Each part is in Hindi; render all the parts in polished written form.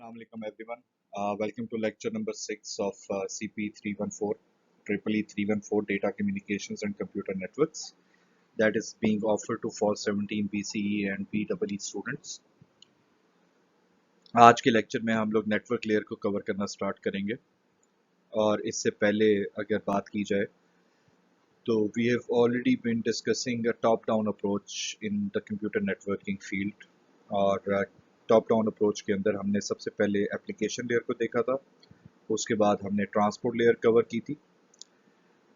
Assalamualaikum everyone. Welcome to lecture number 6 of CP 314, Triple E 314 Data Communications and Computer Networks that is being offered to fall 17 BCE and BEE students. आज के लेक्चर में हम लोग नेटवर्क लेयर को कवर करना स्टार्ट करेंगे और इससे पहले अगर बात की जाए तो we have already been discussing a top-down approach in the computer networking field और टॉप डाउन अप्रोच के अंदर हमने सबसे पहले एप्लीकेशन लेयर को देखा था, उसके बाद हमने ट्रांसपोर्ट लेयर कवर की थी।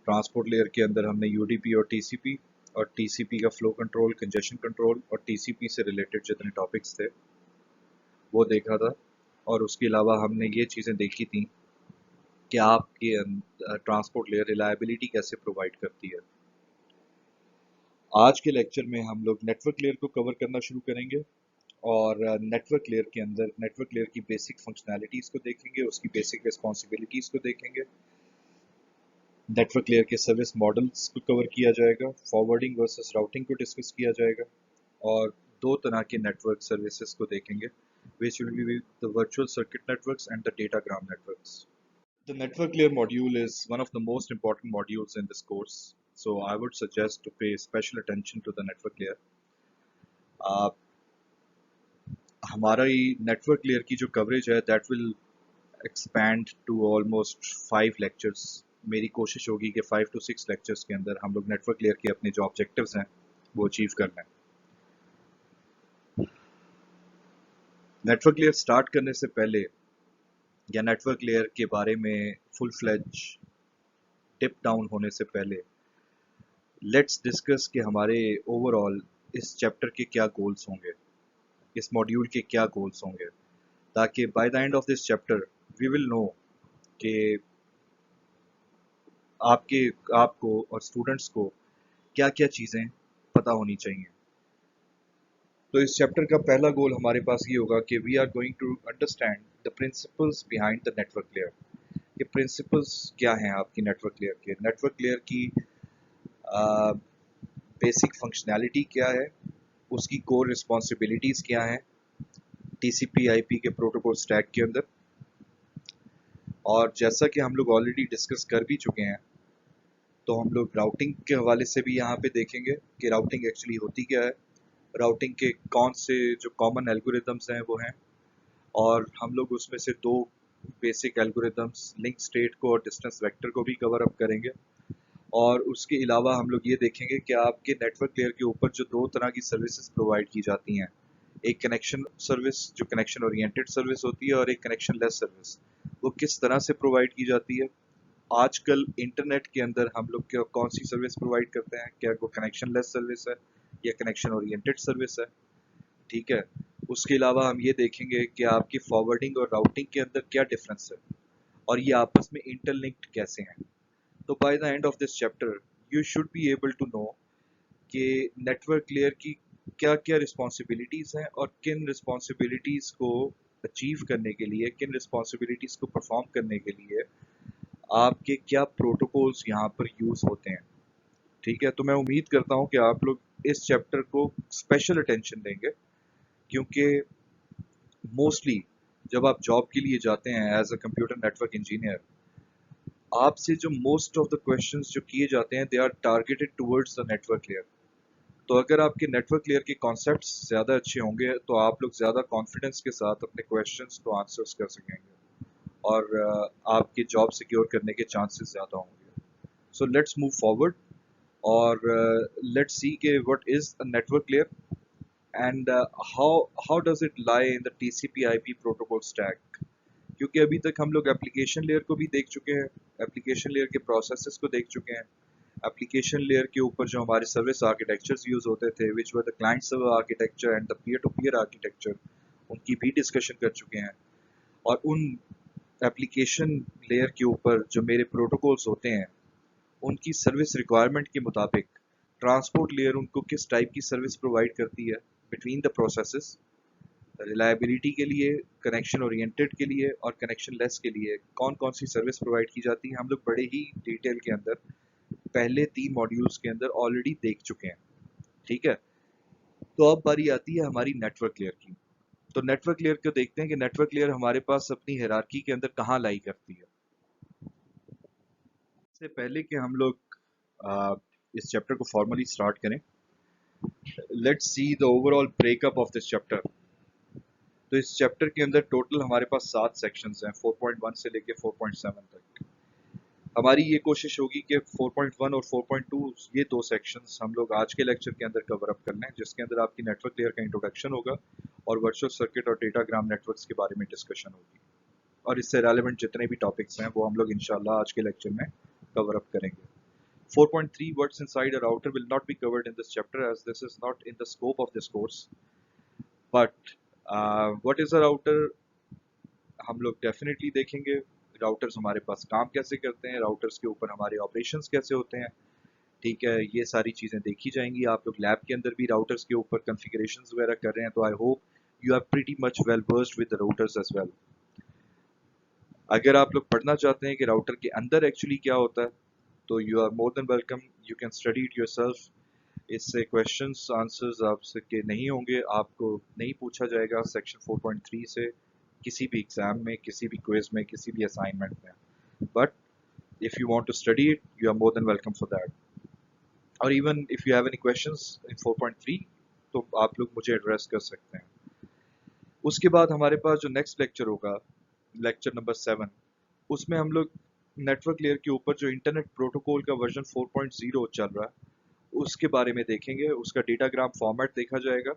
ट्रांसपोर्ट लेयर के अंदर हमने यूडीपी और टीसीपी का फ्लो कंट्रोल, कंजेशन कंट्रोल और टीसीपी से रिलेटेड जितने टॉपिक्स थे वो देखा था। और उसके अलावा हमने ये चीज़ें देखी थी कि आपके ट्रांसपोर्ट लेयर रिलायबिलिटी कैसे प्रोवाइड करती है। आज के लेक्चर में हम लोग नेटवर्क लेयर को कवर करना शुरू करेंगे और नेटवर्क लेयर के अंदर नेटवर्क लेयर की बेसिक फंक्शनैलिटीज़ को देखेंगे, उसकी बेसिक रिस्पॉन्सिबिलिटीज़ को देखेंगे। नेटवर्क लेयर के सर्विस मॉडल्स को कवर किया जाएगा, फॉरवर्डिंग वर्सेस राउटिंग को डिस्कस किया जाएगा और दो तरह के नेटवर्क सर्विसेज को देखेंगे, which will be the virtual circuit networks and the datagram networks. The network layer module is one of the most important modules in this course, so I would suggest to pay special attention to the network layer. हमारा ये नेटवर्क लेयर की जो कवरेज है that will expand to almost 5 lectures. मेरी कोशिश होगी कि 5 to 6 लेक्चर्स के अंदर हम लोग नेटवर्क लेयर के अपने जो ऑब्जेक्टिव्स हैं वो अचीव कर लें। नेटवर्क लेयर स्टार्ट करने से पहले या नेटवर्क लेयर के बारे में फुल फ्लेज टिप डाउन होने से पहले लेट्स डिस्कस कि हमारे ओवरऑल इस चैप्टर के क्या गोल्स होंगे, इस मॉड्यूल के क्या गोल्स होंगे, ताकि by the end of this chapter we will know कि आपको और स्टूडेंट्स को क्या क्या चीज़ें पता होनी चाहिए। तो इस चैप्टर का पहला गोल हमारे पास ये होगा कि we are going to understand the principles behind the network layer. ये प्रिंसिपल्स क्या हैं आपकी नेटवर्क लेयर के, नेटवर्क लेयर की बेसिक फंक्शनैलिटी क्या है, उसकी कोर रिस्पॉन्सिबिलिटीज़ क्या हैं टीसीपी आईपी के प्रोटोकॉल स्टैक के अंदर। और जैसा कि हम लोग ऑलरेडी डिस्कस कर भी चुके हैं तो हम लोग राउटिंग के हवाले से भी यहाँ पे देखेंगे कि राउटिंग एक्चुअली होती क्या है, राउटिंग के कौन से जो कॉमन एल्गोरिदम्स हैं वो हैं, और हम लोग उसमें से दो बेसिक एल्गोरिदम्स लिंक स्टेट को और डिस्टेंस वेक्टर को भी कवर अप करेंगे। और उसके अलावा हम लोग ये देखेंगे कि आपके नेटवर्क लेयर के ऊपर जो दो तरह की सर्विसेज प्रोवाइड की जाती हैं, एक कनेक्शन सर्विस जो कनेक्शन ओरिएंटेड सर्विस होती है और एक कनेक्शन लेस सर्विस, वो किस तरह से प्रोवाइड की जाती है। आजकल इंटरनेट के अंदर हम लोग कौन सी सर्विस प्रोवाइड करते हैं, क्या वो कनेक्शन लेस सर्विस है या कनेक्शन ओरिएंटेड सर्विस है, ठीक है। उसके अलावा हम ये देखेंगे कि आपकी फॉरवर्डिंग और राउटिंग के अंदर क्या डिफरेंस है और ये आपस में इंटरलिंक्ड कैसे हैं। तो by the end of this chapter you should be able to know कि नेटवर्क लेयर की क्या क्या रिस्पॉन्सिबिलिटीज़ हैं और किन रिस्पॉन्सिबिलिटीज़ को अचीव करने के लिए, किन रिस्पॉन्सिबिलिटीज़ को परफॉर्म करने के लिए आपके क्या प्रोटोकॉल्स यहाँ पर यूज़ होते हैं, ठीक है। तो मैं उम्मीद करता हूँ कि आप लोग इस चैप्टर को स्पेशल अटेंशन देंगे, क्योंकि मोस्टली जब आप जॉब के लिए जाते हैं as a computer network engineer, आपसे जो मोस्ट ऑफ द क्वेश्चंस जो किए जाते हैं they are targeted towards the network layer. तो अगर आपके नेटवर्क लेयर के कॉन्सेप्ट्स ज़्यादा अच्छे होंगे तो आप लोग ज़्यादा कॉन्फिडेंस के साथ अपने क्वेश्चंस को आंसर्स कर सकेंगे और आपकी जॉब सिक्योर करने के चांसेस ज़्यादा होंगे। सो लेट्स मूव फॉरवर्ड और लेट्स सी के what is a network layer and how does it lie in the TCP/IP protocol stack. क्योंकि अभी तक हम लोग एप्लीकेशन लेयर को भी देख चुके हैं, एप्लीकेशन लेयर के प्रोसेसेस को देख चुके हैं, एप्लीकेशन लेयर के ऊपर जो हमारे सर्विस आर्किटेक्चर्स यूज होते थे which were the client server architecture and the peer to peer architecture, उनकी भी डिस्कशन कर चुके हैं। और उन एप्लीकेशन लेयर के ऊपर जो मेरे प्रोटोकॉल्स होते हैं उनकी सर्विस रिक्वायरमेंट के मुताबिक ट्रांसपोर्ट लेयर उनको किस टाइप की सर्विस प्रोवाइड करती है बिटवीन द प्रोसेसेस, रिलायबिलिटी के लिए, कनेक्शन ओरिएंटेड के लिए और कनेक्शन लेस के लिए कौन कौन सी सर्विस प्रोवाइड की जाती है, हम लोग बड़े ही डिटेल के अंदर पहले 3 मॉड्यूल्स के अंदर ऑलरेडी देख चुके हैं, ठीक है। तो अब बारी आती है हमारी नेटवर्क लेयर की। तो नेटवर्क लेयर को देखते हैं कि नेटवर्क लेयर हमारे पास अपनी हायरार्की के अंदर कहाँ लाई करती है। इससे पहले कि हम लोग इस चैप्टर को फॉर्मली स्टार्ट करें, let's see the overall breakup of this chapter. तो इस चैप्टर के अंदर टोटल हमारे पास 7 सेक्शंस हैं, 4.1 से लेके 4.7 तक। हमारी ये कोशिश होगी कि 4.1 और 4.2 ये दो सेक्शंस हम लोग आज के लेक्चर के अंदर कवर अप कर लें, जिसके अंदर आपकी नेटवर्क लेयर का इंट्रोडक्शन होगा और वर्चुअल सर्किट और डेटाग्राम नेटवर्क्स के बारे में डिस्कशन होगी, और इससे रेलेवेंट जितने भी टॉपिक्स हैं वो हम लोग इंशाल्लाह आज के लेक्चर में कवर अप करेंगे। 4.3 What's inside a router will not be covered in this chapter as this is not in the scope of this course. But what is a router हम लोग डेफिनेटली देखेंगे। राउटर्स हमारे पास काम कैसे करते हैं, राउटर्स के ऊपर हमारे ऑपरेशंस कैसे होते हैं, ठीक है, ये सारी चीज़ें देखी जाएंगी। आप लोग लैब के अंदर भी राउटर्स के ऊपर कॉन्फ़िगरेशंस वगैरह कर रहे हैं, तो I hope you are pretty much well versed with the routers as well. अगर आप लोग पढ़ना चाहते हैं कि राउटर के अंदर एक्चुअली क्या होता है, तो you are more than welcome, you can study it yourself. इससे क्वेश्चंस आंसर्स आपसे के नहीं होंगे, आपको नहीं पूछा जाएगा सेक्शन 4.3 से किसी भी एग्जाम में, किसी भी क्विज में, किसी भी असाइनमेंट में। But if you want to study it, you are more than welcome for that. और even if you have any questions in 4.3, तो आप लोग मुझे एड्रेस कर सकते हैं। उसके बाद हमारे पास जो नेक्स्ट लेक्चर होगा, लेक्चर नंबर 7, उसमें हम लोग नेटवर्क लेयर के ऊपर जो इंटरनेट प्रोटोकॉल का वर्जन 4.0 चल रहा है उसके बारे में देखेंगे। उसका डेटाग्राम फॉर्मेट देखा जाएगा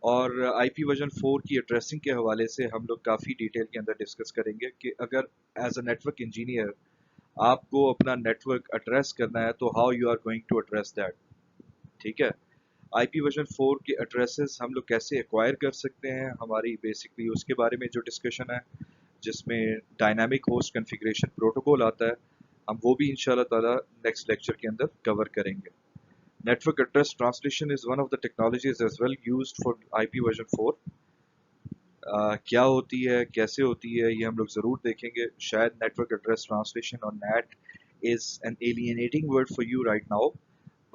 और आईपी वर्जन 4 की एड्रेसिंग के हवाले से हम लोग काफ़ी डिटेल के अंदर डिस्कस करेंगे कि अगर एज अ नेटवर्क इंजीनियर आपको अपना नेटवर्क एड्रेस करना है तो how you are going to address that. ठीक है, आईपी वर्जन 4 के एड्रेसेस हम लोग कैसे एक्वायर कर सकते हैं, हमारी बेसिकली उसके बारे में जो डिस्कशन है, जिसमें डायनामिक होस्ट कॉन्फ़िगरेशन प्रोटोकॉल आता है, हम वो भी इंशाल्लाह ताला नेक्स्ट लेक्चर के अंदर कवर करेंगे। Network address translation is one of the technologies as well used for IP version 4। क्या होती है, कैसे होती है, ये हम लोग ज़रूर देखेंगे। शायद नेटवर्क एड्रेस ट्रांसलेशन और NAT is an alienating word for you right now,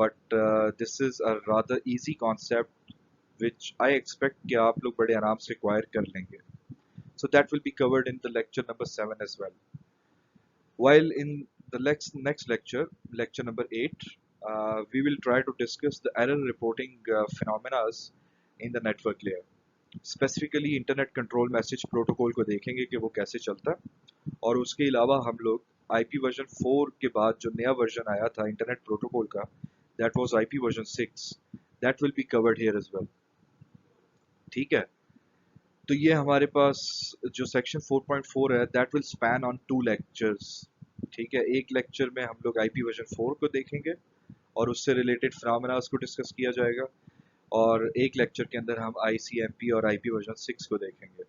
but this is a rather easy concept which I expect कि आप लोग बड़े आराम से acquire कर लेंगे। So that will be covered in the lecture number 7 as well. While in the next lecture, lecture number 8, we will try to discuss the error reporting phenomena in the network layer. Specifically internet control message protocol को देखेंगे कि वो कैसे चलता है, और उसके अलावा हम लोग आईपी वर्जन 4 के बाद जो नया वर्जन आया था इंटरनेट प्रोटोकॉल का, that was IP version 6, that will be covered here as well. ठीक है, तो ये हमारे पास जो सेक्शन 4.4 है that will span on 2 lectures. ठीक है, एक लेक्चर में हम लोग आईपी वर्जन 4 को देखेंगे और उससे रिलेटेड फिनोमेनास को डिस्कस किया जाएगा, और एक लेक्चर के अंदर हम आईसीएमपी और आईपी वर्जन 6 को देखेंगे।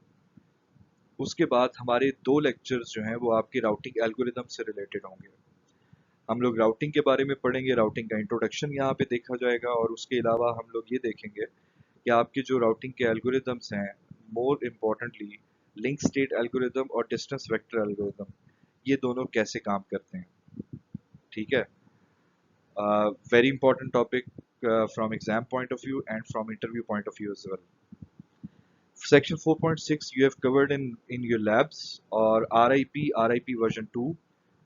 उसके बाद हमारे 2 लेक्चर्स जो हैं वो आपके राउटिंग एल्गोरिदम से रिलेटेड होंगे। हम लोग राउटिंग के बारे में पढ़ेंगे, राउटिंग का इंट्रोडक्शन यहाँ पे देखा जाएगा, और उसके अलावा हम लोग ये देखेंगे कि आपके जो राउटिंग के एल्गोरिदम्स हैं, more importantly link state algorithm और डिस्टेंस वेक्टर एल्गोरिदम, ये दोनों कैसे काम करते हैं। ठीक है, very important topic from exam point of view and from interview point of view as well. Section 4.6 you have covered in your labs, और RIP version 2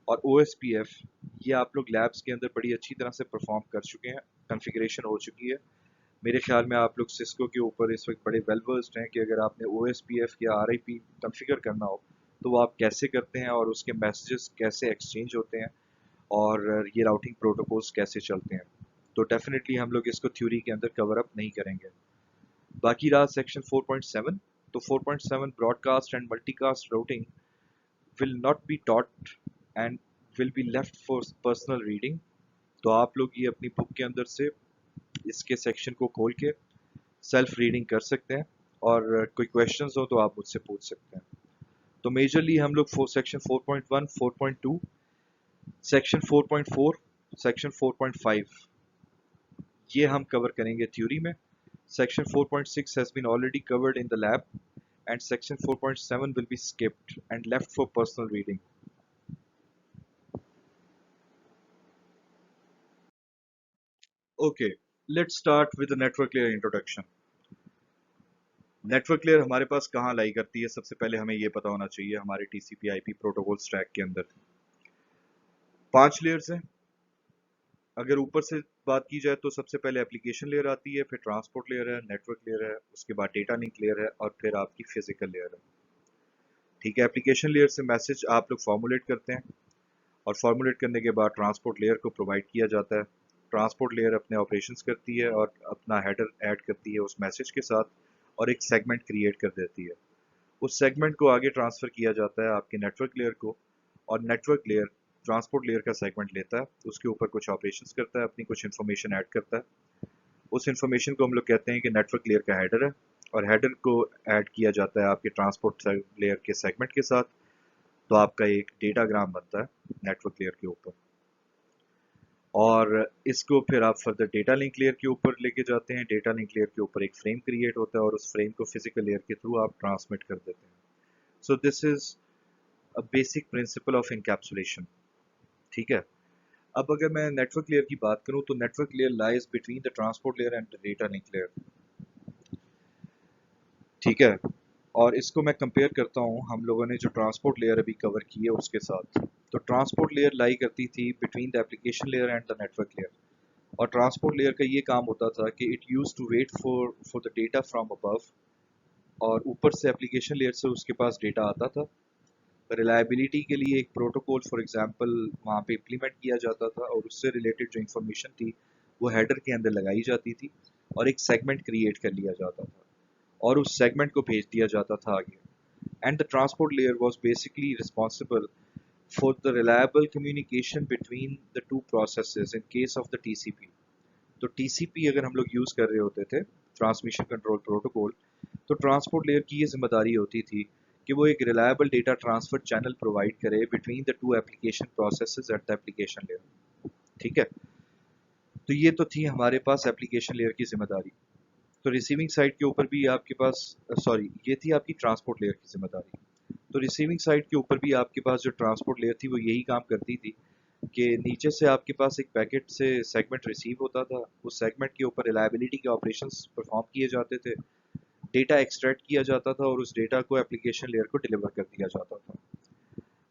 और OSPF ये आप लोग लैब्स के अंदर बड़ी अच्छी तरह से परफॉर्म कर चुके हैं, कॉन्फ़िगरेशन हो चुकी है। मेरे ख्याल में आप लोग सिस्को के ऊपर इस वक्त बड़े वेल वर्स्ड हैं कि अगर आपने OSPF या RIP कॉन्फ़िगर करना हो तो वो आप कैसे करते हैं और उसके मैसेजेस कैसे एक्सचेंज होते हैं और ये राउटिंग प्रोटोकॉल्स कैसे चलते हैं। तो डेफिनेटली हम लोग इसको थ्योरी के अंदर कवर अप नहीं करेंगे। बाकी रहा सेक्शन 4.7, तो 4.7 broadcast and multicast routing will not be taught and will be left for personal reading. तो आप लोग ये अपनी बुक के अंदर से इसके सेक्शन को खोल के सेल्फ रीडिंग कर सकते हैं, और कोई क्वेश्चंस हो तो आप मुझसे पूछ सकते हैं। तो मेजरली हम लोग सेक्शन 4.1, 4.2, सेक्शन 4.4, सेक्शन 4.5 ये हम कवर करेंगे थ्योरी में। Section 4.6 has been already covered in the lab, and section 4.7 will be skipped and left for personal reading. Okay, let's start with the network layer introduction. Network layer हमारे पास कहाँ लाई करती है, सबसे पहले हमें ये पता होना चाहिए। हमारे टीसीपी आईपी प्रोटोकॉल स्टैक के अंदर 5 लेयर्स हैं। अगर ऊपर से बात की जाए तो सबसे पहले एप्लीकेशन लेयर आती है, फिर ट्रांसपोर्ट लेयर है, नेटवर्क लेयर है, उसके बाद डेटा लिंक लेयर है, और फिर आपकी फिजिकल लेयर है। ठीक है, एप्लीकेशन लेयर से मैसेज आप लोग फॉर्मुलेट करते हैं, और फॉर्मुलेट करने के बाद ट्रांसपोर्ट लेयर को प्रोवाइड किया जाता है। ट्रांसपोर्ट लेयर अपने ऑपरेशंस करती है और अपना हेडर ऐड करती है उस मैसेज के साथ, और एक सेगमेंट क्रिएट कर देती है। उस सेगमेंट को आगे ट्रांसफ़र किया जाता है आपके नेटवर्क लेयर को, और नेटवर्क लेयर ट्रांसपोर्ट लेयर का सेगमेंट लेता है, उसके ऊपर कुछ ऑपरेशंस करता है, अपनी कुछ इन्फॉर्मेशन ऐड करता है। उस इन्फॉर्मेशन को हम लोग कहते हैं कि नेटवर्क लेयर का हेडर है, और हेडर को ऐड किया जाता है आपके ट्रांसपोर्ट लेयर के सेगमेंट के साथ। तो आपका एक डेटाग्राम बनता है नेटवर्क लेयर के ऊपर, और इसको फिर आप फर्दर डेटा लिंक लेयर के ऊपर लेके जाते हैं। डेटा लिंक लेयर के ऊपर एक फ्रेम क्रिएट होता है, और उस फ्रेम को फिजिकल लेयर के थ्रू आप ट्रांसमिट कर देते हैं। सो this is a basic principle of encapsulation. ठीक है, अब अगर मैं नेटवर्क लेयर की बात करूं तो network layer lies between the transport layer and the data link layer. ठीक है, और इसको मैं कंपेयर करता हूं हम लोगों ने जो ट्रांसपोर्ट लेयर अभी कवर की है उसके साथ। तो ट्रांसपोर्ट लेयर लाई करती थी between the application layer and the network layer, और ट्रांसपोर्ट लेयर का ये काम होता था कि it use to wait for the data from above, और ऊपर से एप्लीकेशन लेयर से उसके पास डेटा आता था। रिलायबिलिटी के लिए एक प्रोटोकॉल फॉर एग्जांपल वहाँ पे इम्प्लीमेंट किया जाता था, और उससे रिलेटेड जो इन्फॉर्मेशन थी वो हेडर के अंदर लगाई जाती थी, और एक सेगमेंट क्रिएट कर लिया जाता था, और उस सेगमेंट को भेज दिया जाता था आगे। And the transport layer was basically responsible for the reliable communication between the two processes in case of the TCP. तो टीसीपी अगर हम लोग यूज़ कर रहे होते थे, ट्रांसमिशन कंट्रोल प्रोटोकॉल, तो ट्रांसपोर्ट लेयर की ये जिम्मेदारी होती थी कि वो एक reliable data transfer channel provide करे between the two application processes at the application layer. ठीक है, तो ये तो थी हमारे पास एप्लीकेशन लेयर की जिम्मेदारी। तो रिसीविंग साइड के ऊपर भी आपके पास, सॉरी, ये थी आपकी ट्रांसपोर्ट लेयर की जिम्मेदारी। तो रिसीविंग साइड के ऊपर भी आपके पास जो ट्रांसपोर्ट लेयर थी वो यही काम करती थी कि नीचे से आपके पास एक पैकेट से सेगमेंट रिसीव होता था, उस सेगमेंट के ऊपर रिलायबिलिटी के ऑपरेशंस परफॉर्म किए जाते थे, डेटा एक्सट्रैक्ट किया जाता था, और उस डेटा को एप्लीकेशन लेयर को डिलीवर कर दिया जाता था।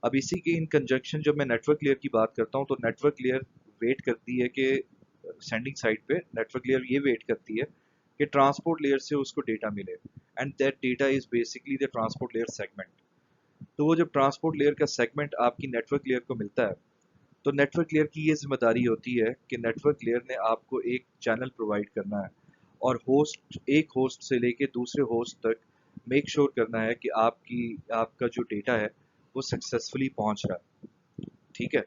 अब इसी के इन कंजक्शन जब मैं नेटवर्क लेयर की बात करता हूँ तो नेटवर्क लेयर वेट करती है कि सेंडिंग साइड पे नेटवर्क लेयर ये वेट करती है कि ट्रांसपोर्ट लेयर से उसको डेटा मिले, and that data is basically the transport layer segment. तो वो जब ट्रांसपोर्ट लेयर का सेगमेंट आपकी नेटवर्क लेयर को मिलता है, तो नेटवर्क लेयर की ये जिम्मेदारी होती है कि नेटवर्क लेयर ने आपको एक चैनल प्रोवाइड करना है, और एक होस्ट से लेके दूसरे होस्ट तक मेक श्योर करना है कि आपका जो डेटा है वो सक्सेसफुली पहुंच रहा है। ठीक है,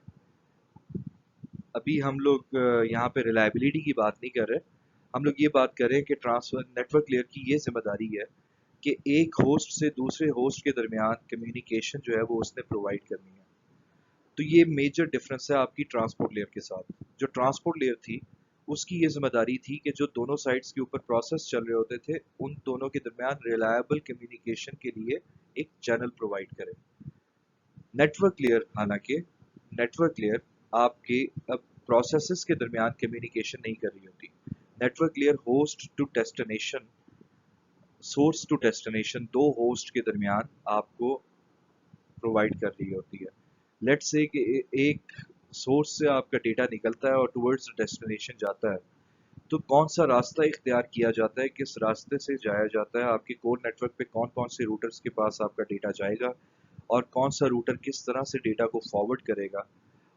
अभी हम लोग यहाँ पे रिलायबिलिटी की बात नहीं कर रहे, हम लोग ये बात कर रहे हैं कि ट्रांसफर नेटवर्क लेयर की ये जिम्मेदारी है कि एक होस्ट से दूसरे होस्ट के दरमियान कम्युनिकेशन जो है वो उसने प्रोवाइड करनी है। तो ये मेजर डिफरेंस है आपकी ट्रांसपोर्ट लेयर के साथ। जो ट्रांसपोर्ट लेयर थी उसकी ये जिम्मेदारी थी कि जो दोनों साइड्स के ऊपर प्रोसेस चल रहे होते थे उन दोनों के दरमियान रिलायबल कम्युनिकेशन के लिए एक चैनल प्रोवाइड करे। नेटवर्क लेयर, हालांकि नेटवर्क लेयर आपके अब प्रोसेसेस के दरमियान कम्युनिकेशन नहीं कर रही होती। Network layer host to destination, source to destination, दो होस्ट के दरमियान आपको प्रोवाइड कर रही होती है। लेट्स से कि एक सोर्स से आपका डेटा निकलता है और टुवर्ड्स डेस्टिनेशन जाता है, तो कौन सा रास्ता इख्तियार किया जाता है, किस रास्ते से जाया जाता है, आपके कोर नेटवर्क पे कौन कौन से रूटर्स के पास आपका डेटा जाएगा, और कौन सा रूटर किस तरह से डेटा को फॉरवर्ड करेगा,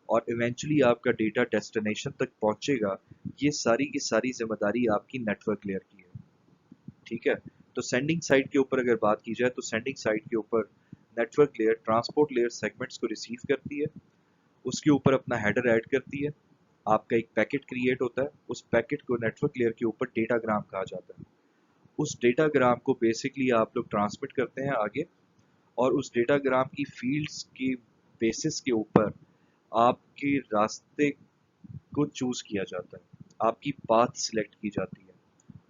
और इवेंचुअली आपका डेटा डेस्टिनेशन तक पहुंचेगा, ये सारी की सारी जिम्मेदारी आपकी नेटवर्क लेयर की है। ठीक है, तो सेंडिंग साइड के ऊपर अगर बात की जाए तो सेंडिंग साइड के ऊपर network layer transport layer segments को रिसीव करती है, उसके ऊपर अपना हेडर ऐड करती है, आपका एक पैकेट क्रिएट होता है, उस पैकेट को नेटवर्क लेयर के ऊपर डेटाग्राम कहा जाता है। उस डेटाग्राम को बेसिकली आप लोग ट्रांसमिट करते हैं आगे, और उस डेटाग्राम की फील्ड्स की बेसिस के ऊपर आपके रास्ते को चूज किया जाता है, आपकी पाथ सिलेक्ट की जाती है,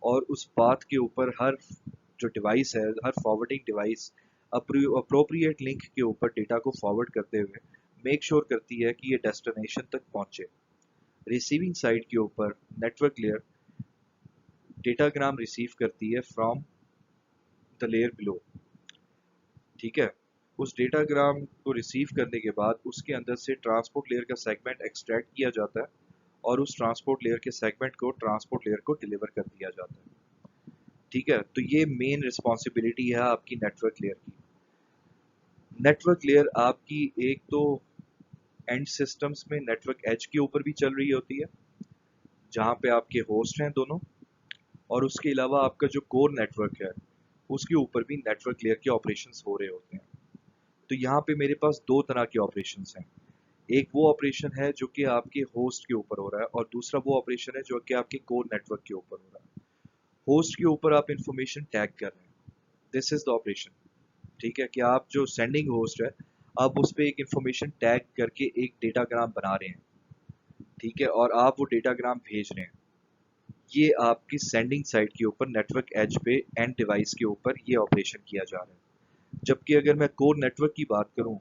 और उस पाथ के ऊपर हर जो डिवाइस है, हर फॉरवर्डिंग डिवाइस अप्रोप्रिएट लिंक के ऊपर डेटा को फॉरवर्ड करते हुए मेक श्योर करती है कि ये डेस्टिनेशन तक पहुंचे। रिसीविंग साइड के ऊपर नेटवर्क लेयर डेटाग्राम रिसीव करती है फ्रॉम द लेयर बिलो। ठीक है, उस डेटाग्राम को रिसीव करने के बाद उसके अंदर से ट्रांसपोर्ट लेयर का सेगमेंट एक्सट्रैक्ट किया जाता है और उस ट्रांसपोर्ट लेयर के सेगमेंट को ट्रांसपोर्ट लेयर को डिलीवर कर दिया जाता है। ठीक है, तो ये मेन रिस्पॉन्सिबिलिटी है आपकी नेटवर्क लेयर की। नेटवर्क लेयर आपकी एक तो एंड सिस्टम्स में नेटवर्क एज के ऊपर भी चल रही होती है, जहाँ पे आपके होस्ट हैं दोनों, और उसके अलावा आपका जो कोर नेटवर्क है उसके ऊपर भी नेटवर्क लेयर के ऑपरेशंस हो रहे होते हैं। तो यहाँ पे मेरे पास दो तरह के ऑपरेशंस हैं। एक वो ऑपरेशन है जो कि आपके होस्ट के ऊपर हो रहा है, और दूसरा वो ऑपरेशन है जो कि आपके कोर नेटवर्क के ऊपर हो रहा है। होस्ट के ऊपर आप इंफॉर्मेशन टैग कर रहे हैं, दिस इज द ऑपरेशन। ठीक है, कि आप जो सेंडिंग होस्ट है आप उस पर एक इंफॉर्मेशन टैग करके एक डेटाग्राम बना रहे हैं। ठीक है, और आप वो डेटाग्राम भेज रहे हैं। ये आपकी सेंडिंग साइड के ऊपर नेटवर्क एज पे एंड डिवाइस के ऊपर ये ऑपरेशन किया जा रहा है। जबकि अगर मैं कोर नेटवर्क की बात करूं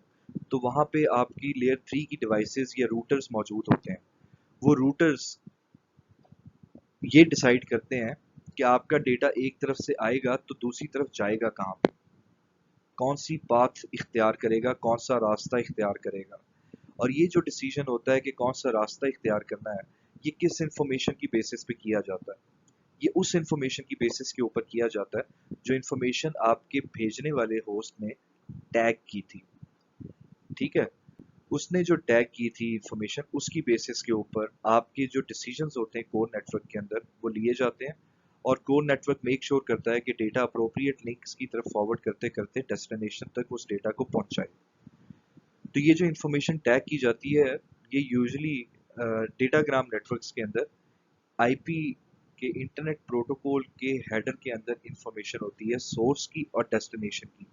तो वहां पे आपकी लेयर 3 की डिवाइसेस या रूटर्स मौजूद होते हैं। वो रूटर्स ये डिसाइड करते हैं कि आपका डेटा एक तरफ से आएगा तो दूसरी तरफ जाएगा कहाँ पे, कौन सी पाथ इख्तियार करेगा, कौन सा रास्ता इख्तियार करेगा। और ये जो डिसीजन होता है कि कौन सा रास्ता इख्तियार करना है, ये किस इंफॉर्मेशन की बेसिस पे किया जाता है? ये उस इंफॉर्मेशन की बेसिस के ऊपर किया जाता है जो इंफॉर्मेशन आपके भेजने वाले होस्ट ने टैग की थी। ठीक है, उसने जो टैग की थी इंफॉर्मेशन, उसकी बेसिस के ऊपर आपके जो डिसीजंस होते हैं कोर नेटवर्क के अंदर वो लिए जाते हैं, और कोर नेटवर्क मेक श्योर करता है कि डेटा अप्रोप्रिएट लिंक्स की तरफ फॉरवर्ड करते करते डेस्टिनेशन तक उस डेटा को पहुंचाए। तो ये जो इंफॉर्मेशन टैग की जाती है, ये यूजुअली डेटाग्राम नेटवर्क्स के अंदर आईपी के इंटरनेट प्रोटोकॉल के हेडर के अंदर इंफॉर्मेशन होती है सोर्स की और डेस्टिनेशन की।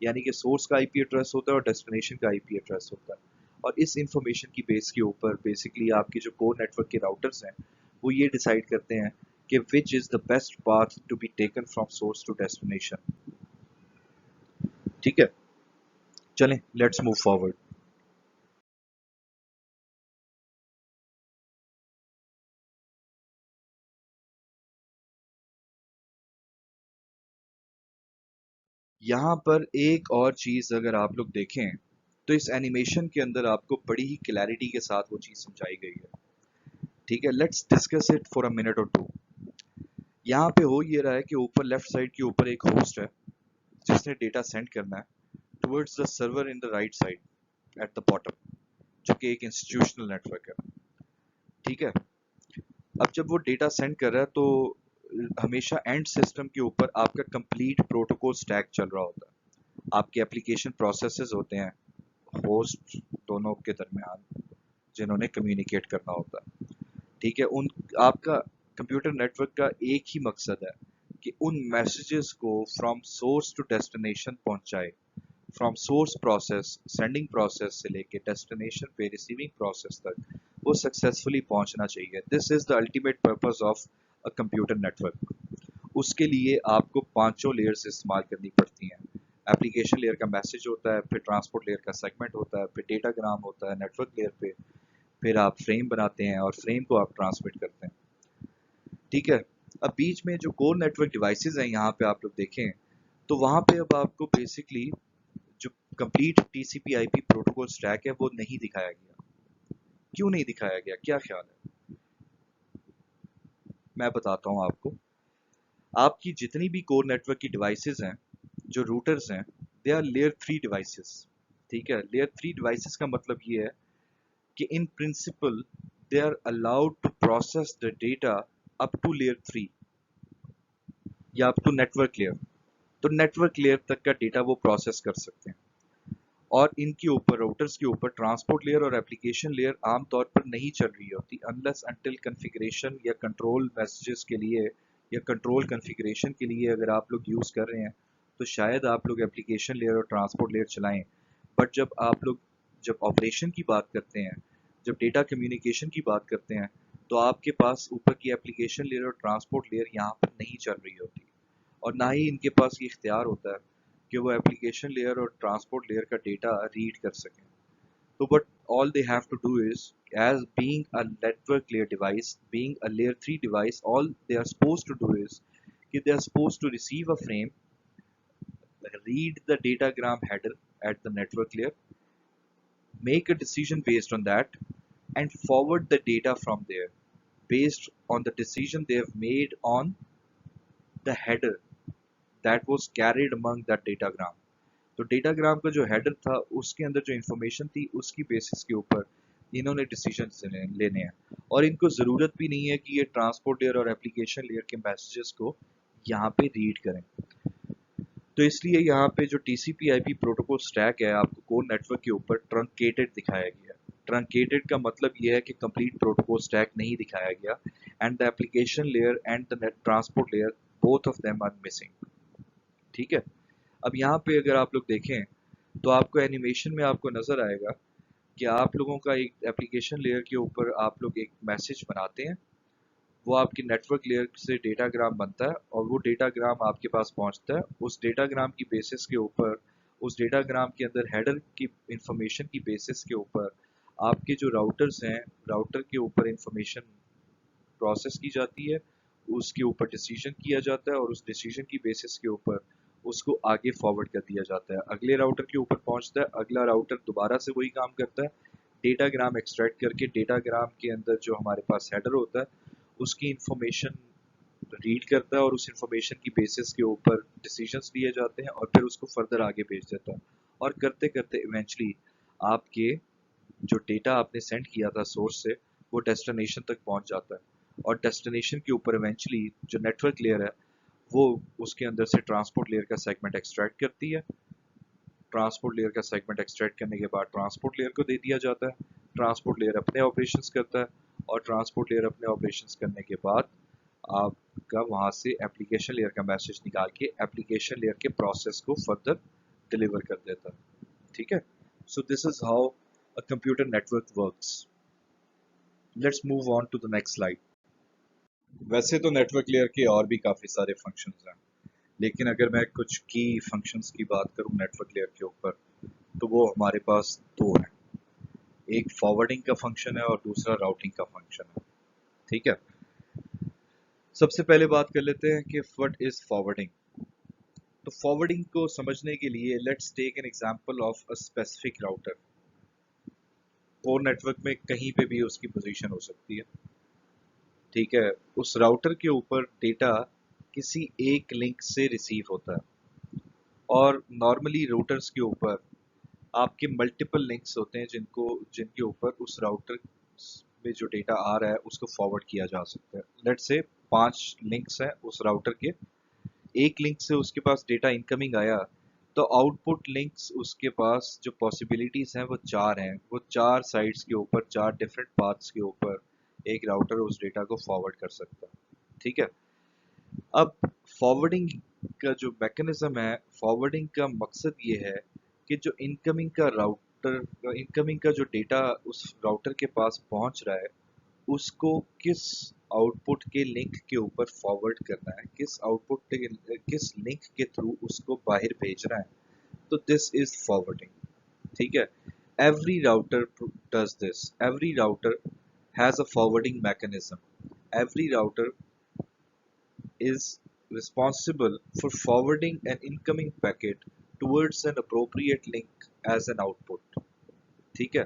यानी कि सोर्स का आईपी एड्रेस होता है और डेस्टिनेशन का आईपी एड्रेस होता है, और इस इंफॉर्मेशन की बेस के ऊपर बेसिकली आपके जो कोर नेटवर्क के राउटर्स हैं वो ये डिसाइड करते हैं कि which is the best path to be taken from source to destination. ठीक है, चलें लेट्स मूव फॉरवर्ड। यहाँ पर एक और चीज अगर आप लोग देखें तो इस एनिमेशन के अंदर आपको बड़ी ही क्लैरिटी के साथ वो चीज समझाई गई है। ठीक है, let's discuss it for a minute और टू। यहाँ पे हो ये रहा है कि ऊपर लेफ्ट साइड के ऊपर एक होस्ट है जिसने डेटा सेंड करना है towards the server in the right side at the bottom, जो कि एक इंस्टीट्यूशनल नेटवर्क है। ठीक है, अब जब वो डेटा सेंड कर रहा है तो हमेशा एंड सिस्टम के ऊपर आपका कंप्लीट प्रोटोकॉल स्टैक चल रहा होता है। आपके एप्लीकेशन प्रोसेसेस होते हैं होस्ट दोनों के दरमियान जिन्होंने कम्युनिकेट करना होता है। ठीक है, उन आपका कंप्यूटर नेटवर्क का एक ही मकसद है कि उन मैसेजेस को फ्रॉम सोर्स टू डेस्टिनेशन पहुंचाए। From source process, sending process से लेके डेस्टिनेशन पे रिसीविंग प्रोसेस तक वो सक्सेसफुली पहुंचना चाहिए। This is the ultimate purpose of a computer network. उसके लिए आपको पांचों लेयर्स इस्तेमाल करनी पड़ती हैं। एप्लीकेशन लेयर का मैसेज होता है, फिर ट्रांसपोर्ट लेयर का सेगमेंट होता है, फिर डेटाग्राम होता है नेटवर्क लेयर पे, फिर आप फ्रेम बनाते हैं और फ्रेम को आप ट्रांसमिट करते हैं। ठीक है, अब बीच में जो कोर नेटवर्क डिवाइसेस हैं यहाँ पे आप लोग देखें तो वहाँ पे अब आपको बेसिकली जो complete TCP IP protocol stack है वो नहीं दिखाया गया। क्यों नहीं दिखाया गया, क्या ख्याल है? मैं बताता हूँ आपको। आपकी जितनी भी कोर नेटवर्क की डिवाइसेस हैं, जो रूटर्स हैं, दे आर लेयर 3 डिवाइसेस। ठीक है, लेयर 3 डिवाइसेस का मतलब ये है कि in principle they are allowed to process the data up to layer 3 या अप टू नेटवर्क लेयर। तो नेटवर्क लेयर तक का डेटा वो प्रोसेस कर सकते हैं, और इनके ऊपर राउटर्स के ऊपर ट्रांसपोर्ट लेयर और एप्लीकेशन लेयर आमतौर पर नहीं चल रही होती अनलेस अनटिल कॉन्फ़िगरेशन या कंट्रोल मैसेजेस के लिए या कंट्रोल कॉन्फ़िगरेशन के लिए अगर आप लोग यूज़ कर रहे हैं तो शायद आप लोग एप्लीकेशन लेयर और ट्रांसपोर्ट लेयर चलाएं। बट जब आप लोग जब ऑपरेशन की बात करते हैं, जब डेटा कम्युनिकेशन की बात करते हैं, तो आपके पास ऊपर की एप्लीकेशन लेयर और ट्रांसपोर्ट लेयर यहाँ पर नहीं चल रही होती, और ना ही इनके पास ये इख्तियार होता है कि वो एप्लीकेशन लेयर और ट्रांसपोर्ट लेयर का डेटा रीड कर सकें। तो but all they have to do is, as being a network layer device, being a layer 3 device, all they are supposed to do is कि they are supposed to receive a frame read the datagram header at the network layer, make a decision based on that, and forward the data from there based on the decision they have made on the header that was carried among that datagram. तो डेटाग्राम का जो हेडर था उसके अंदर जो इन्फॉर्मेशन थी उसकी बेसिस के ऊपर इन्होंने डिसीजन लेने हैं, और इनको ज़रूरत भी नहीं है कि ये ट्रांसपोर्ट लेयर और एप्लीकेशन लेयर के मैसेजेस को यहाँ पे रीड करें। तो इसलिए यहाँ पे जो TCP/IP प्रोटोकॉल स्टैक है आपको कोर नेटवर्क के ऊपर ट्रंकेटेड दिखाया गया है। ट्रंकेटेड का मतलब ये है कि कंप्लीट प्रोटोकॉल स्टैक नहीं दिखाया गया, and the application layer and the transport layer both of them are missing. ठीक है, अब यहाँ पे अगर आप लोग देखें तो आपको एनिमेशन में आपको नज़र आएगा कि आप लोगों का एक एप्लीकेशन लेयर के ऊपर आप लोग एक मैसेज बनाते हैं, वो आपकी नेटवर्क लेयर से डेटाग्राम बनता है और वो डेटाग्राम आपके पास पहुंचता है। उस डेटाग्राम की बेसिस के ऊपर, उस डेटाग्राम के अंदर हेडर की इंफॉर्मेशन की बेसिस के ऊपर आपके जो राउटर्स हैं, राउटर के ऊपर इंफॉर्मेशन प्रोसेस की जाती है, उसके ऊपर डिसीजन किया जाता है और उस डिसीजन की बेसिस के ऊपर उसको आगे फॉरवर्ड कर दिया जाता है, अगले राउटर के ऊपर पहुंचता है, अगला राउटर दोबारा से वही काम करता है, डेटाग्राम एक्सट्रैक्ट करके डेटाग्राम के अंदर जो हमारे पास हेडर होता है उसकी इंफॉर्मेशन रीड करता है और उस इंफॉर्मेशन की बेसिस के ऊपर डिसीजंस लिए जाते हैं और फिर उसको फर्दर आगे भेज देता है, और करते करते इवेंचुअली आपके जो डेटा आपने सेंड किया था सोर्स से वो डेस्टिनेशन तक पहुंच जाता है, और डेस्टिनेशन के ऊपर इवेंचुअली जो नेटवर्क लेयर है वो उसके अंदर से ट्रांसपोर्ट लेयर का सेगमेंट एक्सट्रैक्ट करती है। ट्रांसपोर्ट लेयर का सेगमेंट एक्सट्रैक्ट करने के बाद ट्रांसपोर्ट लेयर को दे दिया जाता है, ट्रांसपोर्ट लेयर अपने ऑपरेशंस करता है, और ट्रांसपोर्ट लेयर अपने ऑपरेशंस करने के बाद आपका वहाँ से एप्लीकेशन लेयर का मैसेज निकाल के एप्लीकेशन लेयर के प्रोसेस को फर्दर डिलीवर कर देता है। ठीक है, so this is how a computer network works. Let's move on to the next slide. वैसे तो नेटवर्क लेयर के और भी काफ़ी सारे फंक्शंस हैं, लेकिन अगर मैं कुछ की फंक्शंस की बात करूं नेटवर्क लेयर के ऊपर तो वो हमारे पास दो हैं, एक फॉरवर्डिंग का फंक्शन है और दूसरा राउटिंग का फंक्शन है। ठीक है, सबसे पहले बात कर लेते हैं कि व्हाट इज फॉरवर्डिंग। तो फॉरवर्डिंग को समझने के लिए let's take an example of a specific router. Core network में कहीं पे भी उसकी पोजीशन हो सकती है। ठीक है, उस राउटर के ऊपर डेटा किसी एक लिंक से रिसीव होता है, और नॉर्मली राउटर्स के ऊपर आपके मल्टीपल लिंक्स होते हैं जिनके ऊपर उस राउटर में जो डेटा आ रहा है उसको फॉरवर्ड किया जा सकता है। लेट्स से 5 लिंक्स हैं उस राउटर के, एक लिंक से उसके पास डेटा इनकमिंग आया तो आउटपुट लिंक्स उसके पास जो पॉसिबिलिटीज हैं वो 4 हैं, वो 4 साइड्स के ऊपर 4 डिफरेंट पाथ्स के ऊपर एक राउटर उस डेटा को फॉरवर्ड कर सकता है। ठीक है, अब फॉरवर्डिंग का जो मैकेनिज्म है, फॉरवर्डिंग का मकसद ये है कि जो इनकमिंग का जो डेटा उस राउटर के पास पहुंच रहा है उसको किस आउटपुट के लिंक के ऊपर फॉरवर्ड करना है, किस लिंक के थ्रू उसको बाहर भेजना है। तो दिस इज फॉरवर्डिंग। ठीक है, every router does this, every router has a forwarding mechanism, every router is responsible for forwarding an incoming packet towards an appropriate link as an output। ठीक है,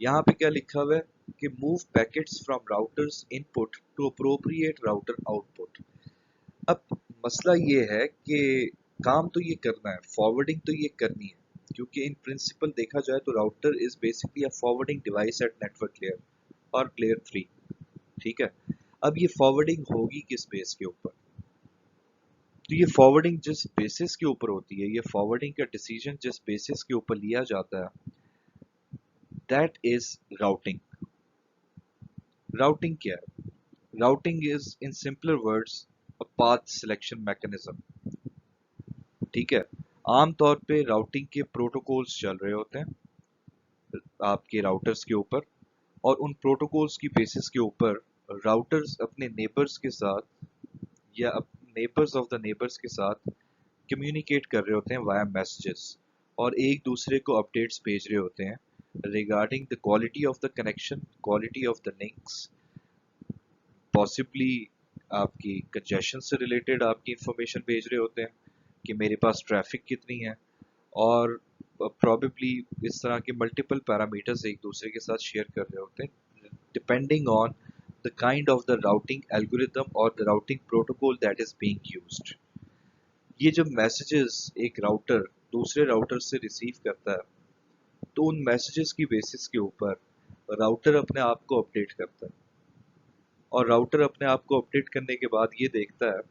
यहाँ पे क्या लिखा हुआ है कि move packets from routers input to appropriate router output। अब मसला ये है कि काम तो ये करना है, फॉरवर्डिंग तो ये करनी है, क्योंकि इन प्रिंसिपल देखा जाए तो router is basically a forwarding device at network layer और लेयर 3। ठीक है, अब ये फॉरवर्डिंग होगी किस बेस के ऊपर? तो ये फॉरवर्डिंग जिस बेसिस के ऊपर होती है, ये फॉरवर्डिंग का डिसीजन जिस बेसिस के ऊपर लिया जाता है, दैट इज राउटिंग। राउटिंग क्या है? Routing is in simpler words a path selection mechanism. ठीक है, आमतौर पे राउटिंग के प्रोटोकॉल्स चल रहे होते हैं आपके राउटर्स के ऊपर, और उन प्रोटोकॉल्स की बेसिस के ऊपर राउटर्स अपने नेबर्स के साथ या नेबर्स ऑफ द नेबर्स के साथ कम्युनिकेट कर रहे होते हैं वाया मैसेजेस, और एक दूसरे को अपडेट्स भेज रहे होते हैं regarding the quality of the connection, quality of the links, possibly आपकी कंजेशन से रिलेटेड आपकी इंफॉर्मेशन भेज रहे होते हैं, कि मेरे पास ट्रैफिक कितनी है, और प्रॉबेबली इस तरह के मल्टीपल पैरामीटर्स एक दूसरे के साथ शेयर कर रहे होते हैं depending on the kind of the routing algorithm और the routing protocol that is being used. ये जब मैसेजेस एक राउटर दूसरे राउटर से रिसीव करता है, तो उन मैसेजेस की बेसिस के ऊपर राउटर अपने आप को अपडेट करता है, और राउटर अपने आप को अपडेट करने के बाद ये देखता है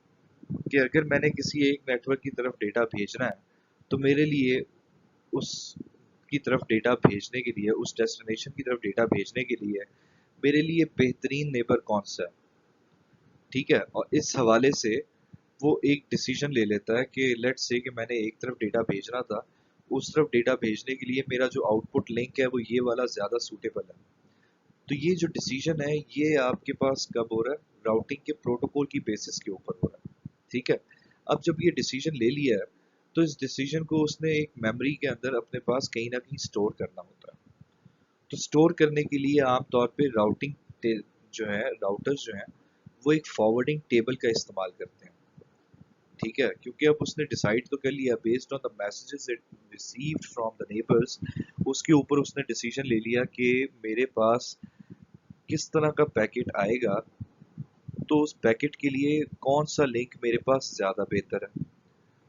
कि अगर मैंने किसी एक नेटवर्क की तरफ डेटा भेजना है, तो मेरे लिए उस की तरफ डेटा भेजने के लिए, उस डेस्टिनेशन की तरफ डेटा भेजने के लिए मेरे लिए बेहतरीन नेबर कौन सा है। ठीक है, और इस हवाले से वो एक डिसीजन ले लेता है कि लेट्स से कि मैंने एक तरफ डेटा भेजना था, उस तरफ डेटा भेजने के लिए मेरा जो आउटपुट लिंक है वो ये वाला ज़्यादा सूटेबल है। तो ये जो डिसीजन है ये आपके पास कब हो रहा है, राउटिंग के प्रोटोकॉल की बेसिस के ऊपर हो रहा है। ठीक है, अब जब ये डिसीजन ले लिया है, तो इस डिसीजन को उसने एक मेमोरी के अंदर अपने पास कहीं ना कहीं स्टोर करना होता है। तो स्टोर करने के लिए आमतौर पे जो है राउटर्स जो हैं वो एक फॉरवर्डिंग टेबल का इस्तेमाल करते हैं। ठीक है, क्योंकि अब उसने डिसाइड तो कर लिया based on the messages it received from the neighbours, उसके ऊपर उसने डिसीजन ले लिया कि मेरे पास किस तरह का पैकेट आएगा, तो उस पैकेट के लिए कौन सा लिंक मेरे पास ज़्यादा बेहतर है।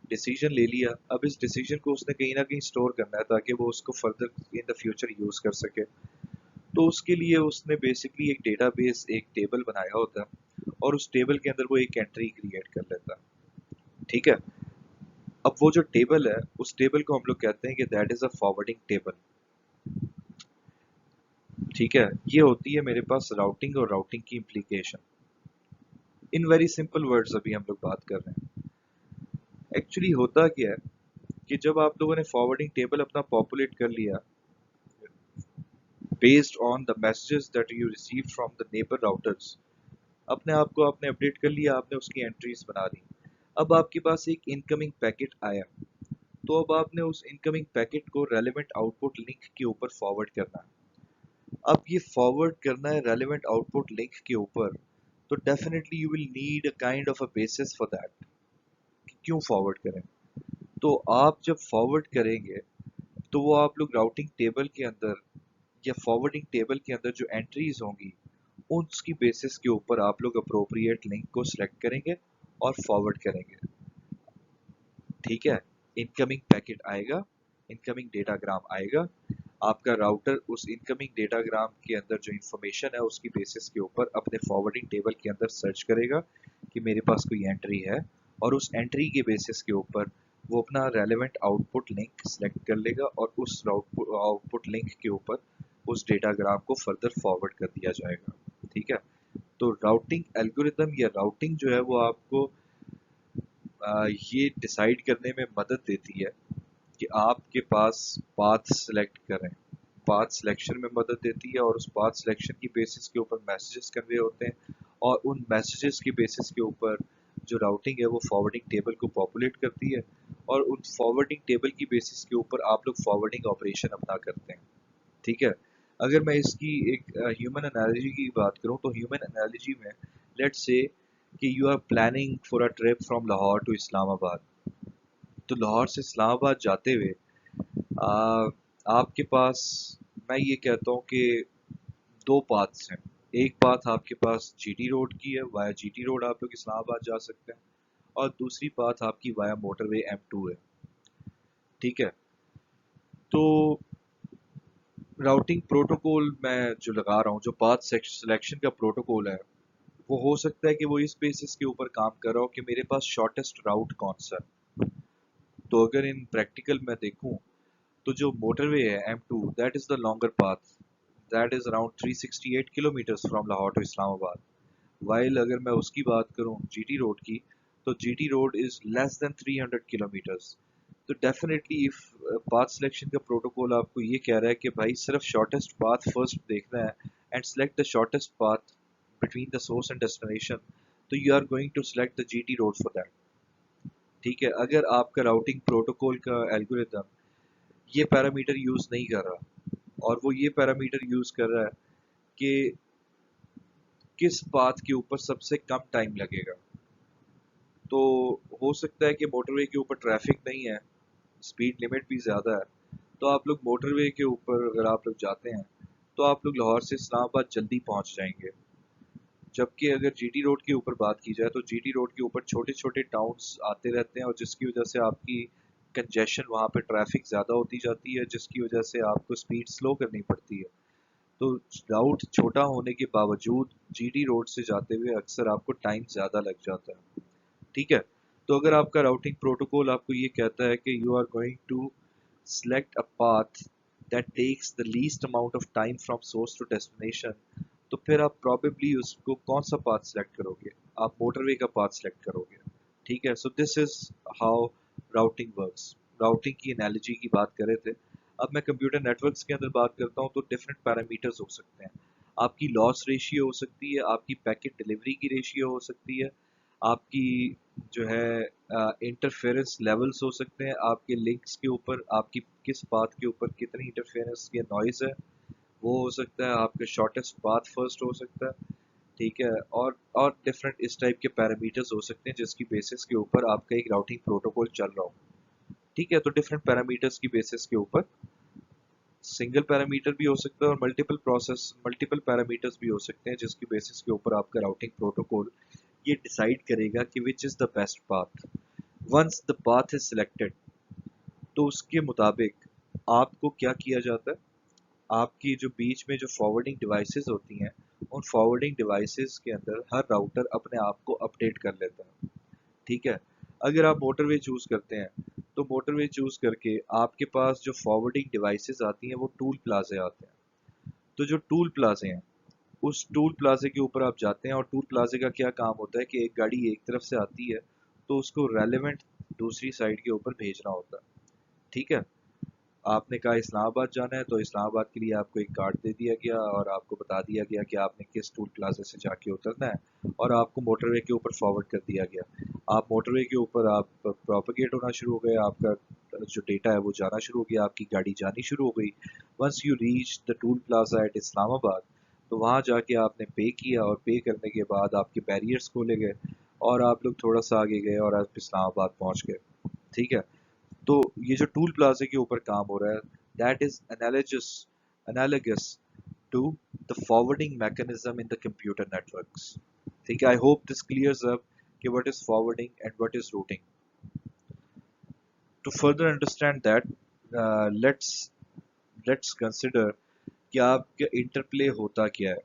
डिसीजन ले लिया, अब इस डिसीजन को उसने कहीं ना कहीं स्टोर करना है ताकि वो उसको further in the future use कर सके। तो उसके लिए उसने बेसिकली एक डेटाबेस, एक टेबल बनाया होता है, और उस टेबल के अंदर वो एक एंट्री क्रिएट कर लेता है। ठीक है, अब वो जो टेबल है उस टेबल को हम लोग कहते हैं कि that is a forwarding table. ठीक है, ये होती है मेरे पास राउटिंग और राउटिंग की implication. In very simple words अभी हम लोग बात कर रहे हैं। एक्चुअली होता क्या है कि जब आप लोगों ने फॉरवर्डिंग टेबल अपना पॉपुलेट कर लिया based on the messages that you receive from the neighbour routers, अपने आप को आपने अपडेट कर लिया, आपने उसकी एंट्रीज बना दी। अब आपके पास एक इनकमिंग पैकेट आया, तो अब आपने उस इनकमिंग पैकेट को रेलेवेंट आउटपुट लिंक के ऊपर फॉरवर्ड करना है। अब ये फॉरवर्ड करना है रेलेवेंट आउटपुट लिंक के ऊपर, तो definitely you will need a kind of a basis for that कि क्यों फॉरवर्ड करें। तो आप जब फॉरवर्ड करेंगे, तो वो आप लोग राउटिंग टेबल के अंदर या फॉरवर्डिंग टेबल के अंदर जो एंट्रीज होंगी, उसकी बेसिस के ऊपर आप लोग अप्रोप्रिएट लिंक को सिलेक्ट करेंगे और फॉरवर्ड करेंगे। ठीक है, इनकमिंग पैकेट आएगा, इनकमिंग डेटाग्राम आएगा, आपका राउटर उस इनकमिंग डेटाग्राम के अंदर जो इन्फॉर्मेशन है उसकी बेसिस के ऊपर अपने फॉरवर्डिंग टेबल के अंदर सर्च करेगा कि मेरे पास कोई एंट्री है, और उस एंट्री के बेसिस के ऊपर वो अपना रेलेवेंट आउटपुट लिंक सेलेक्ट कर लेगा, और उस आउटपुट लिंक के ऊपर उस डेटाग्राम को फर्दर फॉरवर्ड कर दिया जाएगा। ठीक है, तो राउटिंग एल्गोरिदम या राउटिंग जो है वो आपको ये डिसाइड करने में मदद देती है कि आपके पास पाथ सेलेक्ट करें, पाथ सिलेक्शन में मदद देती है, और उस पाथ सिलेक्शन की बेसिस के ऊपर मैसेजेस कन्वे होते हैं, और उन मैसेजेस की बेसिस के ऊपर जो राउटिंग है वो फॉरवर्डिंग टेबल को पॉपुलेट करती है, और उन फॉरवर्डिंग टेबल की बेसिस के ऊपर आप लोग फॉरवर्डिंग ऑपरेशन अपना करते हैं। ठीक है, अगर मैं इसकी एक ह्यूमन एनालॉजी की बात करूं, तो ह्यूमन एनालॉजी में let's say that you are planning for a trip from Lahore to Islamabad. तो लाहौर से इस्लामाबाद जाते हुए आ, आपके पास, मैं ये कहता हूँ कि दो पाथ्स हैं। एक पाथ आपके पास जीटी रोड की है, वाया जीटी रोड आप लोग इस्लामाबाद जा सकते हैं, और दूसरी पाथ आपकी वाया मोटरवे M2 है। ठीक है, तो राउटिंग प्रोटोकॉल मैं जो लगा रहा हूँ, जो पाथ सिलेक्शन का प्रोटोकॉल है, वो हो सकता है कि वो इस बेसिस के ऊपर काम कर रहा हो कि मेरे पास शॉर्टेस्ट राउट कौन सा है। तो अगर इन प्रैक्टिकल में देखूं, तो जो मोटरवे है M2 that is the longer path, that is around 368 kilometres from Lahore to Islamabad. While अगर मैं उसकी बात करूं जीटी रोड की, तो GT road is less than 300 kilometres. तो डेफिनेटली इफ पाथ सिलेक्शन का प्रोटोकॉल आपको ये कह रहा है कि भाई सिर्फ शॉर्टेस्ट पाथ फर्स्ट देखना है and select the shortest path between the source and destination, तो you are going to select the GT road for that. ठीक है, अगर आपका राउटिंग प्रोटोकॉल का एल्गोरिदम ये पैरामीटर यूज नहीं कर रहा, और वो ये पैरामीटर यूज कर रहा है कि किस पाथ के ऊपर सबसे कम टाइम लगेगा, तो हो सकता है कि मोटरवे के ऊपर ट्रैफिक नहीं है, स्पीड लिमिट भी ज़्यादा है, तो आप लोग मोटरवे के ऊपर अगर आप लोग जाते हैं तो आप लोग लाहौर से इस्लामाबाद जल्दी पहुंच जाएंगे। जबकि अगर जीटी रोड के ऊपर बात की जाए तो जीटी रोड के ऊपर छोटे छोटे टाउन्स आते रहते हैं और जिसकी वजह से आपकी कंजेशन वहाँ पे ट्रैफिक ज़्यादा होती जाती है, जिसकी वजह से आपको स्पीड स्लो करनी पड़ती है। तो राउट छोटा होने के बावजूद जीटी रोड से जाते हुए अक्सर आपको टाइम ज़्यादा लग जाता है। ठीक है, तो अगर आपका राउटिंग प्रोटोकॉल आपको ये कहता है कि you are going to select a path that takes the least amount of time from source to destination, तो फिर आप प्रॉबेबली उसको कौन सा पाथ सेलेक्ट करोगे? आप मोटरवे का पाथ सेलेक्ट करोगे। ठीक है, so this is how routing works. Routing की एनालॉजी की बात कर रहे थे। अब मैं कंप्यूटर नेटवर्क्स के अंदर बात करता हूँ तो डिफरेंट पैरामीटर्स हो सकते हैं। आपकी लॉस रेशियो हो सकती है, आपकी पैकेट डिलीवरी की रेशियो हो सकती है, आपकी जो है इंटरफेरेंस लेवल्स हो सकते हैं, आपके लिंक्स के ऊपर आपकी किस पाथ के ऊपर कितनी इंटरफेरेंस या नॉइज़ है वो हो सकता है, आपका शॉर्टेस्ट पाथ फर्स्ट हो सकता है। ठीक है, और डिफरेंट इस टाइप के पैरामीटर्स हो सकते हैं जिसकी बेसिस के ऊपर आपका एक राउटिंग प्रोटोकॉल चल रहा हो। ठीक है, तो डिफरेंट पैरामीटर्स की बेसिस के ऊपर सिंगल पैरामीटर भी हो सकता है और मल्टीपल पैरामीटर्स भी हो सकते हैं जिसकी बेसिस के ऊपर आपका राउटिंग प्रोटोकॉल ये डिसाइड करेगा कि which is the best path. Once the path is selected तो उसके मुताबिक आपको क्या किया जाता है, आपकी जो बीच में जो फॉरवर्डिंग डिवाइसेस होती हैं उन फॉरवर्डिंग डिवाइसेस के अंदर हर राउटर अपने आप को अपडेट कर लेता है। ठीक है, अगर आप मोटरवे चूज करते हैं तो मोटरवे चूज करके आपके पास जो फॉरवर्डिंग डिवाइसेस आती हैं वो टूल प्लाजे आते हैं। तो जो टूल प्लाजे हैं उस टूल प्लाजे के ऊपर आप जाते हैं और टूल प्लाजे का क्या काम होता है कि एक गाड़ी एक तरफ से आती है तो उसको रेलेवेंट दूसरी साइड के ऊपर भेजना होता है। ठीक है, आपने कहा इस्लामाबाद जाना है तो इस्लामाबाद के लिए आपको एक कार्ड दे दिया गया और आपको बता दिया गया कि आपने किस टूल प्लाजा से जाके उतरना है और आपको मोटरवे के ऊपर फॉरवर्ड कर दिया गया। आप मोटरवे के ऊपर आप प्रोपेगेट होना शुरू हो गए, आपका जो डेटा है वो जाना शुरू हो गया, आपकी गाड़ी जानी शुरू हो गई। Once you reach the toll plaza at Islamabad तो वहाँ जाके आपने पे किया और पे करने के बाद आपके बैरियर्स खोले गए और आप लोग थोड़ा सा आगे गए और आप इस्लामाबाद पहुँच गए। ठीक है, तो ये जो टूल प्लाजे के ऊपर काम हो रहा है that is analogous to the forwarding mechanism in the computer networks. ठीक है, I hope this clears up कि what is forwarding and what is routing. To further understand that let's let's consider कि आपका इंटरप्ले होता क्या है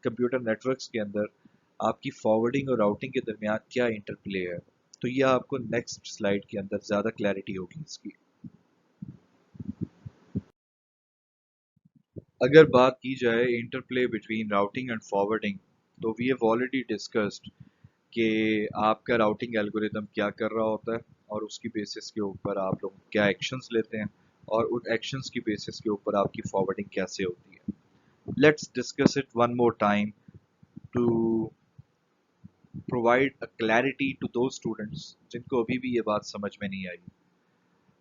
कंप्यूटर नेटवर्क्स के अंदर, आपकी फॉरवर्डिंग और राउटिंग के दरमियान क्या इंटरप्ले है। तो ये आपको नेक्स्ट स्लाइड के अंदर ज़्यादा क्लैरिटी होगी इसकी। अगर बात की जाए interplay between routing and forwarding तो वी हैव ऑलरेडी डिस्कस्ड कि आपका राउटिंग एल्गोरिदम क्या कर रहा होता है और उसकी बेसिस के ऊपर आप लोग क्या एक्शंस लेते हैं और उन एक्शंस की बेसिस के ऊपर आपकी फॉरवर्डिंग कैसे होती है। Let's discuss it one more time to provide a clarity to those students जिनको अभी भी ये बात समझ में नहीं आई।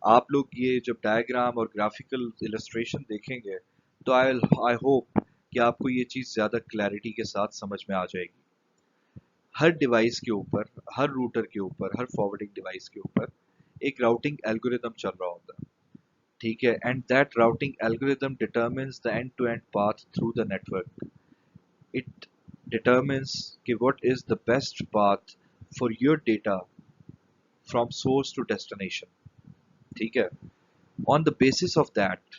आप लोग ये जब डायग्राम और ग्राफिकल इलस्ट्रेशन देखेंगे तो आई होप कि आपको ये चीज़ ज़्यादा क्लैरिटी के साथ समझ में आ जाएगी। हर डिवाइस के ऊपर, हर रूटर के ऊपर, हर फॉरवर्डिंग डिवाइस के ऊपर एक राउटिंग एल्गोरिदम चल रहा होता है। ठीक है, and that routing algorithm determines the end to end path through the network. It determines कि what is the best path for your data from source to destination. ठीक है, on the basis of that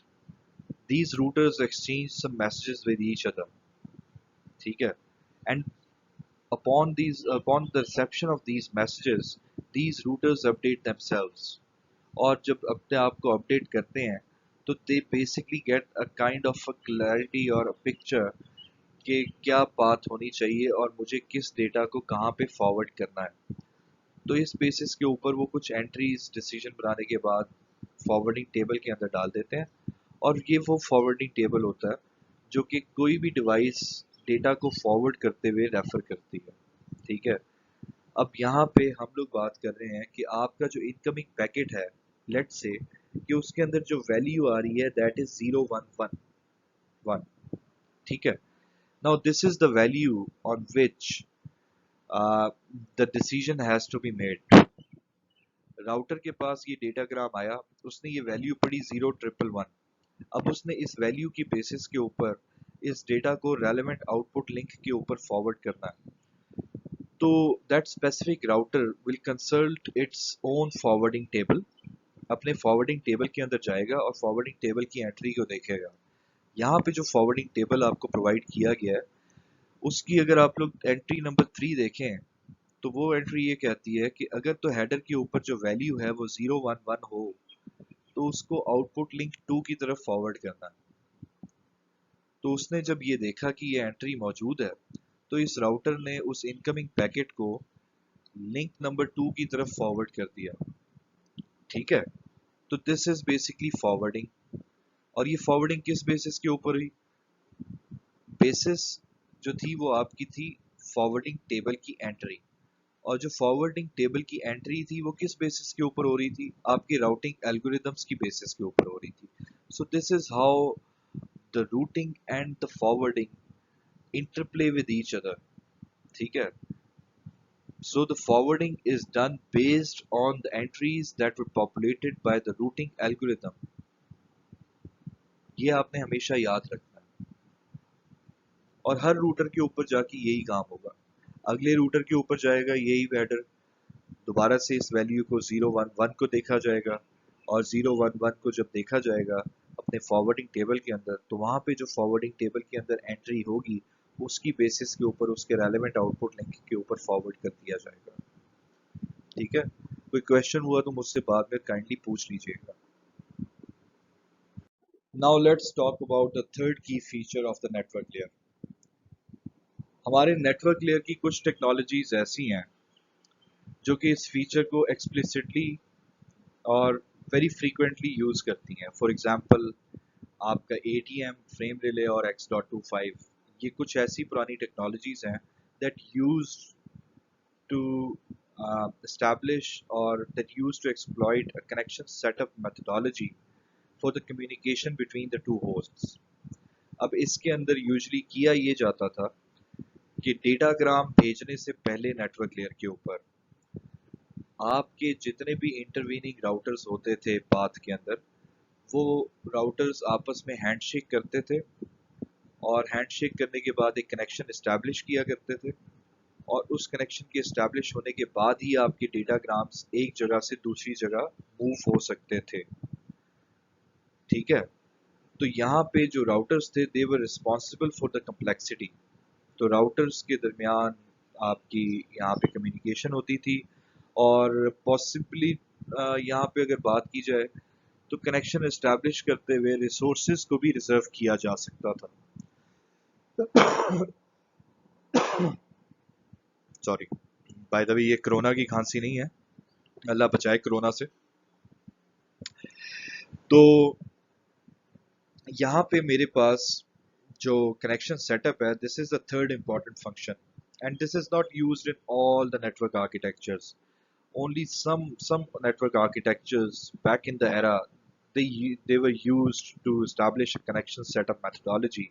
these routers exchange some messages with each other। ठीक है, and upon the reception of these messages these routers update themselves। और जब अपने आप को अपडेट करते हैं तो they basically get a kind of a clarity और a picture कि क्या पाथ होनी चाहिए और मुझे किस डेटा को कहाँ पे फॉरवर्ड करना है। तो इस बेसिस के ऊपर वो कुछ एंट्रीज डिसीजन बनाने के बाद फॉरवर्डिंग टेबल के अंदर डाल देते हैं और ये वो फॉरवर्डिंग टेबल होता है जो कि कोई भी डिवाइस डेटा को फॉरवर्ड करते हुए रेफर करती है। ठीक है, अब यहाँ पे हम लोग बात कर रहे हैं कि आपका जो इनकमिंग पैकेट है लेट्स से कि उसके अंदर जो वैल्यू आ रही है दैट इज 0111। ठीक है, now this is the value on which the decision has to be made. Router के पास ये डेटाग्राम आया, उसने ये वैल्यू पढ़ी 0,111। अब उसने इस वैल्यू की बेसिस के ऊपर इस डेटा को रेलेवेंट आउटपुट लिंक के ऊपर फॉरवर्ड करना है। तो that specific router will consult its own forwarding table, अपने फॉरवर्डिंग टेबल के अंदर जाएगा और फॉरवर्डिंग टेबल की एंट्री को देखेगा। यहाँ पे जो फॉरवर्डिंग टेबल आपको प्रोवाइड किया गया है उसकी अगर आप लोग एंट्री नंबर 3 देखें तो वो एंट्री ये कहती है कि अगर तो हेडर के ऊपर जो वैल्यू है वो 011 हो तो उसको आउटपुट लिंक 2 की तरफ फॉरवर्ड करना है। तो उसने जब ये देखा कि ये एंट्री मौजूद है तो इस राउटर ने उस इनकमिंग पैकेट को लिंक नंबर 2 की तरफ फॉरवर्ड कर दिया। ठीक है, तो दिस इज बेसिकली फॉरवर्डिंग। और ये फॉरवर्डिंग किस बेसिस के ऊपर हुई? बेसिस जो थी वो आपकी थी फॉरवर्डिंग टेबल की एंट्री। और जो फॉरवर्डिंग टेबल की एंट्री थी वो किस बेसिस के ऊपर हो रही थी? आपके राउटिंग एल्गोरिदम्स की बेसिस के ऊपर हो रही थी। सो this is how the routing and the forwarding interplay with each other. ठीक है, so the forwarding is done based on the entries that were populated by the routing algorithm। ये आपने हमेशा याद रखना है और हर रूटर के ऊपर जाके यही काम होगा। अगले रूटर के ऊपर जाएगा यही हेडर, दोबारा से इस वैल्यू को 011 को देखा जाएगा और 011 को जब देखा जाएगा अपने फॉरवर्डिंग टेबल के अंदर तो वहाँ पे जो फॉरवर्डिंग टेबल के अंदर एंट्री होगी उसकी बेसिस के ऊपर उसके रेलेवेंट आउटपुट लिंक के ऊपर फॉरवर्ड कर दिया जाएगा। ठीक है, कोई क्वेश्चन हुआ तो मुझसे बाद में काइंडली पूछ लीजिएगा। Now let's talk about the third key feature of the network layer। हमारे नेटवर्क लेयर की कुछ टेक्नोलॉजीज ऐसी हैं जो कि इस फीचर को एक्सप्लिसिटली और वेरी फ्रीक्वेंटली यूज करती हैं। फॉर एग्जांपल आपका ATM, फ्रेम रिले और X.25, ये कुछ ऐसी पुरानी टेक्नोलॉजीज हैं that used to establish or that used to exploit a connection setup methodology for the communication between the two hosts। अब इसके अंदर यूजली किया ये जाता था कि डेटाग्राम भेजने से पहले नेटवर्क लेयर के ऊपर आपके जितने भी इंटरवीनिंग राउटर्स होते थे पाथ के अंदर, वो राउटर्स आपस में हैंडशेक करते थे और हैंडशेक करने के बाद एक कनेक्शन इस्टेब्लिश किया करते थे और उस कनेक्शन के इस्टेब्लिश होने के बाद ही आपके डेटाग्राम्स एक जगह से दूसरी जगह मूव हो सकते थे। ठीक है, तो यहाँ पे जो राउटर्स थे they were responsible for the complexity. तो राउटर्स के दरमियान आपकी यहाँ पे कम्युनिकेशन होती थी और पॉसिबली यहाँ पे अगर बात की जाए तो कनेक्शन इस्टेब्लिश करते हुए रिसोर्सेज को भी रिजर्व किया जा सकता था। सॉरी, बाय द वे ये कोरोना की खांसी नहीं है, अल्लाह बचाए कोरोना से। तो यहाँ पे मेरे पास जो कनेक्शन सेटअप है, this is the third important function and this is not used in all the network architectures. Only some network architectures back in the era they were used to establish a connection setup methodology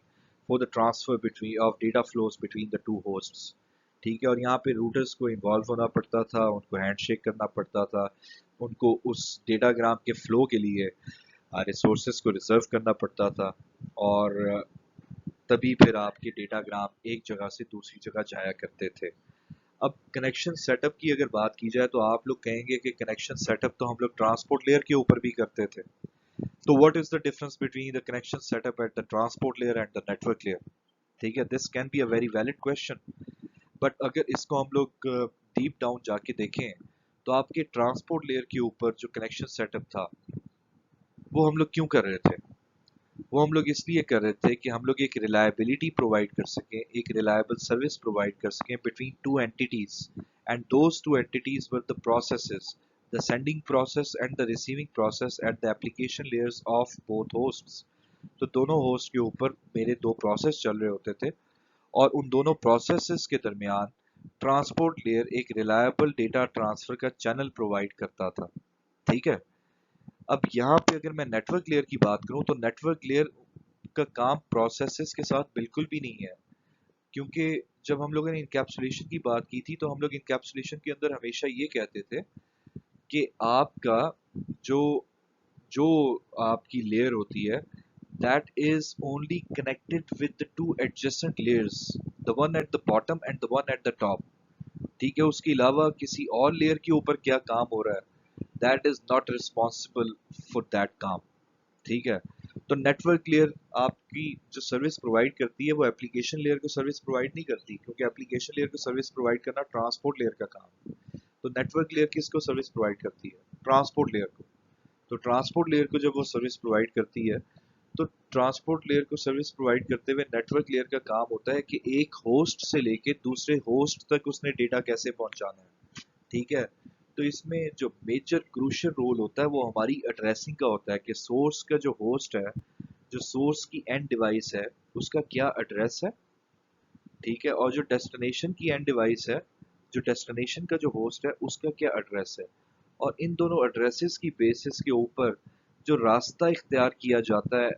for the transfer between of data flows between the two hosts। ठीक है, और यहाँ पे रूटर्स को इन्वॉल्व होना पड़ता था, उनको हैंडशेक करना पड़ता था, उनको उस डेटाग्राम के फ्लो के लिए रिसोर्सेज को रिजर्व करना पड़ता था और तभी फिर आपके डेटाग्राम एक जगह से दूसरी जगह जाया करते थे। अब कनेक्शन सेटअप की अगर बात की जाए तो आप लोग कहेंगे कि कनेक्शन सेटअप तो हम लोग ट्रांसपोर्ट लेयर के ऊपर भी करते थे। तो what is the difference between the connection setup at the transport layer and the network layer? ठीक है, this can be a very valid question, but अगर इसको हम लोग डीप डाउन जाके देखें तो आपके ट्रांसपोर्ट लेयर के ऊपर जो कनेक्शन सेटअप था वो हम लोग क्यों कर रहे थे? वो हम लोग इसलिए कर रहे थे कि हम लोग एक रिलायबिलिटी प्रोवाइड कर सकें, एक रिलायबल सर्विस प्रोवाइड कर सकें between two entities and those two entities were the processes, the sending process and the receiving process at the application layers of both hosts. तो दोनों होस्ट के ऊपर मेरे दो प्रोसेस चल रहे होते थे और उन दोनों प्रोसेसेस के दरमियान ट्रांसपोर्ट लेयर एक रिलायबल डेटा ट्रांसफर का चैनल प्रोवाइड करता था। ठीक है, अब यहाँ पे अगर मैं नेटवर्क लेयर की बात करूं तो नेटवर्क लेयर का काम प्रोसेसेस के साथ बिल्कुल भी नहीं है। क्योंकि जब हम लोगों ने इनकैप्सुलेशन की बात की थी तो हम लोग इनकैप्सुलेशन के अंदर हमेशा ये कहते थे कि आपका जो जो आपकी लेयर होती है that is only connected with the two adjacent layers, the one at the bottom and the one at the top. ठीक है, उसके अलावा किसी और लेयर के ऊपर क्या काम हो रहा है that is not responsible for that काम। ठीक है, तो नेटवर्क लेयर आपकी जो सर्विस प्रोवाइड करती है वो एप्लीकेशन लेयर को सर्विस प्रोवाइड नहीं करती, क्योंकि एप्लीकेशन लेयर को सर्विस प्रोवाइड करना ट्रांसपोर्ट लेयर का काम है। तो नेटवर्क लेयर किसको सर्विस प्रोवाइड करती है? ट्रांसपोर्ट लेयर को। तो ट्रांसपोर्ट लेयर को जब वो सर्विस प्रोवाइड करती है तो ट्रांसपोर्ट लेयर को सर्विस प्रोवाइड करते हुए नेटवर्क लेयर का काम होता है कि एक होस्ट से लेके दूसरे होस्ट तक उसने डेटा कैसे पहुंचाना है। ठीक है, तो इसमें जो मेजर क्रूशियल रोल होता है वो हमारी एड्रेसिंग का होता है कि सोर्स का जो होस्ट है, जो सोर्स की एंड डिवाइस है, उसका क्या एड्रेस है। ठीक है, और जो डेस्टिनेशन की एंड डिवाइस है, जो डेस्टिनेशन का जो होस्ट है उसका क्या एड्रेस है। और इन दोनों एड्रेसेस की बेसिस के ऊपर जो रास्ता इख्तियार किया जाता है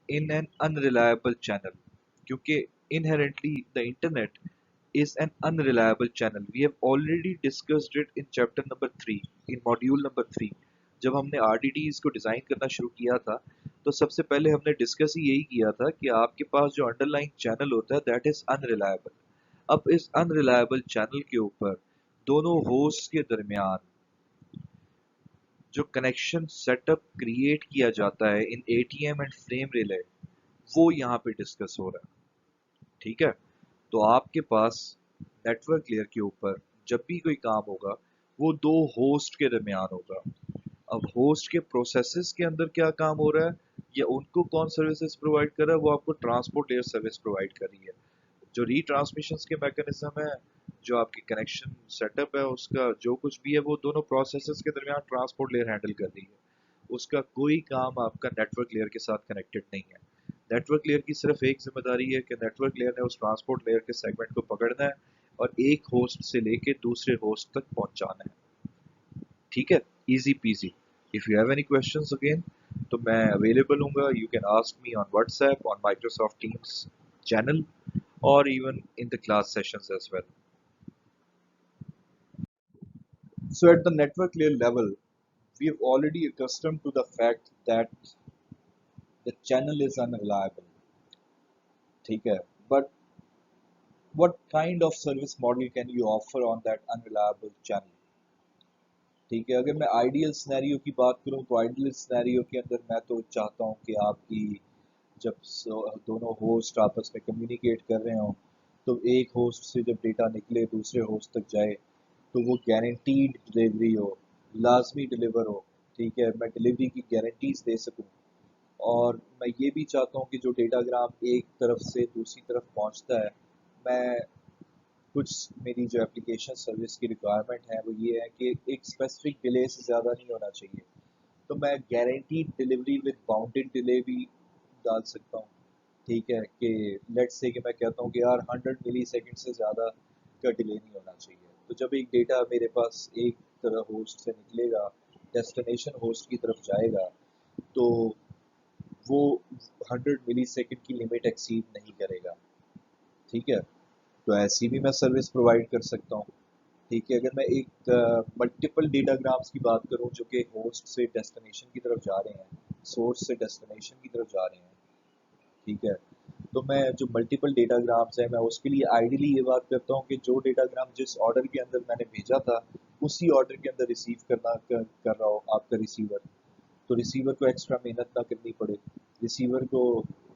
in an unreliable channel, क्योंकि inherently the internet is an unreliable channel. We have already discussed it in chapter number 3, in module number 3. जब हमने RDDs को डिज़ाइन करना शुरू किया था तो सबसे पहले हमने डिस्कस ही यही किया था कि आपके पास जो अंडरलाइन चैनल होता है दैट इज़ अनरिलायबल। अब इस अनरिलायबल चैनल के ऊपर दोनों होस्ट के दरमियान जो कनेक्शन सेटअप क्रिएट किया जाता है इन एटीएम एंड फ्रेम रिले, वो यहाँ पे डिस्कस हो रहा है। ठीक है, तो आपके पास नेटवर्क लेयर के ऊपर जब भी कोई काम होगा वो दो होस्ट के दरमियान होगा। अब होस्ट के प्रोसेसेस के अंदर क्या काम हो रहा है या उनको कौन सर्विसेज प्रोवाइड कर रहा है, वो आपको ट्रांसपोर्ट लेयर सर्विस प्रोवाइड कर रही है। जो रीट्रांसमिशन के मैकेनिज्म है, जो आपकी कनेक्शन सेटअप है, उसका जो कुछ भी है वो दोनों प्रोसेसेस के दरमियान ट्रांसपोर्ट लेयर हैंडल कर रही है। उसका कोई काम आपका नेटवर्क लेयर के साथ कनेक्टेड नहीं है। नेटवर्क लेयर की सिर्फ एक जिम्मेदारी है कि नेटवर्क लेयर ने उस ट्रांसपोर्ट लेयर के सेगमेंट को पकड़ना है और एक होस्ट से लेके दूसरे होस्ट तक पहुंचाना है। ठीक है, easy PG. If you have any questions again तो मैं अवेलेबल हूँ, you can ask me on WhatsApp, on Microsoft teams channel, or even in the class sessions as well. So at the network layer level, we have already accustomed to the fact that the channel is unreliable. ठीक है, but what kind of service model can you offer on that unreliable channel? ठीक है, अगर मैं आइडियल सिनेरियो की बात करूं तो आइडियल सिनेरियो के अंदर मैं तो चाहता हूं कि आपकी जब दोनों होस्ट आपस में कम्युनिकेट कर रहे हों तो एक होस्ट से जब डेटा निकले दूसरे होस्ट तक जाए तो वो गारंटीड डिलीवरी हो, लाजमी डिलीवर हो। ठीक है, मैं डिलीवरी की गारंटीज दे सकूं। और मैं ये भी चाहता हूँ कि जो डेटाग्राम एक तरफ से दूसरी तरफ पहुँचता है, मैं कुछ मेरी जो एप्लीकेशन सर्विस की रिक्वायरमेंट है वो ये है कि एक स्पेसिफिक डिले से ज़्यादा नहीं होना चाहिए। तो मैं guaranteed delivery with bounded delay भी डाल सकता हूँ। ठीक है, कि लेट्स से कि मैं कहता हूँ कि यार 100 मिली सेकेंड से ज़्यादा का डिले नहीं होना चाहिए। तो जब एक डेटा मेरे पास एक तरह होस्ट से निकलेगा, डेस्टिनेशन होस्ट की तरफ जाएगा, तो वो 100 मिली सेकेंड की लिमिट एक्सीड नहीं करेगा। ठीक है, तो ऐसी भी मैं सर्विस प्रोवाइड कर सकता हूँ। ठीक है, अगर मैं एक मल्टीपल डेटाग्राम्स की बात करूँ जो कि होस्ट से डेस्टिनेशन की तरफ जा रहे हैं, सोर्स से डेस्टिनेशन की तरफ जा रहे हैं। ठीक है, तो मैं जो मल्टीपल डेटाग्राम्स है मैं उसके लिए आइडियली ये बात करता हूँ कि जो डेटाग्राम जिस ऑर्डर के अंदर मैंने भेजा था उसी ऑर्डर के अंदर रिसीव कर रहा हो आपका रिसीवर, तो रिसीवर को एक्स्ट्रा मेहनत ना करनी पड़े। रिसीवर को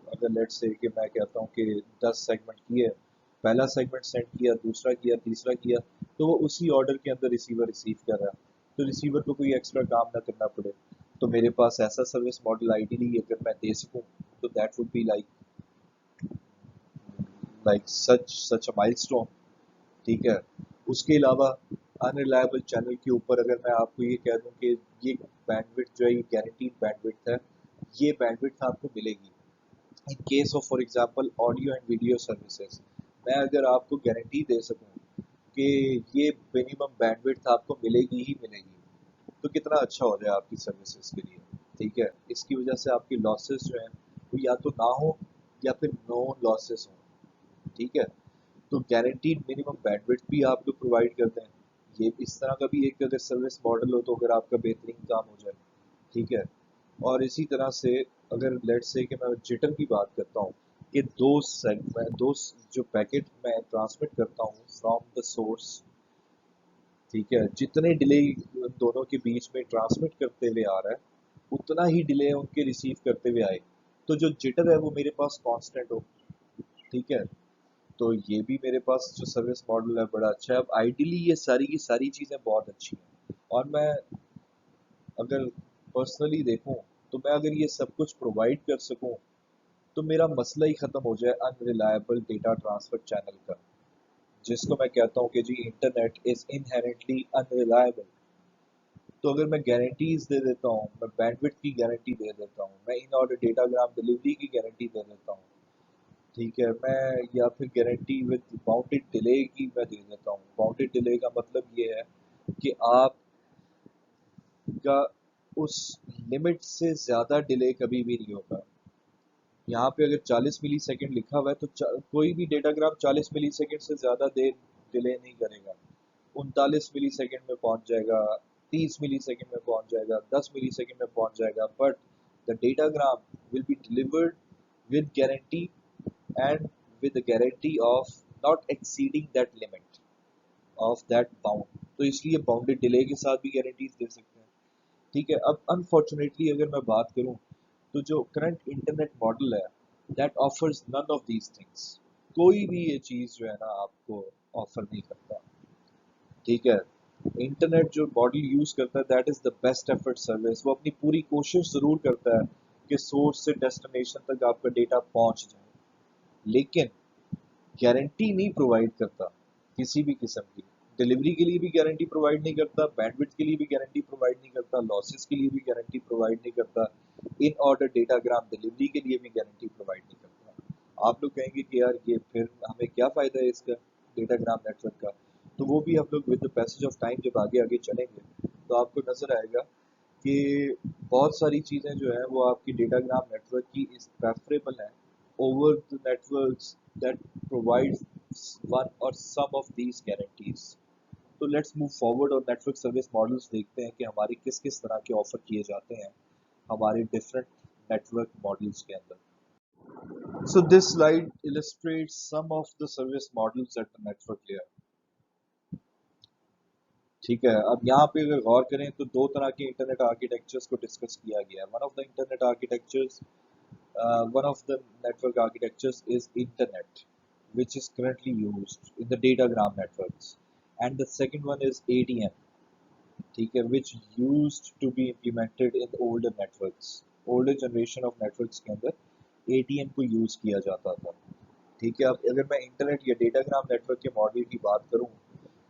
अगर लेट्स से कि मैं कहता हूँ कि 10 सेगमेंट किए, पहला सेगमेंट सेंड किया, दूसरा किया, तीसरा किया, तो वो उसी ऑर्डर के अंदर रिसीवर रिसीव कर रहा है, तो रिसीवर को कोई एक्स्ट्रा काम ना करना पड़े। तो मेरे पास ऐसा सर्विस मॉडल आइडियली अगर मैं दे सकूँ तो that would be like such a milestone. ठीक है, उसके अलावा अनरिलायबल चैनल के ऊपर अगर मैं आपको ये कह दूं कि ये बैंडविड्थ जो है ये गारंटीड बैंडविड्थ है, ये बैंडविड्थ आपको मिलेगी इन case of for example audio and video services. मैं अगर आपको गारंटी दे सकूं कि ये मिनिमम बैंडविड्थ आपको मिलेगी ही मिलेगी, तो कितना अच्छा हो जाए आपकी सर्विसेज के लिए। ठीक है, इसकी वजह से आपके लॉसेस जो हैं वो या तो ना हो या फिर नो लॉसेस हों। ठीक है। तो गारंटीड मिनिमम बैंडविड्थ भी आप लोग प्रोवाइड करते हैं। ये इस तरह का भी एक अगर सर्विस मॉडल हो तो अगर आपका बेहतरीन काम हो जाए, ठीक है। और इसी तरह से अगर लेट्स से कि मैं जिटर की बात करता हूँ कि दो जो पैकेट मैं ट्रांसमिट करता हूँ फ्रॉम द सोर्स, ठीक है, जितने डिले दोनों के बीच में ट्रांसमिट करते हुए आ रहा है उतना ही डिले उनके रिसीव करते हुए आए, तो जो जिटर है वो मेरे पास कांस्टेंट हो, ठीक है। तो ये भी मेरे पास जो सर्विस मॉडल है बड़ा अच्छा है। अब आइडियली ये सारी की सारी चीज़ें बहुत अच्छी हैं, और मैं अगर पर्सनली देखूं तो मैं अगर ये सब कुछ प्रोवाइड कर सकूं तो मेरा मसला ही ख़त्म हो जाए अनरिलायबल डेटा ट्रांसफर चैनल का, जिसको मैं कहता हूँ कि जी इंटरनेट इज़ इनहेरेंटली अनरिलायबल। तो अगर मैं गारंटीज दे देता हूँ, मैं बैंडविड्थ की गारंटी दे देता हूँ, मैं इन ऑर्डर डेटाग्राम डिलीवरी की गारंटी दे देता हूँ, ठीक है, मैं या फिर गारंटी विद बाउंडेड डिले की मैं दे देता हूँ। बाउंडेड डिले का मतलब ये है कि आपका उस लिमिट से ज़्यादा डिले कभी भी नहीं होगा। यहाँ पे अगर 40 मिली सेकेंड लिखा हुआ है तो कोई भी डेटाग्राम 40 मिली सेकेंड से ज़्यादा देर डिले नहीं करेगा। 39 मिली सेकेंड में पहुंच जाएगा, 30 मिली सेकेंड में पहुंच जाएगा, 10 मिली सेकेंड में पहुंच जाएगा, but the datagram will be delivered with guarantee and with the guarantee of not exceeding that limit of that bound। तो इसलिए बाउंडेड डिले के साथ भी गारंटीज दे सकते हैं, ठीक है। अब अनफॉर्चुनेटली अगर मैं बात करूं तो जो करंट इंटरनेट मॉडल है that offers none of these things. कोई भी ये चीज़ जो है ना आपको ऑफर नहीं करता, ठीक है। इंटरनेट जो मॉडल यूज़ करता है that is the best effort service. वो अपनी पूरी कोशिश ज़रूर करता है कि सोर्स से डेस्टिनेशन तक आपका डेटा पहुंच जाए, लेकिन गारंटी नहीं प्रोवाइड करता किसी भी किस्म की। डिलीवरी के लिए भी गारंटी प्रोवाइड नहीं करता, बैंडविड्थ के लिए भी गारंटी प्रोवाइड नहीं करता, लॉसेस के लिए भी गारंटी प्रोवाइड नहीं करता, इन ऑर्डर डेटाग्राम डिलीवरी के लिए भी गारंटी प्रोवाइड नहीं करता। आप लोग कहेंगे कि यार ये फिर हमें क्या फ़ायदा है इसका डेटाग्राम नेटवर्क का। तो वो भी हम लोग with the passage of time जब आगे आगे चलेंगे तो आपको नज़र आएगा कि बहुत सारी चीज़ें जो है वो आपकी डेटाग्राम नेटवर्क की इस प्रेफरेबल है over the networks that provide one or some of these guarantees। तो लेट्स मूव फॉरवर्ड और नेटवर्क सर्विस मॉडल्स देखते हैं कि हमारे किस किस तरह के ऑफर किए जाते हैं हमारे डिफरेंट नेटवर्क मॉडल्स के अंदर। So this slide illustrates some of the service models at the network layer, ठीक है। अब यहाँ पे अगर गौर करें तो दो तरह के इंटरनेट आर्किटेक्चर्स को डिस्कस किया गया है। One of the network architectures is Internet, which is currently used in the datagram networks, and the second one is ADM, ठीक है, which used to be implemented in the older networks। older generation of networks के अंदर ADM को यूज किया जाता था, ठीक है। अब अगर मैं इंटरनेट या डेटाग्राम नेटवर्क के मॉडल की बात करूं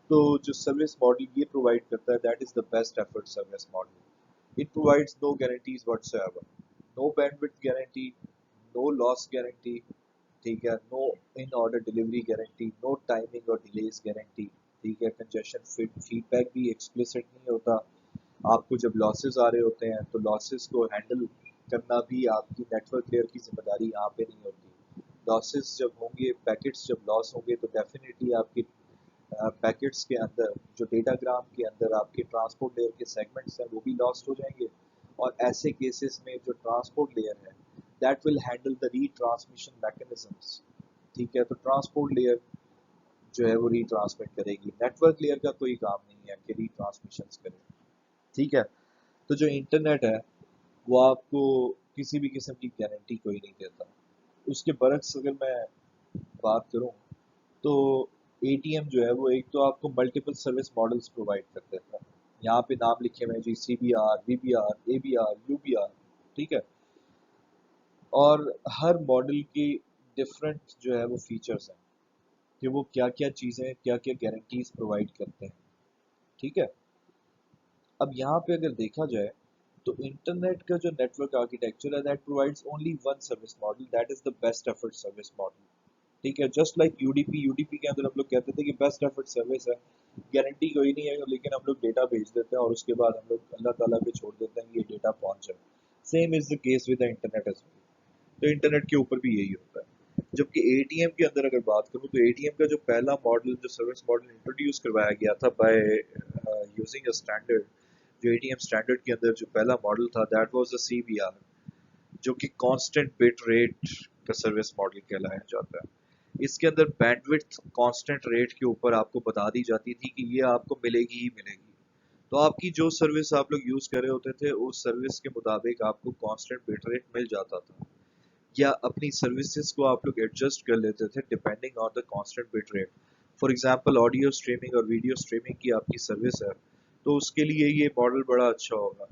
तो जो सर्विस मॉडल ये प्रोवाइड करता है that is the best effort service model. It provides no guarantees whatsoever, no bandwidth guarantee, no loss guarantee, ठीक है, no in order delivery guarantee, no timing और डिलेस गारंटी, ठीक है। कंजेशन फीडबैक भी एक्सप्लिसिट नहीं होता। आपको जब लॉसेस आ रहे होते हैं तो लॉसेस को हैंडल करना भी आपकी नेटवर्क लेयर की जिम्मेदारी यहाँ पे नहीं होती। लॉसेस जब होंगे, पैकेट्स जब लॉस होंगे तो डेफिनेटली आपकी पैकेट्स के अंदर जो डेटाग्राम के अंदर आपके ट्रांसपोर्ट लेयर के सेगमेंट्स हैं वो भी लॉस्ट हो जाएंगे। और ऐसे केसेस में जो ट्रांसपोर्ट लेयर है that will handle the retransmission mechanisms, ठीक है। तो ट्रांसपोर्ट लेयर जो है वो रीट्रांसमिट करेगी, नेटवर्क लेयर का कोई काम नहीं है कि रीट्रांसमिशन करे, ठीक है। तो जो इंटरनेट है वो आपको किसी भी किस्म की गारंटी कोई नहीं देता। उसके बरक्स अगर मैं बात करूं तो एटीएम जो है वो एक तो आपको मल्टीपल सर्विस मॉडल्स प्रोवाइड कर देता है। यहाँ पे नाम लिखे हुए हैं जी, CBR, VBR, ABR, UBR, ठीक है। और हर मॉडल की डिफरेंट जो है वो फीचर्स हैं कि वो क्या क्या चीज़ें क्या क्या गारंटीज प्रोवाइड करते हैं, ठीक है। अब यहाँ पे अगर देखा जाए तो इंटरनेट का जो नेटवर्क आर्किटेक्चर है that provides only one service model that is the best effort service model, ठीक है। जस्ट लाइक यूडीपी के अंदर हम लोग कहते थे कि बेस्ट एफर्ट सर्विस है, गारंटी कोई नहीं है लेकिन हम लोग डेटा भेज देते हैं और उसके बाद हम लोग अल्लाह ताला पे छोड़ देते हैं कि ये डेटा पहुंच जाए। Same is the case with the internet as well. तो इंटरनेट के ऊपर भी यही होता है। जबकि एटीएम के अंदर अगर बात करूं तो एटीएम का जो पहला मॉडल, जो सर्विस मॉडल इंट्रोड्यूस करवाया गया था बाय यूजिंग अ स्टैंडर्ड, जो एटीएम स्टैंडर्ड के अंदर जो पहला मॉडल था, दैट वाज द सीबीआर, जो कि कांस्टेंट बिट रेट का सर्विस मॉडल कहलाया जाता है। इसके अंदर बैंडविड्थ कांस्टेंट रेट के ऊपर आपको बता दी जाती थी कि ये आपको मिलेगी ही मिलेगी। तो आपकी जो सर्विस आप लोग यूज कर रहे होते थे उस सर्विस के मुताबिक आपको कांस्टेंट बिट रेट मिल जाता था, या अपनी सर्विसेज को आप लोग एडजस्ट कर लेते थे depending on the constant bit rate. For example audio streaming और वीडियो स्ट्रीमिंग की आपकी सर्विस है, तो उसके लिए ये मॉडल बड़ा अच्छा होगा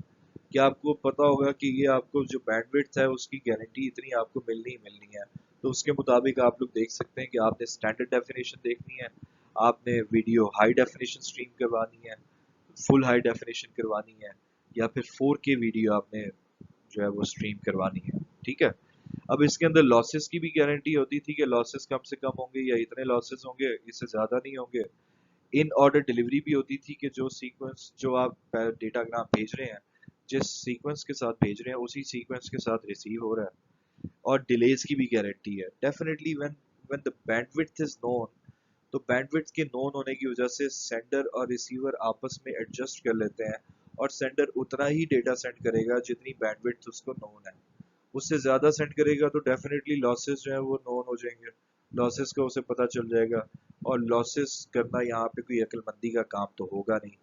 कि आपको पता होगा कि ये आपको जो बैंडविड्थ है उसकी गारंटी इतनी आपको मिलनी ही मिलनी है। तो उसके मुताबिक आप लोग देख सकते हैं कि आपने स्टैंडर्ड डेफिनेशन देखनी है, आपने वीडियो हाई डेफिनेशन स्ट्रीम करवानी है, फुल हाई डेफिनेशन करवानी है, या फिर 4K वीडियो आपने जो है वो स्ट्रीम करवानी है। ठीक है। अब इसके अंदर लॉसेस की भी गारंटी होती थी कि लॉसेस कम से कम होंगे या इतने लॉसेस होंगे, इससे ज़्यादा नहीं होंगे। इन ऑर्डर डिलीवरी भी होती थी कि जो सीक्वेंस जो आप डेटाग्राम भेज रहे हैं, जिस सीक्वेंस के साथ भेज रहे हैं उसी सीक्वेंस के साथ रिसीव हो रहा है। और डिलेज की भी गारंटी है। Definitely when when the bandwidth is known, तो बैंडविड्थ के नोन होने की वजह से सेंडर और रिसीवर आपस में एडजस्ट कर लेते हैं, और सेंडर उतना ही डेटा सेंड करेगा जितनी बैंडविड्थ उसको नोन है। उससे ज़्यादा सेंड करेगा तो डेफिनेटली लॉसेस जो है वो नोन हो जाएंगे, लॉसेस का उसे पता चल जाएगा, और लॉसेस करना यहाँ पे कोई अक्लमंदी का काम तो होगा नहीं।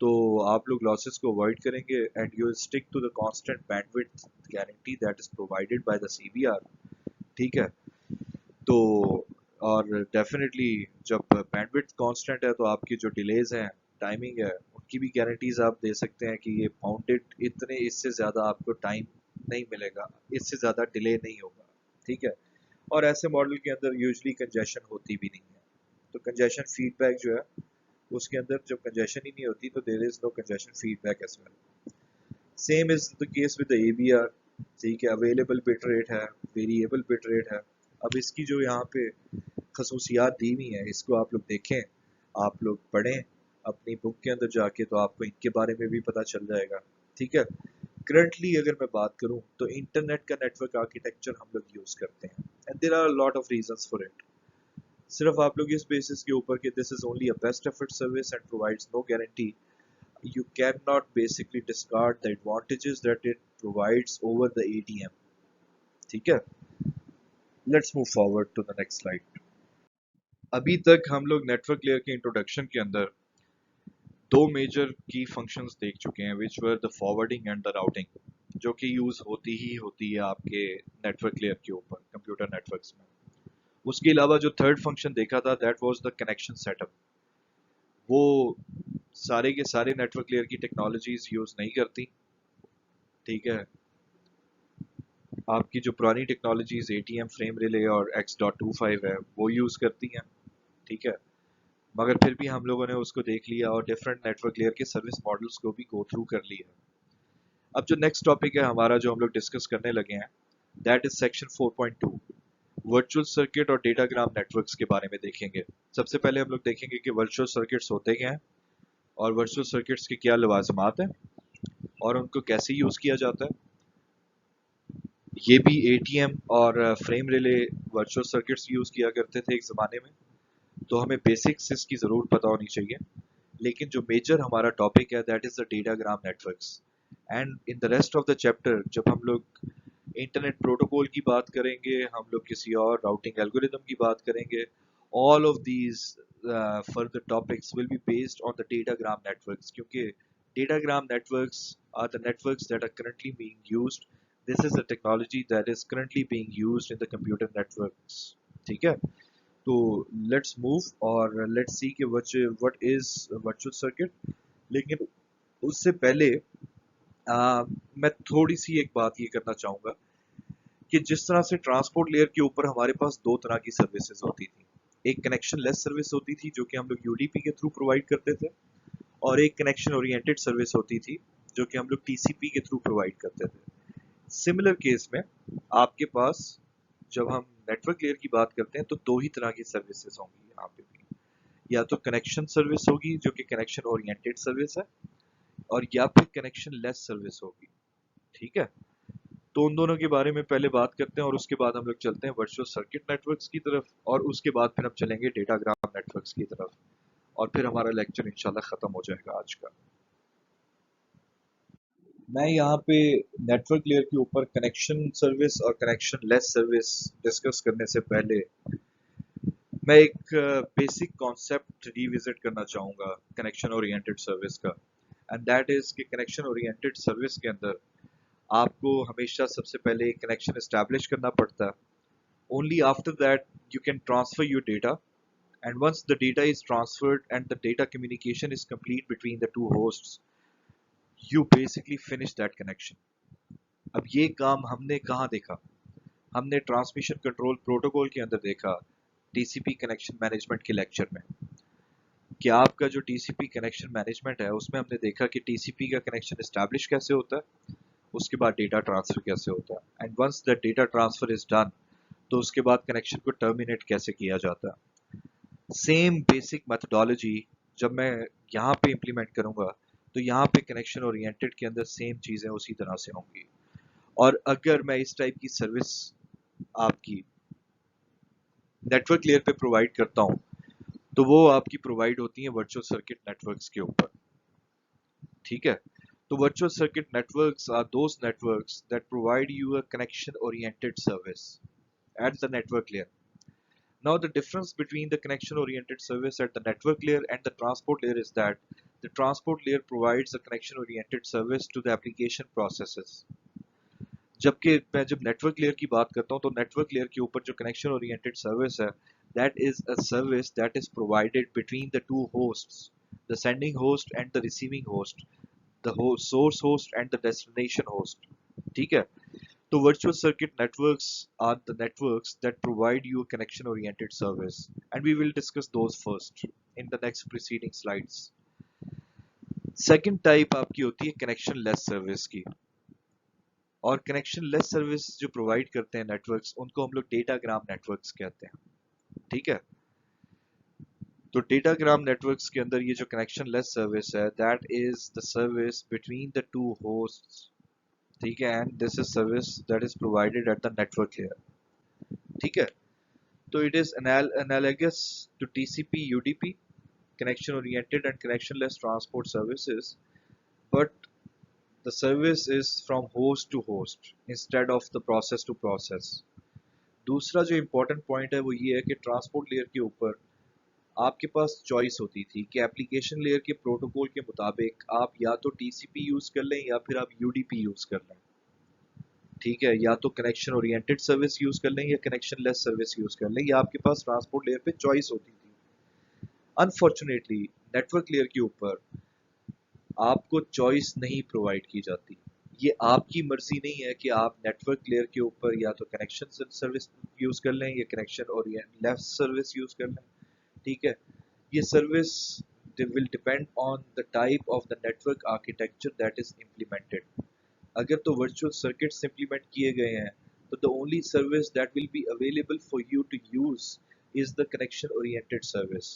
तो आप लोग लॉसेस को अवॉइड करेंगे and you stick to the constant bandwidth guarantee that is provided by the CBR. ठीक है। तो और डेफिनेटली जब बैंडविड्थ कांस्टेंट है तो आपकी जो डिलेज हैं, टाइमिंग है, उनकी भी गारंटीज आप दे सकते हैं कि ये बाउंडेड, इतने इससे ज़्यादा आपको टाइम नहीं मिलेगा, इससे ज़्यादा डिले नहीं होगा। ठीक है। और ऐसे मॉडल के अंदर यूजली कंजेशन होती भी नहीं है। तो कंजेशन फीडबैक जो है उसके अंदर जब कंजेशन ही नहीं होती तो there is no congestion feedback as well. Same is the case with the ABR. ठीक है, अवेलेबल बिट रेट है, वेरिएबल बिट रेट है। अब इसकी जो यहाँ पे खसूसियात दी हुई हैं इसको आप लोग देखें, आप लोग पढ़ें अपनी बुक के अंदर जाके, तो आपको इनके बारे में भी पता चल जाएगा। ठीक है। करंटली अगर मैं बात करूं तो इंटरनेट का नेटवर्क आर्किटेक्चर हम लोग यूज करते हैं, and there are lot of reasons for it. सिर्फ आप लोग इस बेसिस के ऊपर कि this is only a best effort service and provides no guarantee, you cannot basically discard the advantages that it provides over the ATM. ठीक है। Let's move forward to the next slide. अभी तक हम लोग नेटवर्क लेयर के इंट्रोडक्शन के अंदर दो मेजर की फंक्शंस देख चुके हैं, which were the forwarding and the routing, जो कि यूज होती ही होती है आपके नेटवर्क लेयर के ऊपर कंप्यूटर नेटवर्क्स में। उसके अलावा जो थर्ड फंक्शन देखा था that was the connection setup. वो सारे के सारे नेटवर्क लेयर की टेक्नोलॉजीज यूज नहीं करती। ठीक है। आपकी जो पुरानी टेक्नोलॉजीज एटीएम, फ्रेम रिले और X.25 है वो यूज़ करती हैं। ठीक है। मगर फिर भी हम लोगों ने उसको देख लिया और डिफरेंट नेटवर्क लेयर के सर्विस मॉडल्स को भी गो थ्रू कर लिया। अब जो नेक्स्ट टॉपिक है हमारा जो हम लोग डिस्कस करने लगे हैं, that is section 4.2, virtual circuit और डेटाग्राम नेटवर्क्स के बारे में देखेंगे। सबसे पहले हम लोग देखेंगे कि वर्चुअल सर्किट्स होते क्या हैं, और वर्चुअल सर्किट्स के क्या लवाजमात हैं, और उनको कैसे यूज़ किया जाता है। ये भी एटीएम और frame relay virtual circuits use किया करते थे एक ज़माने में, तो हमें बेसिक्स इसकी ज़रूर पता होनी चाहिए। लेकिन जो मेजर हमारा टॉपिक है that is the datagram networks. And in the rest of the chapter जब हम लोग इंटरनेट प्रोटोकॉल की बात करेंगे, हम लोग किसी और राउटिंग एल्गोरिदम की बात करेंगे, all of these further topics will be based on the datagram networks, क्योंकि datagram networks are the networks that are currently being used. This is a technology that is currently being used in the computer networks। ठीक है। तो लेट्स मूव और लेट्स सी कि व्हाट इज वर्चुअल सर्किट। लेकिन उससे पहले मैं थोड़ी सी एक बात ये करना चाहूँगा कि जिस तरह से ट्रांसपोर्ट लेयर के ऊपर हमारे पास दो तरह की सर्विसेज होती थी। एक कनेक्शन लेस सर्विस होती थी जो कि हम लोग यूडीपी के थ्रू प्रोवाइड करते थे, और एक कनेक्शन ओरिएंटेड सर्विस होती थी जो कि हम लोग टीसीपी के थ्रू प्रोवाइड करते थे। सिमिलर केस में आपके पास जब हम नेटवर्क लेयर की बात करते हैं तो दो ही तरह की सर्विसेज होंगी यहाँ पे भी, या तो कनेक्शन सर्विस होगी जो कि कनेक्शन ओरिएंटेड सर्विस है, और या फिर कनेक्शन लेस सर्विस होगी। ठीक है। तो उन दोनों के बारे में पहले बात करते हैं और उसके बाद हम लोग चलते हैं वर्चुअल सर्किट नेटवर्क्स की तरफ, और उसके बाद फिर हम चलेंगे डेटाग्राम नेटवर्क्स की तरफ, और फिर हमारा लेक्चर इंशाल्लाह ख़त्म हो जाएगा आज का। मैं यहाँ पे नेटवर्क लेयर के ऊपर कनेक्शन सर्विस और कनेक्शन लेस सर्विस डिस्कस करने से पहले मैं एक बेसिक कॉन्सेप्ट रिविजिट करना चाहूँगा कनेक्शन ओरिएंटेड सर्विस का, एंड दैट इज़ कि कनेक्शन ओरिएंटेड सर्विस के अंदर आपको हमेशा सबसे पहले एक कनेक्शन इस्टेब्लिश करना पड़ता है. Only after that you can transfer your data, and once the data is transferred and the data communication is complete between the two hosts, you basically finish that connection. अब ये काम हमने कहाँ देखा? हमने ट्रांसमिशन कंट्रोल प्रोटोकॉल के अंदर देखा, टीसीपी कनेक्शन मैनेजमेंट के लेक्चर में, कि आपका जो टीसीपी कनेक्शन मैनेजमेंट है उसमें हमने देखा कि टीसीपी का कनेक्शन इस्टेब्लिश कैसे होता है, उसके बाद डेटा ट्रांसफर कैसे होता है, and once the data transfer is done तो उसके बाद कनेक्शन को टर्मिनेट कैसे किया जाता है. सेम बेसिक मेथोडोलॉजी जब मैं यहाँ पे इम्प्लीमेंट करूँगा तो यहाँ पे कनेक्शन ओरिएंटेड के अंदर सेम चीज़ें उसी तरह से होंगी. और अगर मैं इस टाइप की सर्विस आपकी नेटवर्क लेयर पे प्रोवाइड करता हूँ तो वो आपकी प्रोवाइड होती है वर्चुअल सर्किट नेटवर्क्स के ऊपर. ठीक है, तो virtual circuit networks are those networks that provide you a connection oriented service at the network layer. Now the difference between the connection oriented service at the network layer and the transport layer is that the transport layer provides a connection oriented service to the application processes. जबकि मैं जब नेटवर्क लेयर की बात करता हूँ तो नेटवर्क लेयर के ऊपर जो कनेक्शन ओरिएंटेड सर्विस है, that is a service that is provided between the two hosts, the sending host and the receiving host, the source host and the destination host. ठीक है, so virtual circuit networks are the networks that provide you a connection oriented service, and we will discuss those first in the next preceding slides. Second type आपकी होती है connection less service की, और connection less service जो provide करते हैं networks उनको हम लोग datagram networks कहते हैं. ठीक है, तो datagram networks के अंदर ये जो connection less service है, that is the service between the two hosts. ठीक है, and this is service that is provided at the network layer. ठीक है, तो it is analogous to TCP UDP, connection oriented and connectionless transport services, but the service is from host to host instead of the process to process. दूसरा जो important point है वो ये है कि ट्रांसपोर्ट लेयर के ऊपर आपके पास चॉइस होती थी कि एप्लीकेशन लेयर के प्रोटोकॉल के मुताबिक आप या तो TCP यूज कर लें या फिर आप UDP यूज कर लें. ठीक है, या तो कनेक्शन ओरिएंटेड सर्विस यूज कर लें या कनेक्शन लेस सर्विस यूज कर लें, या आपके पास ट्रांसपोर्ट लेयर पे चॉइस होती थी. अनफॉर्चुनेटली नेटवर्क लेयर के ऊपर आपको चॉइस नहीं प्रोवाइड की जाती. ये आपकी मर्जी नहीं है कि आप नेटवर्क लेयर के ऊपर या तो कनेक्शन सर्विस यूज कर लें या connection oriented less service use कर लें. ठीक है, ये service will depend on the type of the network architecture that is implemented. अगर तो वर्चुअल सर्किट्स इम्प्लीमेंट किए गए हैं तो the only service that will be available for you to use is the connection oriented service.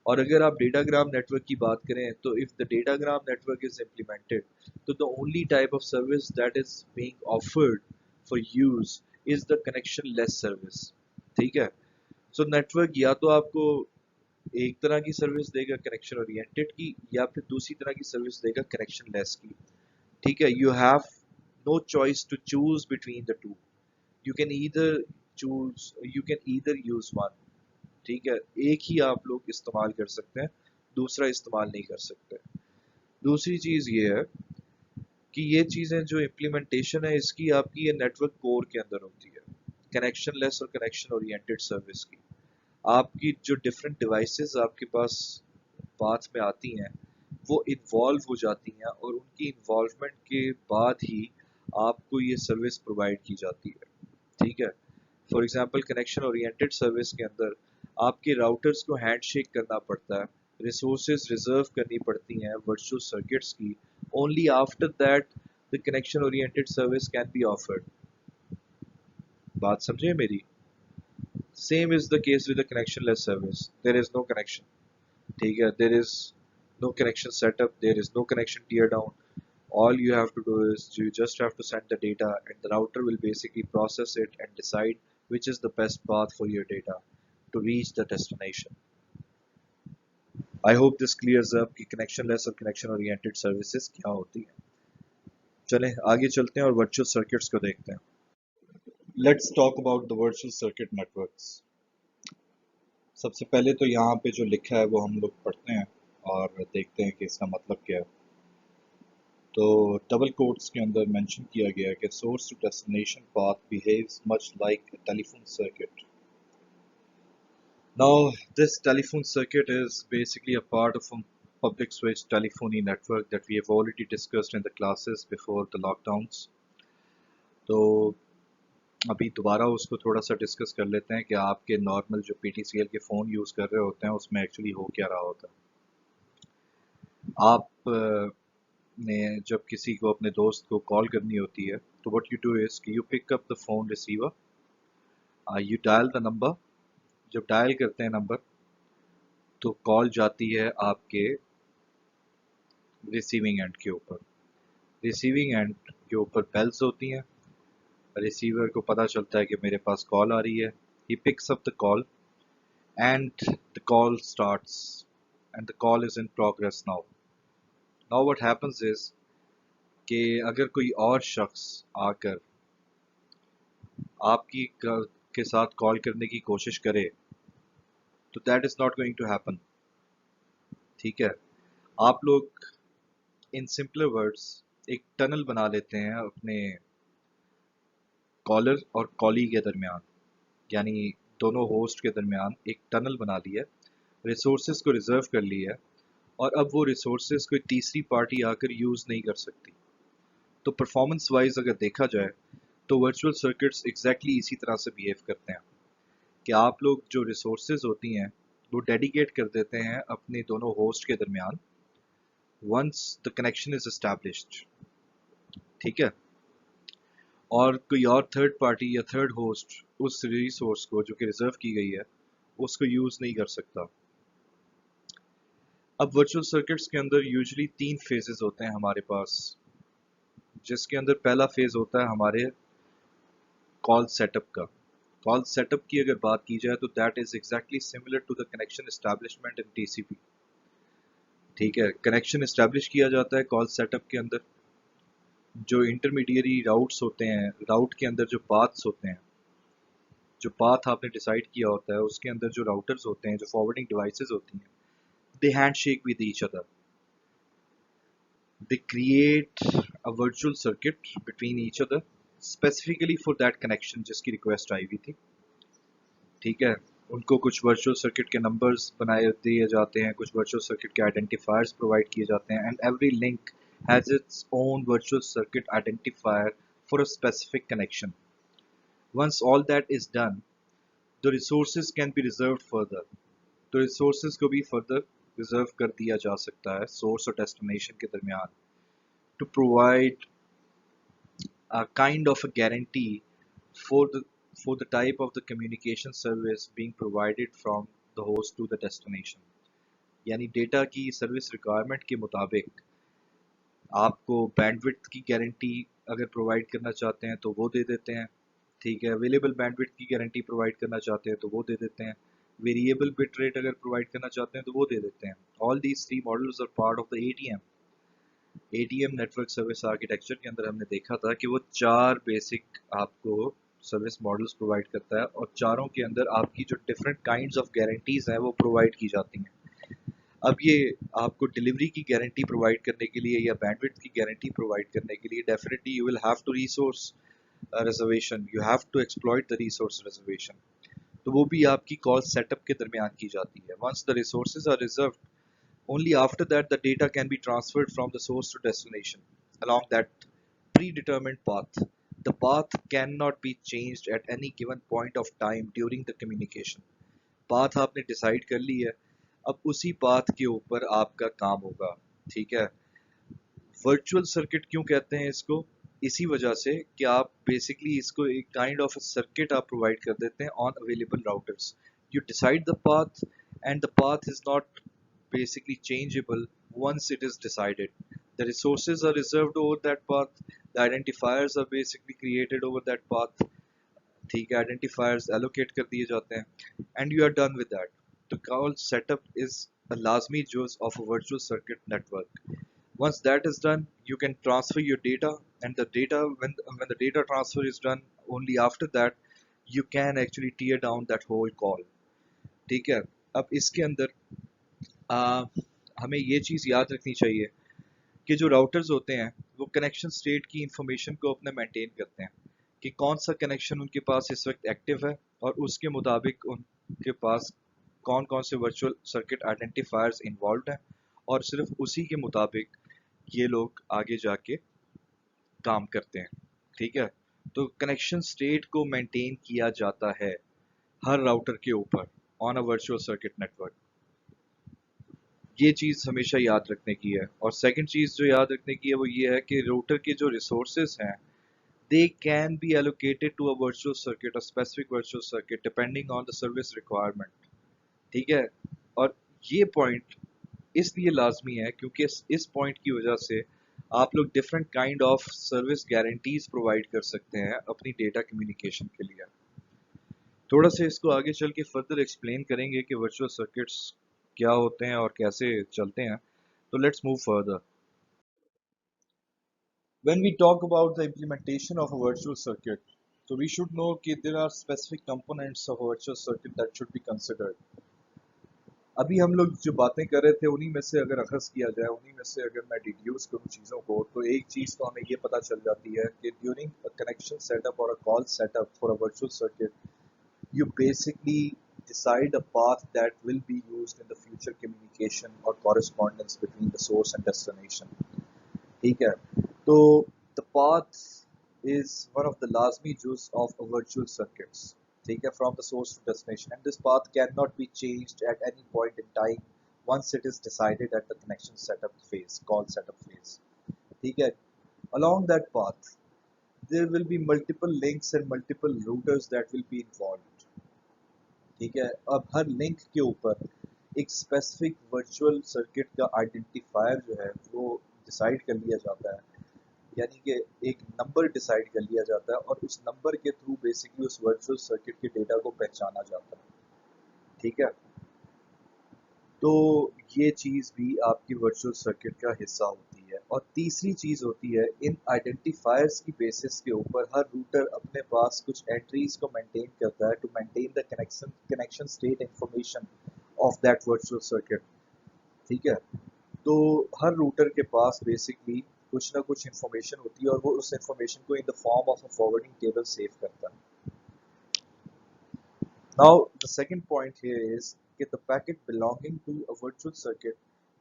और अगर आप डेटाग्राम नेटवर्क की बात करें तो if the datagram network is implemented तो the only type of service that is being offered for use is the connectionless service. ठीक है, सो नेटवर्क या तो आपको एक तरह की सर्विस देगा कनेक्शन ओरिएंटेड की, या फिर दूसरी तरह की सर्विस देगा कनेक्शन लेस की. ठीक है, you have no choice to choose between the two. You can either use one. ठीक है, एक ही आप लोग इस्तेमाल कर सकते हैं, दूसरा इस्तेमाल नहीं कर सकते. दूसरी चीज ये है कि ये चीजें जो इम्प्लीमेंटेशन है इसकी आपकी ये नेटवर्क कोर के अंदर होती है, कनेक्शन लेस और कनेक्शन ओरिएंटेड सर्विस की. आपकी जो डिफरेंट डिवाइसेस आपके पास पाथ में आती हैं वो इन्वॉल्व हो जाती हैं, और उनकी इन्वॉल्वमेंट के बाद ही आपको ये सर्विस प्रोवाइड की जाती है. ठीक है, for example connection oriented service के अंदर आपके राउटर्स को हैंडशेक करना पड़ता है, रिसोर्सेज रिजर्व करनी पड़ती हैं वर्चुअल सर्किट्स की. Only after that the connection oriented service can be offered. बात समझे मेरी? Same is the case with the connectionless service. There is no connection. ठीक है, there is no connection setup, there is no connection tear down. All you have to do is you just have to send the data, and the router will basically process it and decide which is the best path for your data to reach the destination. I hope this clears up कि connectionless और connection oriented services क्या होती है. चलें आगे चलते हैं और virtual circuits को देखते हैं. Let's talk about the virtual circuit networks. सबसे पहले तो यहाँ पे जो लिखा है वो हम लोग पढ़ते हैं और देखते हैं कि इसका मतलब क्या है. तो डबल कोट्स के अंदर मेंशन किया गया है कि source to destination path behaves much like a telephone circuit. Now, this telephone circuit is basically a part of a public switch telephony network that we have already discussed in the classes before the lockdowns. तो अभी दोबारा उसको थोड़ा सा डिस्कस कर लेते हैं कि आपके नॉर्मल जो PTCL के फ़ोन यूज़ कर रहे होते हैं उसमें एक्चुअली हो क्या रहा होता है. आप ने जब किसी को अपने दोस्त को कॉल करनी होती है तो व्हाट यू डू इज़ कि you pick up the phone receiver, you dial the number. जब डायल करते हैं नंबर तो कॉल जाती है आपके रिसीविंग एंड के ऊपर. रिसीविंग एंड के ऊपर बेल्स होती हैं. रिसीवर को पता चलता है कि मेरे पास कॉल आ रही है. He picks up the call and the call starts and the call is in progress now. Now what happens is कि अगर कोई और शख्स आकर आपकी के साथ कॉल करने की कोशिश करे तो that is not going to happen. ठीक है. आप लोग इन सिंपलर वर्ड्स एक टनल बना लेते हैं अपने कॉलर और कॉली के दरमियान, यानी दोनों होस्ट के दरमियान एक टनल बना लिया, रिसोर्सेज को रिजर्व कर लिया और अब वो रिसोर्सेज कोई तीसरी पार्टी आकर यूज़ नहीं कर सकती. तो परफॉर्मेंस वाइज अगर देखा जाए तो वर्चुअल सर्किट्स एग्जैक्टली इसी तरह से बिहेव करते हैं कि आप लोग जो रिसोर्सेज होती हैं वो डेडिकेट कर देते हैं अपने दोनों होस्ट के दरमियान once the connection is established. ठीक है. और कोई और थर्ड पार्टी या थर्ड होस्ट उस रिसोर्स को जो कि रिजर्व की गई है उसको यूज़ नहीं कर सकता. अब वर्चुअल सर्किट्स के अंदर यूजुअली 3 फेजेस होते हैं हमारे पास, जिसके अंदर पहला फेज होता है हमारे कॉल सेटअप का. कॉल सेटअप की अगर बात की जाए तो that is exactly similar to the connection establishment in TCP. ठीक है. कनेक्शन एस्टैब्लिश किया जाता है कॉल सेटअप के अंदर. जो इंटरमीडियरी राउट्स होते हैं, राउट के अंदर जो पाथ्स होते हैं, जो पाथ आपने डिसाइड किया होता है उसके अंदर जो राउटर्स होते हैं, जो फॉरवर्डिंग डिवाइसेस होती हैं, they handshake with each other. They create a virtual circuit between each other specifically for that connection जिसकी रिक्वेस्ट आई हुई थी. ठीक है. उनको कुछ वर्चुअल सर्किट के नंबर्स बनाए दिए जाते हैं, कुछ वर्चुअल सर्किट के आइडेंटिफायर्स प्रोवाइड किए जाते हैं, and every link has its own virtual circuit identifier for a specific connection. Once all that is done the resources can be reserved further. तो रिसोर्सेज को भी फर्दर रिजर्व कर दिया जा सकता है सोर्स और डेस्टिनेशन के दरमियान to provide a kind of a guarantee for the type of the communication service being provided from the host to the destination. यानी डेटा की सर्विस रिक्वायरमेंट के मुताबिक आपको बैंडविड्थ की गारंटी अगर प्रोवाइड करना चाहते हैं तो वो दे देते हैं. ठीक है. अवेलेबल बैंडविड्थ की गारंटी प्रोवाइड करना चाहते हैं तो वो दे देते हैं. वेरिएबल बिट रेट अगर प्रोवाइड करना चाहते हैं तो वो दे देते हैं. All these 3 models are part of the ATM network service architecture के अंदर. हमने देखा था कि वो 4 बेसिक आपको सर्विस मॉडल्स प्रोवाइड करता है और चारों के अंदर आपकी जो डिफरेंट काइंड्स ऑफ गारंटीज हैं वो प्रोवाइड की जाती हैं. अब ये आपको डिलीवरी की गारंटी प्रोवाइड करने के लिए या बैंडविड्थ की गारंटी प्रोवाइड करने के लिए definitely you will have to resource reservation, you have to exploit the resource reservation. तो वो भी आपकी कॉल सेटअप के दरमियान की जाती है. Once the resources are reserved, only after that the data can be transferred from the source to destination along that predetermined path. The path cannot be changed at any given point of time during the communication. Path आपने decide कर ली है, अब उसी path के ऊपर आपका काम होगा. ठीक है. वर्चुअल सर्किट क्यों कहते हैं इसको? इसी वजह से कि आप बेसिकली इसको एक काइंड ऑफ सर्किट आप प्रोवाइड कर देते हैं on available routers. You decide the path and the path is not basically changeable once it is decided. The resources are reserved over that path. The identifiers are basically created over that path. ठीक है, identifiers allocate कर दिए जाते हैं and you are done with that. The call setup is a lazmi juz of a virtual circuit network. Once that is done, you can transfer your data, and the data when the data transfer is done, only after that you can actually tear down that whole call. ठीक है, अब इसके अंदर आ, हमें ये चीज़ याद रखनी चाहिए कि जो राउटर्स होते हैं वो कनेक्शन स्टेट की इंफॉर्मेशन को अपने मेंटेन करते हैं कि कौन सा कनेक्शन उनके पास इस वक्त एक्टिव है और उसके मुताबिक उनके पास कौन कौन से वर्चुअल सर्किट आइडेंटिफायर्स इन्वॉल्व हैं और सिर्फ उसी के मुताबिक ये लोग आगे जाके काम करते हैं। ठीक है, तो कनेक्शन स्टेट को मेंटेन किया जाता है हर राउटर के ऊपर on a virtual circuit network. ये चीज़ हमेशा याद रखने की है। और सेकंड चीज़ जो याद रखने की है वो ये है कि राउटर के जो रिसोर्सेज हैं they can be allocated to a virtual circuit, a specific virtual circuit, depending on the service requirement. ठीक है, और ये पॉइंट इसलिए लाजमी है क्योंकि इस पॉइंट की वजह से आप लोग different kind of service guarantees provide कर सकते हैं अपनी डेटा कम्युनिकेशन के लिए। थोड़ा सा इसको आगे चल के फर्दर एक्सप्लेन करेंगे कि वर्चुअल सर्किट्स क्या होते हैं और कैसे चलते हैं। तो let's move further. When we talk about the implementation of a virtual circuit, so we should know that there are specific components of a virtual circuit that should be considered. अभी हम लोग जो बातें कर रहे थे उन्हीं में से अगर अखज़ किया जाए, उन्हीं में से अगर मैं डिड्यूस करूँ चीज़ों को, तो एक चीज़ तो हमें ये पता चल जाती है कि ड्यूरिंग अ कनेक्शन सेटअप और अ call setup for a virtual circuit, you basically decide a path that will be used in the future communication or correspondence between the source and destination. ठीक है, तो the path is one of the lazmi juz of a virtual circuits. ठीक है, from the source to destination, and this path cannot be changed at any point in time once it is decided at the connection setup phase, call setup phase. ठीक है, along that path there will be multiple links and multiple routers that will be involved. ठीक है, अब हर लिंक के ऊपर एक स्पेसिफिक वर्चुअल सर्किट का आइडेंटिफायर जो है वो डिसाइड कर लिया जाता है, यानी कि एक नंबर डिसाइड कर लिया जाता है और उस नंबर के थ्रू बेसिकली उस वर्चुअल सर्किट के डेटा को पहचाना जाता है। ठीक है, तो ये चीज़ भी आपकी वर्चुअल सर्किट का हिस्सा होती है। और तीसरी चीज़ होती है, इन आइडेंटिफायर्स की बेसिस के ऊपर हर रूटर अपने पास कुछ एंट्रीज को मेंटेन करता है to maintain the connection state information of that virtual circuit. ठीक है, तो हर रूटर के पास बेसिकली कुछ ना कुछ इंफॉर्मेशन होती है और वो उस इंफॉर्मेशन को in the form of a forwarding table save करता है। Now, the second point here is that the packet belonging to a virtual circuit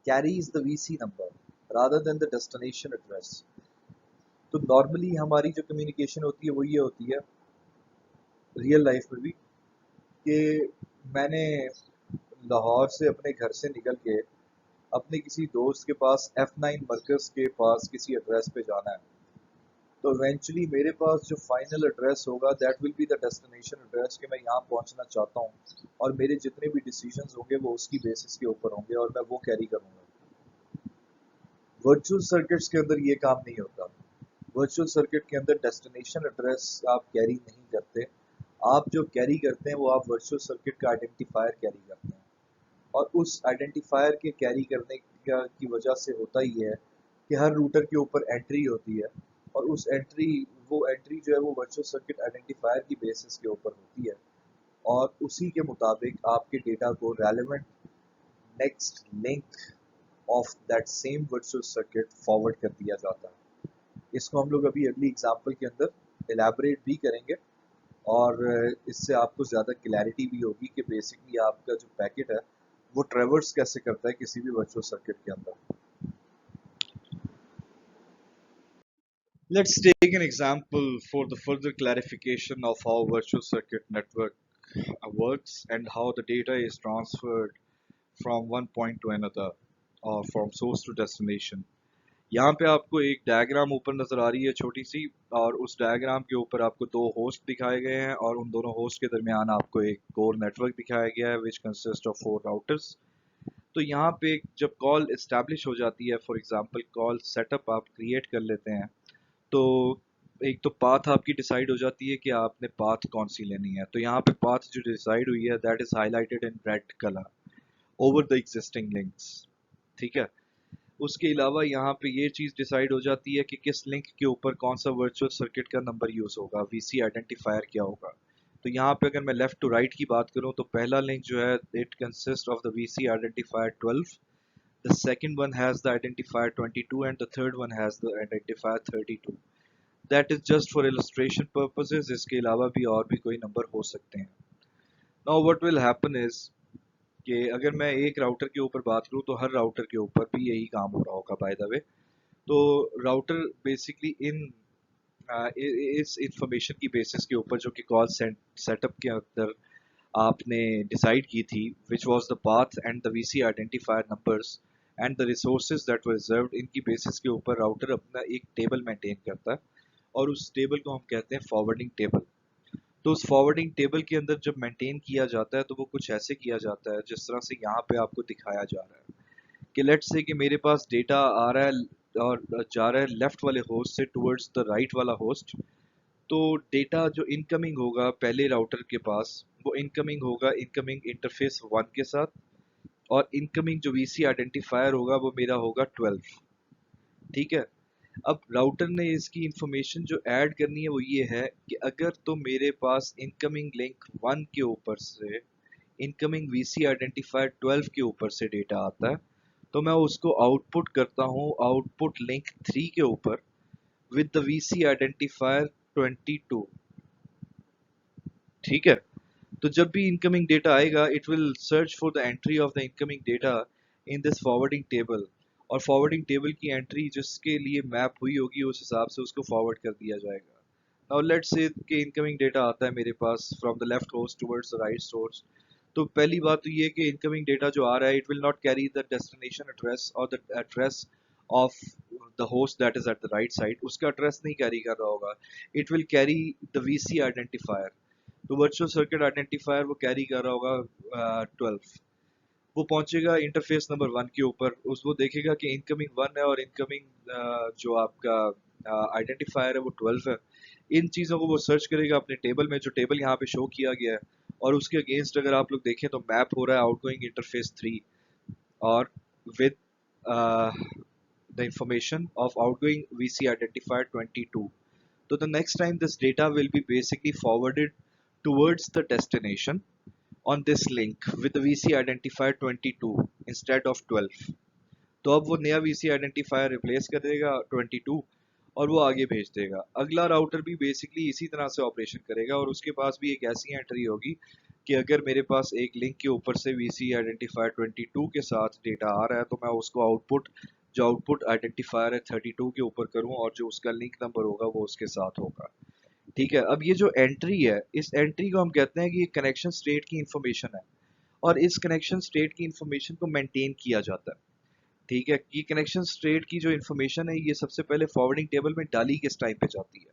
carries the VC number rather than the destination address. तो नॉर्मली हमारी जो कम्युनिकेशन होती है वो ये होती है रियल लाइफ में भी कि मैंने लाहौर से अपने घर से निकल के अपने किसी दोस्त के पास F9 मरकज़ के पास किसी एड्रेस पे जाना है, तो इवेंचुअली मेरे पास जो फाइनल एड्रेस होगा that will be the destination address कि मैं यहाँ पहुँचना चाहता हूँ और मेरे जितने भी डिसीजंस होंगे वो उसकी बेसिस के ऊपर होंगे और मैं वो कैरी करूँगा। वर्चुअल सर्किट्स के अंदर ये काम नहीं होता। वर्चुअल सर्किट के अंदर डेस्टिनेशन एड्रेस आप कैरी नहीं करते, आप जो कैरी करते हैं वो आप वर्चुअल सर्किट का आइडेंटिफायर कैरी करते हैं और उस आइडेंटिफायर के कैरी करने की वजह से होता ही है कि हर रूटर के ऊपर एंट्री होती है और वो एंट्री जो है वो वर्चुअल सर्किट आइडेंटिफायर की बेसिस के ऊपर होती है और उसी के मुताबिक आपके डेटा को relevant next link of that same virtual circuit forward कर दिया जाता है। इसको हम लोग अभी अगली एग्जांपल के अंदर एलैबोरेट भी करेंगे और इससे आपको ज़्यादा क्लैरिटी भी होगी कि बेसिकली आपका जो पैकेट है वो ट्रेवर्स कैसे करता है किसी भी वर्चुअल सर्किट के अंदर। Let's take an example for the further clarification of how virtual circuit network works and how the data is transferred from one point to another or from source to destination. यहाँ पे आपको एक डायग्राम ऊपर नज़र आ रही है छोटी सी, और उस डायग्राम के ऊपर आपको दो होस्ट दिखाए गए हैं और उन दोनों होस्ट के दरमियान आपको एक कोर नेटवर्क दिखाया गया है विच कंसिस्ट ऑफ 4 राउटर्स। तो यहाँ पे जब कॉल इस्टेब्लिश हो जाती है, फॉर एग्जांपल कॉल सेटअप आप क्रिएट कर लेते हैं, तो एक तो पाथ आपकी डिसाइड हो जाती है कि आपने पाथ कौन सी लेनी है। तो यहाँ पे पाथ जो डिसाइड हुई है that is highlighted in red colour over the existing links. ठीक है। उसके अलावा यहाँ पे ये चीज़ डिसाइड हो जाती है कि किस लिंक के ऊपर कौन सा वर्चुअल सर्किट का नंबर यूज़ होगा, वीसी आइडेंटिफायर क्या होगा। तो यहाँ पे अगर मैं लेफ्ट टू राइट की बात करूँ तो पहला लिंक जो है it consist of the VC identifier 12, the second one has the identifier 22 and the third one has the identifier 32. That is just for illustration purposes, इसके अलावा भी और भी कोई नंबर हो सकते हैं। Now what will happen is कि अगर मैं एक राउटर के ऊपर बात करूँ तो हर राउटर के ऊपर भी यही काम हो रहा होगा बाय द वे। तो राउटर बेसिकली इस इंफॉर्मेशन की बेसिस के ऊपर जो कि कॉल सेटअप के अंदर आपने डिसाइड की थी, which was the path and the VC identifier numbers and the resources that were reserved, इनकी बेसिस के ऊपर राउटर अपना एक टेबल मेंटेन करता है और उस टेबल को हम कहते हैं फॉरवर्डिंग टेबल। तो उस फॉरवर्डिंग टेबल के अंदर जब मेंटेन किया जाता है तो वो कुछ ऐसे किया जाता है जिस तरह से यहाँ पे आपको दिखाया जा रहा है कि लेट्स से कि मेरे पास डेटा आ रहा है और जा रहा है लेफ्ट वाले होस्ट से टुवर्ड्स द राइट वाला होस्ट। तो डेटा जो इनकमिंग होगा पहले राउटर के पास, वो इनकमिंग होगा इनकमिंग इंटरफेस 1 के साथ, और इनकमिंग जो वीसी आइडेंटिफायर होगा वो मेरा होगा 12। ठीक है। अब राउटर ने इसकी इंफॉर्मेशन जो ऐड करनी है वो ये है कि अगर तो मेरे पास इनकमिंग लिंक 1 के ऊपर से इनकमिंग वीसी आइडेंटिफायर 12 के ऊपर से डेटा आता है तो मैं उसको आउटपुट करता हूँ आउटपुट लिंक 3 के ऊपर विद द वीसी आइडेंटिफायर 22। ठीक है। तो जब भी इनकमिंग डेटा आएगा it will search for the entry of the incoming data in this forwarding table, और फॉरवर्डिंग टेबल की एंट्री जिसके लिए मैप हुई होगी उस हिसाब से उसको फॉरवर्ड कर दिया जाएगा। नाउ लेट्स से कि इनकमिंग डेटा आता है मेरे पास from the left host towards the right source. तो पहली बात तो ये कि इनकमिंग डेटा जो आ रहा है it will not carry the destination address और the address of the host that is at the right side, उसका एड्रेस नहीं कैरी कर रहा होगा। It will carry the VC identifier. तो वर्चुअल सर्किट आइडेंटिफायर वो कैरी कर रहा होगा 12। वो पहुंचेगा इंटरफेस नंबर 1 के ऊपर, उस वो देखेगा कि इनकमिंग 1 है और इनकमिंग जो आपका आइडेंटिफायर है वो 12 है। इन चीज़ों को वो सर्च करेगा अपने टेबल में, जो टेबल यहाँ पे शो किया गया है, और उसके अगेंस्ट अगर आप लोग देखें तो मैप हो रहा है आउटगोइंग इंटरफेस 3 और with the information of outgoing VC identifier 22. So the next time this data will be basically forwarded towards the destination on this link with the VC identifier 22 instead of 12. तो अब वो नया VC आइडेंटिफायर रिप्लेस कर देगा 22 और वो आगे भेज देगा। अगला राउटर भी बेसिकली इसी तरह से ऑपरेशन करेगा और उसके पास भी एक ऐसी एंट्री होगी कि अगर मेरे पास एक लिंक के ऊपर से VC आइडेंटिफायर 22 के साथ डेटा आ रहा है तो मैं उसको जो आउटपुट आइडेंटिफायर है 32 के ऊपर करूँ और जो उसका लिंक नंबर होगा वो उसके साथ होगा। ठीक है। अब ये जो एंट्री है इस एंट्री को हम कहते हैं कि ये कनेक्शन स्टेट की इंफॉर्मेशन है और इस कनेक्शन स्टेट की इंफॉर्मेशन को मेंटेन किया जाता है। ठीक है। ये कनेक्शन स्टेट की जो इन्फॉर्मेशन है ये सबसे पहले फॉरवर्डिंग टेबल में डाली किस टाइम पे जाती है,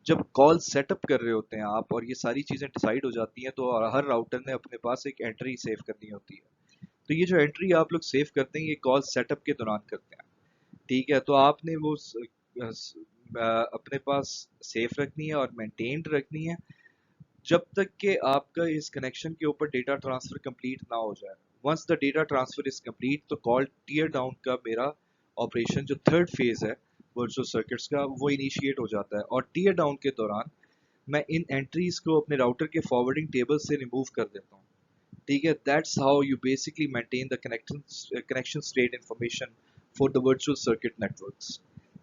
जब कॉल सेटअप कर रहे होते हैं आप और ये सारी चीज़ें डिसाइड हो जाती हैं तो हर राउटर ने अपने पास एक एंट्री सेव करनी होती है। तो ये जो एंट्री आप लोग सेव करते हैं ये कॉल सेटअप के दौरान करते हैं। ठीक है। तो आपने वो अपने पास सेफ रखनी है और मेंटेन्ड रखनी है जब तक कि आपका इस कनेक्शन के ऊपर डेटा ट्रांसफर कंप्लीट ना हो जाए। Once the data transfer is complete तो कॉल टीयर डाउन का मेरा ऑपरेशन जो थर्ड फेज है वर्चुअल सर्किट्स का वो इनिशिएट हो जाता है और टीयर डाउन के दौरान मैं इन एंट्रीज को अपने राउटर के फॉरवर्डिंग टेबल से रिमूव कर देता हूँ। ठीक है। That's how you basically maintain the connection state information for the virtual circuit networks.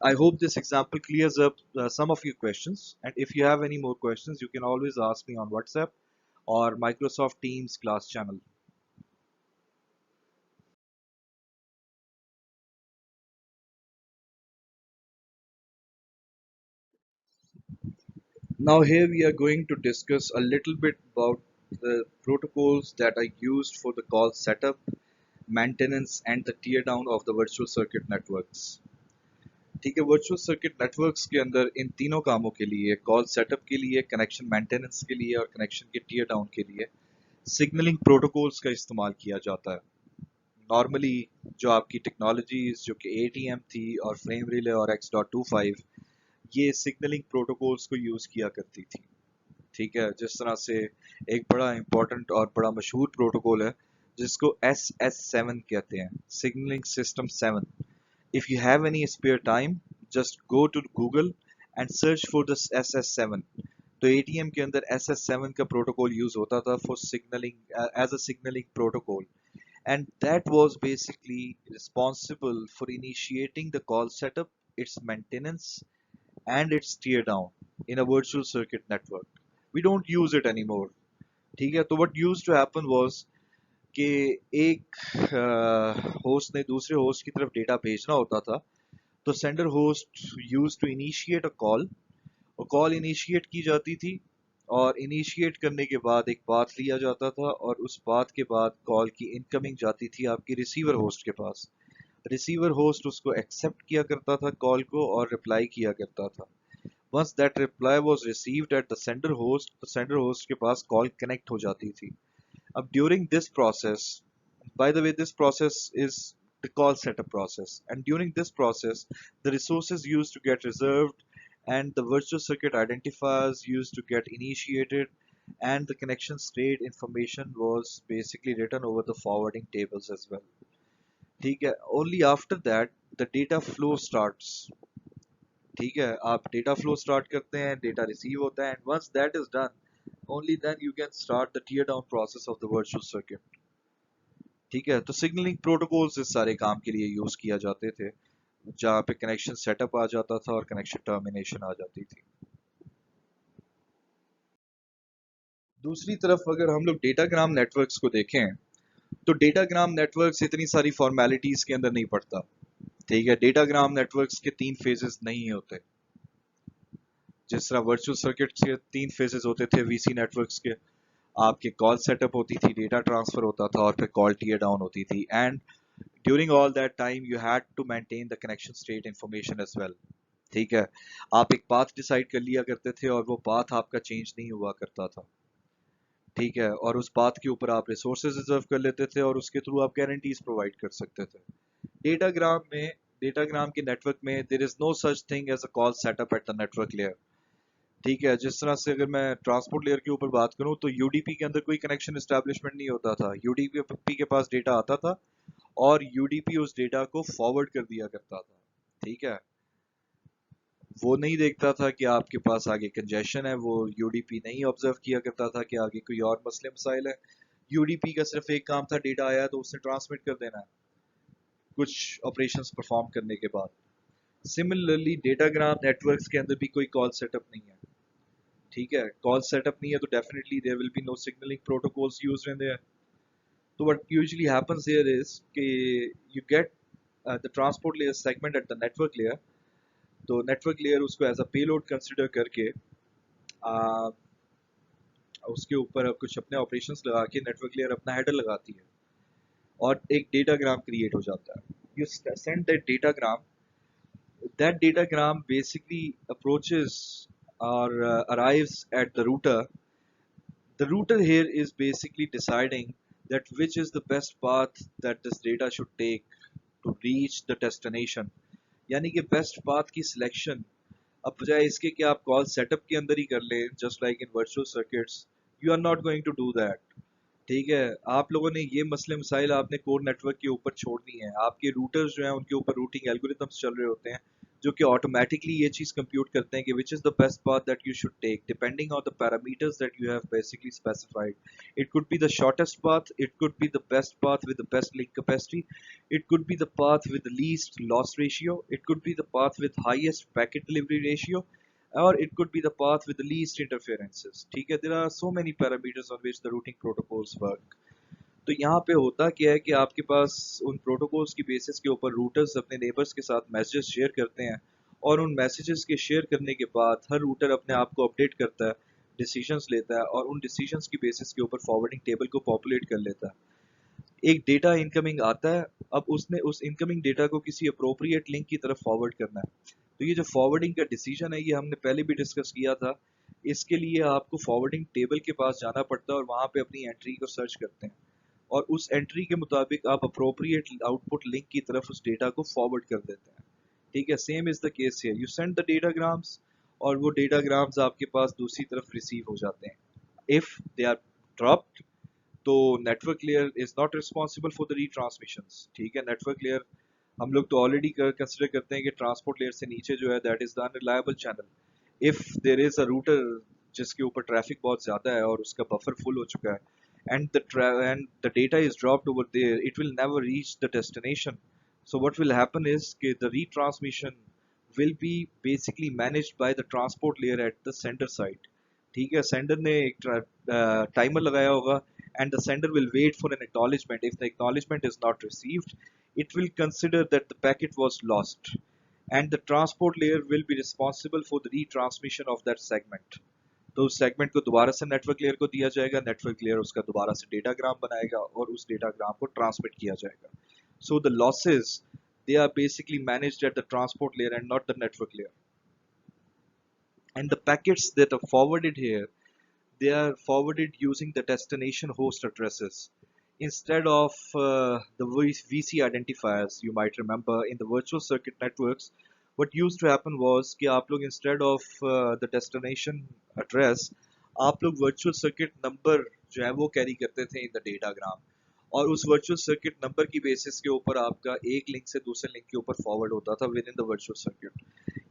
I hope this example clears up some of your questions, and if you have any more questions you can always ask me on WhatsApp or Microsoft Teams class channel. Now here we are going to discuss a little bit about the protocols that are used for the call setup, maintenance and the tear down of the virtual circuit networks. ठीक है। वर्चुअल सर्किट नेटवर्क्स के अंदर इन तीनों कामों के लिए, कॉल सेटअप के लिए, कनेक्शन मेंटेनेंस के लिए और कनेक्शन के टीयर डाउन के लिए सिग्नलिंग प्रोटोकॉल्स का इस्तेमाल किया जाता है। नॉर्मली जो आपकी टेक्नोलॉजीज जो कि ATM थी और फ्लेम रिले और X.25 ये सिग्नलिंग प्रोटोकॉल्स को यूज़ किया करती थी। ठीक है, जिस तरह से एक बड़ा इंपॉर्टेंट और बड़ा मशहूर प्रोटोकॉल है जिसको SS7 कहते हैं, signalling system 7। If you have any spare time just go to Google and search for this SS7। तो ATM के अंदर SS7 का प्रोटोकॉल यूज होता था for signalling as a signalling protocol, and that was basically responsible for initiating the call setup, its maintenance, and its tear down in a virtual circuit network. We don't use it anymore. ठीक है, तो what used to happen was कि एक होस्ट ने दूसरे होस्ट की तरफ डेटा भेजना होता था, तो sender host use to initiate a call, और कॉल इनिशिएट की जाती थी, और इनिशिएट करने के बाद एक पाथ लिया जाता था, और उस पाथ के बाद कॉल की इनकमिंग जाती थी आपकी रिसीवर होस्ट के पास। रिसीवर होस्ट उसको एक्सेप्ट किया करता था कॉल को और रिप्लाई किया करता था। Once that reply was received at the sender host, तो सेंडर होस्ट के पास कॉल कनेक्ट हो जाती थी। अब during this process, by the way, this process is the call setup process, and during this process the resources used to get reserved, and the virtual circuit identifiers used to get initiated, and the connection state information was basically written over the forwarding tables as well। ठीक है, only after that the data flow starts। ठीक है, आप डेटा फ्लो स्टार्ट करते हैं, डेटा रिसीव होता है, and once that is done only then you can start the tear down process of the virtual circuit. ठीक है, तो सिग्नलिंग प्रोटोकॉल्स इस सारे काम के लिए यूज किया जाते थे, जहाँ पे कनेक्शन सेटअप आ जाता था और कनेक्शन टर्मिनेशन आ जाती थी। दूसरी तरफ अगर हम लोग डेटाग्राम नेटवर्क्स को देखें, तो डेटाग्राम नेटवर्क्स इतनी सारी फॉर्मेलिटीज के अंदर नहीं पड़ता। ठीक है, डेटाग्राम नेटवर्क्स के 3 फेजेस नहीं होते। जिस तरह वर्चुअल सर्किट के 3 फेजेस होते थे वीसी नेटवर्क्स के, आपके कॉल सेटअप होती थी, डेटा ट्रांसफर होता था, और फिर कॉल टीयर डाउन होती थी, and during all that time you had to maintain the connection state information as well. ठीक है, आप एक पाथ डिसाइड कर लिया करते थे और वो पाथ आपका चेंज नहीं हुआ करता था। ठीक है, और उस पाथ के ऊपर आप रिसोर्सेज रिजर्व कर लेते थे और उसके थ्रू आप गारंटीज प्रोवाइड कर सकते थे। डेटाग्राम में, डेटाग्राम के नेटवर्क में there is no such thing as a call setup at the network layer. ठीक है, जिस तरह से अगर मैं ट्रांसपोर्ट लेयर के ऊपर बात करूं, तो यूडीपी के अंदर कोई कनेक्शन एस्टेब्लिशमेंट नहीं होता था। यूडीपी के पास डेटा आता था और यूडीपी उस डेटा को फॉरवर्ड कर दिया करता था। ठीक है, वो नहीं देखता था कि आपके पास आगे कंजेशन है, वो यूडीपी नहीं ऑब्जर्व किया करता था कि आगे कोई और मसले मसाइल है। यूडीपी का सिर्फ एक काम था, डेटा आया तो उसने ट्रांसमिट कर देना है कुछ ऑपरेशंस परफॉर्म करने के बाद। सिमिलरली डेटाग्राम नेटवर्क्स के अंदर भी कोई कॉल सेटअप नहीं है। ठीक है, कॉल सेटअप नहीं है तो definitely there will be no signalling protocols used in there. तो what usually happens here is कि you get the transport layer segment at the network layer. तो नेटवर्क लेयर उसको एज अ पेलोड कंसिडर करके उसके ऊपर कुछ अपने ऑपरेशंस लगा के नेटवर्क लेयर अपना हेडर लगाती है और एक डेटाग्राम क्रिएट हो जाता है। You send that datagram basically approaches or arrives at the router. The router here is basically deciding that which is the best path that this data should take to reach the destination। यानी कि बेस्ट पाथ की सिलेक्शन, अब बजाय इसके कि आप कॉल सेटअप के अंदर ही कर लें just like in virtual circuits, you are not going to do that. ठीक है, आप लोगों ने ये मसले मसाइल आपने कोर नेटवर्क के ऊपर छोड़ दी हैं। आपके रूटर्स जो हैं उनके ऊपर रूटिंग एल्गोरिथम्स चल रहे होते हैं जो कि ऑटोमेटिकली ये चीज़ कंप्यूट करते हैं कि which is the best path that you should take depending on the parameters that you have basically specified. It could be the shortest path, it could be the best path with the best link capacity, it could be the path with the least loss ratio, it could be the path with highest packet delivery ratio, or it could be the path with the least interferences। ठीक है, there are so many parameters on which the routing protocols work। तो यहाँ पे होता क्या है कि आपके पास उन प्रोटोकॉल्स की बेसिस के ऊपर रूटर्स अपने नेबर्स के साथ मैसेजेस शेयर करते हैं, और उन मैसेजेस के शेयर करने के बाद हर रूटर अपने आप को अपडेट करता है, डिसीजंस लेता है, और उन डिसीजंस की बेसिस के ऊपर फॉरवर्डिंग टेबल को पॉपुलेट कर लेता है। एक डेटा इनकमिंग आता है, अब उसने उस इनकमिंग डेटा को किसी अप्रोप्रिएट लिंक की तरफ फॉरवर्ड करना है। तो ये जो फॉरवर्डिंग का डिसीजन है, ये हमने पहले भी डिस्कस किया था। इसके लिए आपको फॉरवर्डिंग टेबल के पास जाना पड़ता है और वहाँ पे अपनी एंट्री को सर्च करते हैं। और उस एंट्री के मुताबिक आप अप्रोप्रिएट आउटपुट लिंक की तरफ उस डेटा को फॉरवर्ड कर देते हैं। ठीक है, same is the case here, you send the datagrams और वो डेटाग्राम्स आपके पास दूसरी तरफ रिसीव हो जाते हैं। इफ दे आर ड्रॉप्ड तो network layer is not responsible for the retransmissions. ठीक है, नेटवर्क लेयर हम लोग तो ऑलरेडी कंसिडर करते हैं कि ट्रांसपोर्ट लेयर से नीचे जो है that is the unreliable channel. If there is a router जिसके ऊपर ट्रैफिक बहुत ज़्यादा है और उसका बफर फुल हो चुका है and the data is dropped over there, it will never reach the destination. So what will happen is the retransmission will be basically managed by the transport layer at the sender side. ठीक है, सेंडर ने एक टाइमर लगाया होगा and the sender will wait for an acknowledgement. If the acknowledgement is not received, it will consider that the packet was lost and the transport layer will be responsible for the retransmission of that segment. तो उस सेगमेंट को दोबारा से नेटवर्क लेयर को दिया जाएगा, नेटवर्क लेयर उसका दोबारा से डेटाग्राम बनाएगा और उस डेटाग्राम को ट्रांसमिट किया जाएगा। So the losses they are basically managed at the transport layer and not the network layer. And the packets that are forwarded here, they are forwarded using the destination host addresses instead of the VC identifiers. You might remember in the virtual circuit networks what used to happen was कि आप लोग instead of the destination address आप लोग virtual circuit number जो है वो carry करते थे in the datagram और उस वर्चुअल सर्किट नंबर की बेसिस के ऊपर आपका एक लिंक से दूसरे लिंक के ऊपर फॉरवर्ड होता था with in the virtual circuit.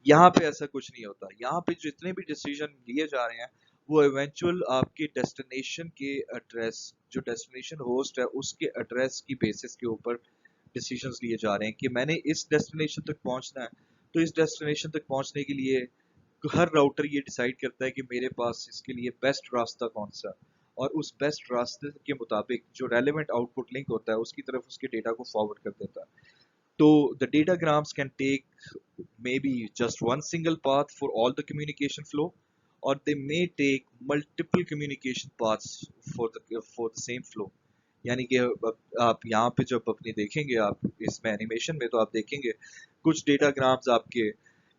यहाँ पे ऐसा कुछ नहीं होता, यहाँ पे जितने भी डिसीजन लिए जा रहे हैं वो इवेंचुअल आपके डेस्टिनेशन के एड्रेस, जो डेस्टिनेशन होस्ट है उसके एड्रेस की बेसिस के ऊपर डिसीजंस लिए जा रहे हैं कि मैंने इस डेस्टिनेशन तक पहुंचना है, तो इस डेस्टिनेशन तक पहुंचने के लिए हर राउटर ये डिसाइड करता है कि मेरे पास इसके लिए बेस्ट रास्ता कौन सा, और उस बेस्ट रास्ते के मुताबिक जो रेलेवेंट आउटपुट लिंक होता है उसकी तरफ उसके डेटा को फॉरवर्ड कर देता है। तो the datagrams can take maybe just one single path for all the communication flow, or they may take multiple communication paths for the same flow. यानी कि आप यहाँ पे जब अपने देखेंगे आप इसमें एनिमेशन में तो आप देखेंगे कुछ डेटाग्राम्स आपके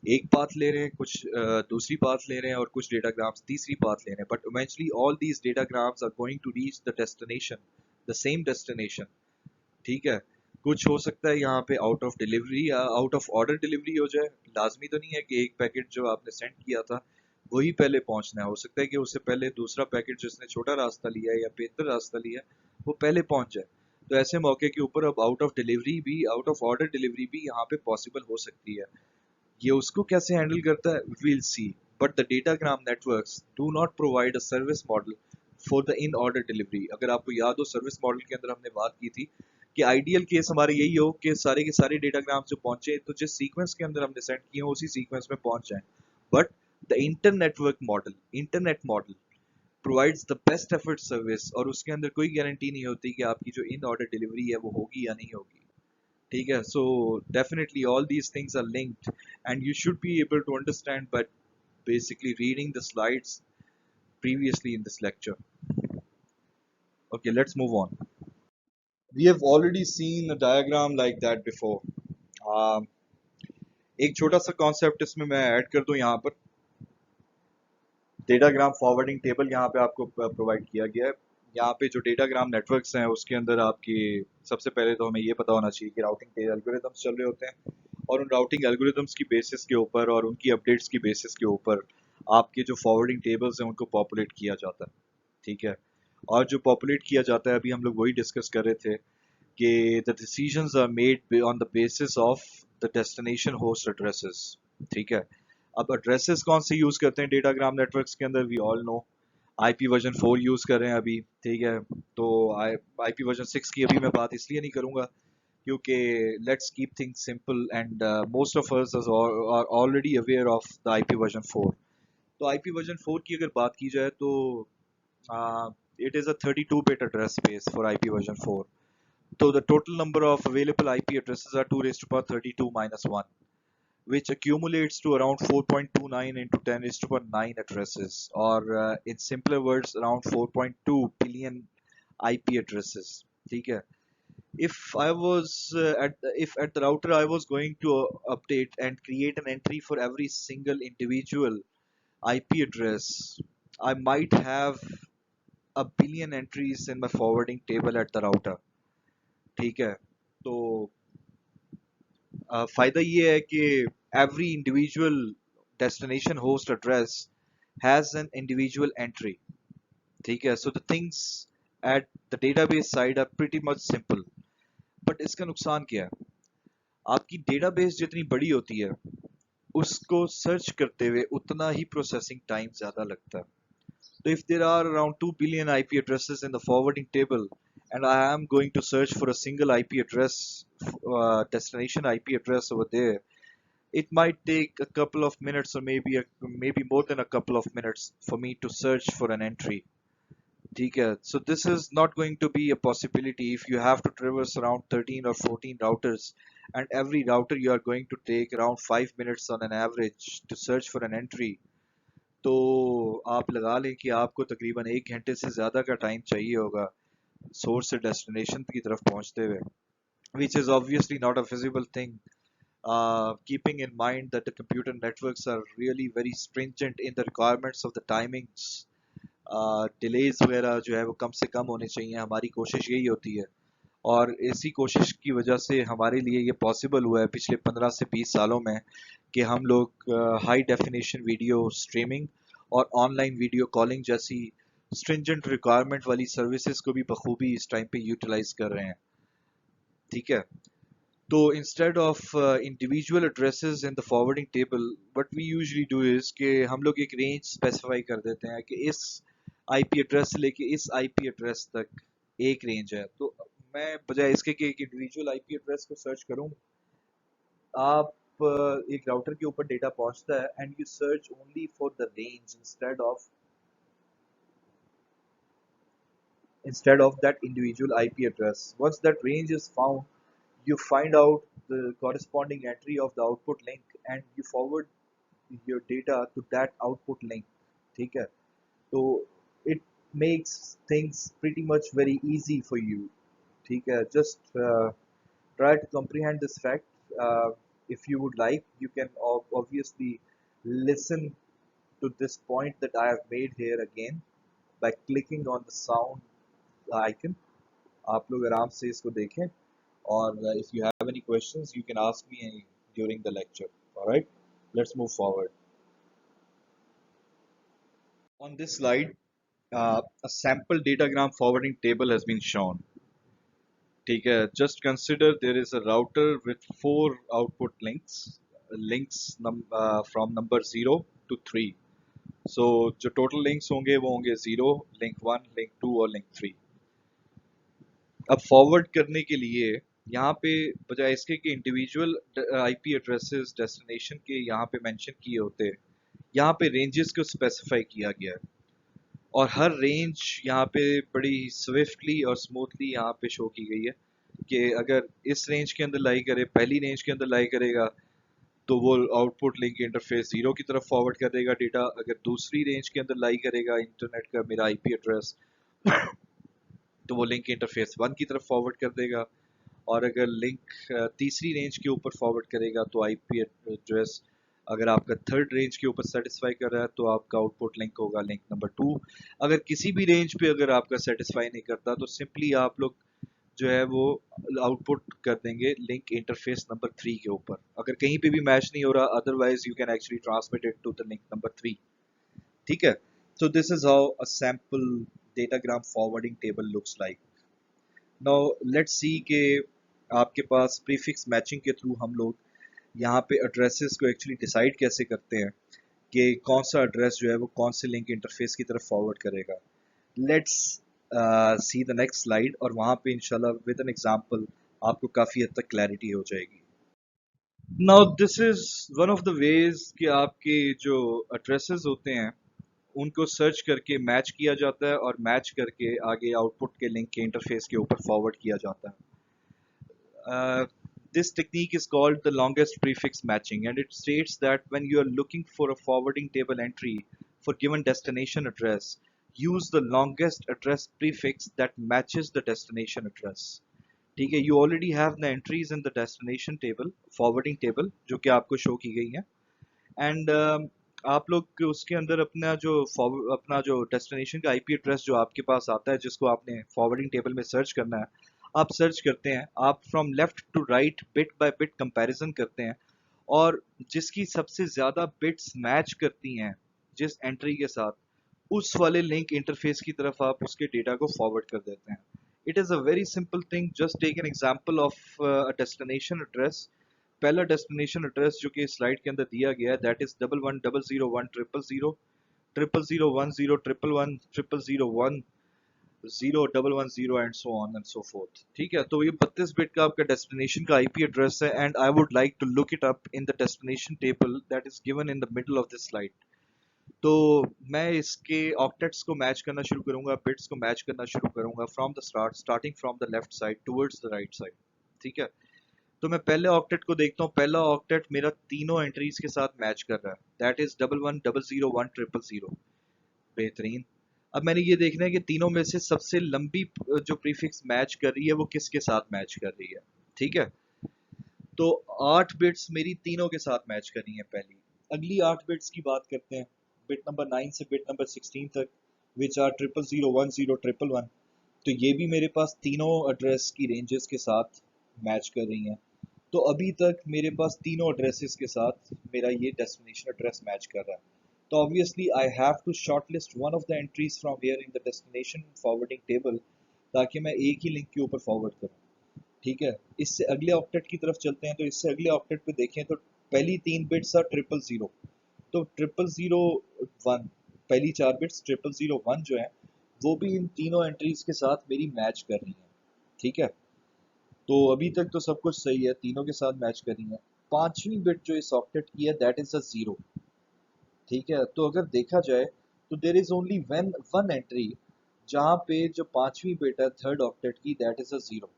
एक पाथ ले रहे हैं, कुछ दूसरी पाथ ले रहे हैं और कुछ डेटाग्राम्स तीसरी पाथ ले रहे हैं, but eventually all these datagrams are going to reach the destination, the same destination. ठीक है, कुछ हो सकता है यहाँ पे आउट ऑफ डिलीवरी या आउट ऑफ ऑर्डर डिलीवरी हो जाए, लाजमी तो नहीं है कि एक पैकेट जो आपने सेंड किया था वही पहले पहुंचना है, हो सकता है कि उससे पहले दूसरा पैकेट जिसने छोटा रास्ता लिया है या बेहतर रास्ता लिया है वो पहले पहुंच जाए। तो ऐसे मौके के ऊपर अब आउट ऑफ डिलीवरी भी, आउट ऑफ ऑर्डर डिलीवरी भी यहाँ पे पॉसिबल हो सकती है। ये उसको कैसे हैंडल करता है will see, but the datagram networks do not provide a service model for the in order delivery. अगर आपको याद हो सर्विस मॉडल के अंदर हमने बात की थी कि आइडियल केस हमारे यही हो कि सारे के सारे डेटाग्राम जो पहुंचे तो जिस सीक्वेंस के अंदर हमने सेंड किए उसी सीक्वेंस में पहुंच जाएं, but the internet model provides the best effort service और उसके अंदर कोई गारंटी नहीं होती कि आपकी जो इन ऑर्डर डिलीवरी है वो होगी या नहीं होगी। ठीक है, so definitely all these things are linked and you should be able to understand by basically reading the slides previously in this lecture. Okay, let's move on. We have already seen a diagram like that before. एक छोटा सा कॉन्सेप्ट इसमें मैं ऐड कर दूं, यहाँ पर डेटाग्राम फॉरवर्डिंग टेबल यहाँ पे आपको प्रोवाइड किया गया है। यहाँ पे जो डेटाग्राम नेटवर्क्स हैं उसके अंदर आपकी सबसे पहले तो हमें ये पता होना चाहिए कि राउटिंग के एल्गोरिदम्स चल रहे होते हैं और उन राउटिंग एल्गोरिदम्स की बेसिस के ऊपर और उनकी अपडेट्स की बेसिस के ऊपर आपके जो फॉरवर्डिंग टेबल्स हैं उनको पॉपुलेट किया जाता है। ठीक है, और जो पॉपुलेट किया जाता है अभी हम लोग वही डिस्कस कर रहे थे कि the decisions are made on the basis of the destination host addresses. ठीक है, अब एड्रेसेस कौन से यूज करते हैं डेटाग्राम नेटवर्क्स के अंदर, we all know IP version 4 use कर रहे हैं अभी। ठीक है, तो आईपी वर्जन 6 की अभी मैं बात इसलिए नहीं करूंगा क्योंकि let's keep things simple and most of us are already aware of the IP version 4। तो आईपी वर्जन 4 की अगर बात की जाए तो it is a 32-bit address space for IP version 4. So the total number of available IP addresses are 2 raised to power 32 minus 1, which accumulates to around 4.29 into 10 raised to power 9 addresses, or in simpler words, around 4.2 billion IP addresses. ठीक है, if I was if at the router I was going to update and create an entry for every single individual IP address, I might have a billion entries in my forwarding table at the router. ठीक है, तो फायदा ये है कि every individual destination host address has an individual entry. ठीक है, so the things at the database side are pretty much simple. But इसका नुकसान क्या है? आपकी डेटाबेस जितनी बड़ी होती है उसको सर्च करते हुए उतना ही प्रोसेसिंग टाइम ज्यादा लगता है. So if there are around 2 billion IP addresses in the forwarding table and I am going to search for a single IP address, destination IP address over there, it might take a couple of minutes or maybe more than a couple of minutes for me to search for an entry. ठीक है, so this is not going to be a possibility if you have to traverse around 13 or 14 routers and every router you are going to take around 5 minutes on an average to search for an entry. तो आप लगा लें कि आपको तकरीबन 1 घंटे से ज़्यादा का टाइम चाहिए होगा सोर्स से डेस्टिनेशन की तरफ पहुंचते हुए, which is obviously not a feasible thing, keeping in mind that the computer networks are really very stringent in the requirements of the timings. Delays वगैरह जो है वो कम से कम होने चाहिए, हमारी कोशिश यही होती है और इसी कोशिश की वजह से हमारे लिए ये पॉसिबल हुआ है पिछले 15 से 20 सालों में कि हम लोग हाई डेफिनेशन वीडियो स्ट्रीमिंग और ऑनलाइन वीडियो कॉलिंग जैसी स्ट्रिंजेंट रिक्वायरमेंट वाली सर्विसेज को भी बखूबी इस टाइम पे यूटिलाइज कर रहे हैं. ठीक है, तो instead of individual addresses in the forwarding table what we usually do is कि हम लोग एक रेंज स्पेसिफाई कर देते हैं कि इस आईपी एड्रेस से लेके इस आईपी एड्रेस तक एक रेंज है. तो मैं बजाय इसके कि एक इंडिविजुअल आईपी एड्रेस को सर्च करूं, आप एक राउटर के ऊपर डेटा पहुंचता है and you search only for the range instead of that individual IP address. Once that range is found, you find out the corresponding entry of the output link and you forward your data to that output link. ठीक है, तो it makes things pretty much very easy for you. ठीक है, just try to comprehend this fact. If you would like, you can obviously listen to this point that I have made here again by clicking on the sound icon. आप लोग आराम से इसको देखें और if you have any questions you can ask me during the lecture. All right, let's move forward. On this slide, a sample datagram forwarding table has been shown. ठीक है, just consider there is a router with 4 output links from number 0 to 3. So जो total links होंगे वो होंगे 0, link 1, link 2 और link 3. अब फॉरवर्ड करने के लिए यहाँ पे बजाय इसके कि इंडिविजुअल आईपी एड्रेसेस डेस्टिनेशन के यहाँ पे मेंशन किए होते, यहाँ पे रेंजेस को स्पेसिफाई किया गया है और हर रेंज यहाँ पे बड़ी स्विफ्टली और स्मूथली यहाँ पे शो की गई है कि अगर इस रेंज के अंदर लाई करे, पहली रेंज के अंदर लाई करेगा तो वो आउटपुट लिंक इंटरफेस 0 की तरफ फॉरवर्ड कर देगा डेटा. अगर दूसरी रेंज के अंदर लाई करेगा इंटरनेट का मेरा आईपी एड्रेस तो वो लिंक इंटरफेस 1 की तरफ फॉरवर्ड कर देगा और अगर लिंक तीसरी रेंज के ऊपर फॉरवर्ड करेगा तो आईपी एड्रेस अगर आपका थर्ड रेंज के ऊपर सेटिस्फाई कर रहा है तो आपका आउटपुट लिंक होगा लिंक नंबर 2. अगर किसी भी रेंज पे अगर आपका सेटिस्फाई नहीं करता तो सिंपली आप लोग जो है वो आउटपुट कर देंगे लिंक इंटरफेस नंबर 3 के ऊपर. अगर कहीं पे भी मैच नहीं हो रहा, otherwise you can actually transmit it to the link number 3. ठीक है, so this is how a sample datagram forwarding table looks like. Now let's see कि आपके पास prefix matching के थ्रू हम लोग यहाँ पे एड्रेसेस को एक्चुअली डिसाइड कैसे करते हैं कि कौन सा एड्रेस जो है वो कौन से लिंक इंटरफेस की तरफ फॉरवर्ड करेगा. Let's see the next slide और वहाँ पे इंशाल्लाह विद एन एग्जांपल आपको काफ़ी हद तक क्लैरिटी हो जाएगी. Now this is one of the ways कि आपके जो एड्रेसेस होते हैं उनको सर्च करके मैच किया जाता है और मैच करके आगे आउटपुट के लिंक के इंटरफेस के ऊपर फॉरवर्ड किया जाता है. This technique is called the longest prefix matching and it states that when you are looking for a forwarding table entry for given destination address, use the longest address prefix that matches the destination address. ठीक है, you already have the entries in the destination table, forwarding table जो कि आपको शो की गई हैं and आप लोग उसके अंदर अपना जो डेस्टिनेशन का आईपी एड्रेस जो आपके पास आता है, जिसको आपने फॉरवर्डिंग टेबल में सर्च करना है, आप सर्च करते हैं, आप from left to right bit by bit comparison करते हैं, और जिसकी सबसे ज्यादा बिट्स मैच करती हैं जिस एंट्री के साथ, उस वाले लिंक इंटरफेस की तरफ आप उसके डेटा को फॉरवर्ड कर देते हैं. It is a very simple thing. Just take an example of a destination address. पहला डेस्टिनेशन एड्रेस जो कि स्लाइड के अंदर दिया गया है, that is 1100100100 0010111100 0110 and so on and so forth. ठीक है, तो ये 32 बिट का आपका डेस्टिनेशन का आईपी एड्रेस है, and I would like to look it up in the destination table that is given in the middle of this slide. तो मैं इसके ऑक्टेट्स को मैच करना शुरू करूंगा, बिट्स को मैच करना शुरू करूंगा from the starting from the left side towards the right side. ठीक है, तो मैं पहले ऑक्टेट को देखता हूँ. पहला ऑक्टेट मेरा तीनों एंट्रीज के साथ मैच कर रहा है, दैट इज 1100101000. बेहतरीन. अब मैंने ये देखना है कि तीनों में से सबसे लंबी जो प्रीफिक्स मैच कर रही है वो किसके साथ मैच कर रही है. ठीक है, तो 8 बिट्स मेरी तीनों के साथ मैच करनी है पहली. अगली 8 बिट्स की बात करते हैं, बिट नंबर 9 से बिट नंबर 16 तक, विच आर 00101011. तो ये भी मेरे पास तीनों एड्रेस की रेंजेस के साथ मैच कर रही हैं. तो अभी तक मेरे पास तीनों एड्रेसेस के साथ मेरा ये डेस्टिनेशन एड्रेस मैच कर रहा है. तो obviously I have to shortlist one of the entries from here in the destination forwarding table, ताकि मैं एक ही लिंक के ऊपर फॉरवर्ड करूँ. ठीक है, इससे अगले ऑक्टेट की तरफ चलते हैं. तो इससे अगले ऑक्टेट पे देखें तो पहली 3 बिट्स आर 000. तो 0001, पहली 4 बिट्स 0001 जो है वो भी इन तीनों एंट्रीज के साथ मेरी मैच कर रही है. ठीक है, तो अभी तक तो सब कुछ सही है, तीनों के साथ मैच कर रही है. पांचवी बिट जो इस ऑक्टेट की है, दैट इज अ 0. ठीक है, तो अगर देखा जाए तो there is only one entry जहाँ पे जो पांचवी बिट है थर्ड ऑक्टेट की, that is a 0,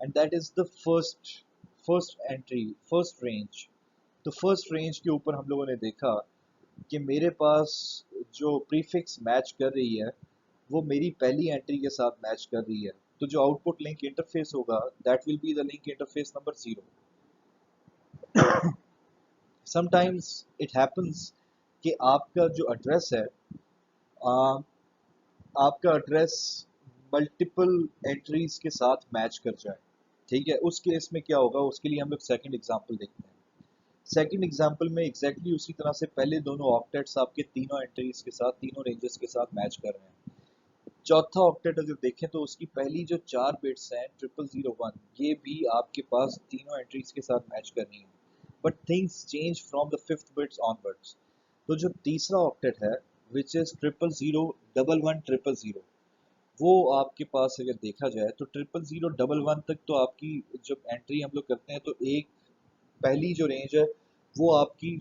and that is the first entry, first range. तो फर्स्ट रेंज के ऊपर हम लोगों ने देखा कि मेरे पास जो प्रीफिक्स मैच कर रही है वो मेरी पहली एंट्री के साथ मैच कर रही है. तो जो आउटपुट लिंक इंटरफेस होगा, that will be the link interface number 0. Sometimes it happens कि आपका जो एड्रेस है, आ, आपका एड्रेस मल्टीपल एंट्रीज के साथ मैच कर जाए. ठीक है, उस केस में क्या होगा, उसके लिए हम लोग सेकंड एग्जांपल देखते हैं. सेकंड एग्जांपल में एग्जैक्टली उसी तरह से पहले दोनों ऑक्टेट्स आपके तीनों एंट्रीज के साथ, तीनों रेंजेस के साथ मैच कर रहे हैं. चौथा ऑक्टेट अगर देखें तो उसकी पहली जो 4 बिट्स हैं 0001, ये भी आपके पास तीनों एंट्रीज के साथ मैच करनी है. But things change from the fifth bits onwards. तो जो तीसरा ऑक्टेट है, विच इज 00011010, वो आपके पास अगर देखा जाए तो 000111 तक तो आपकी जब एंट्री हम लोग करते हैं तो एक पहली जो रेंज है वो आपकी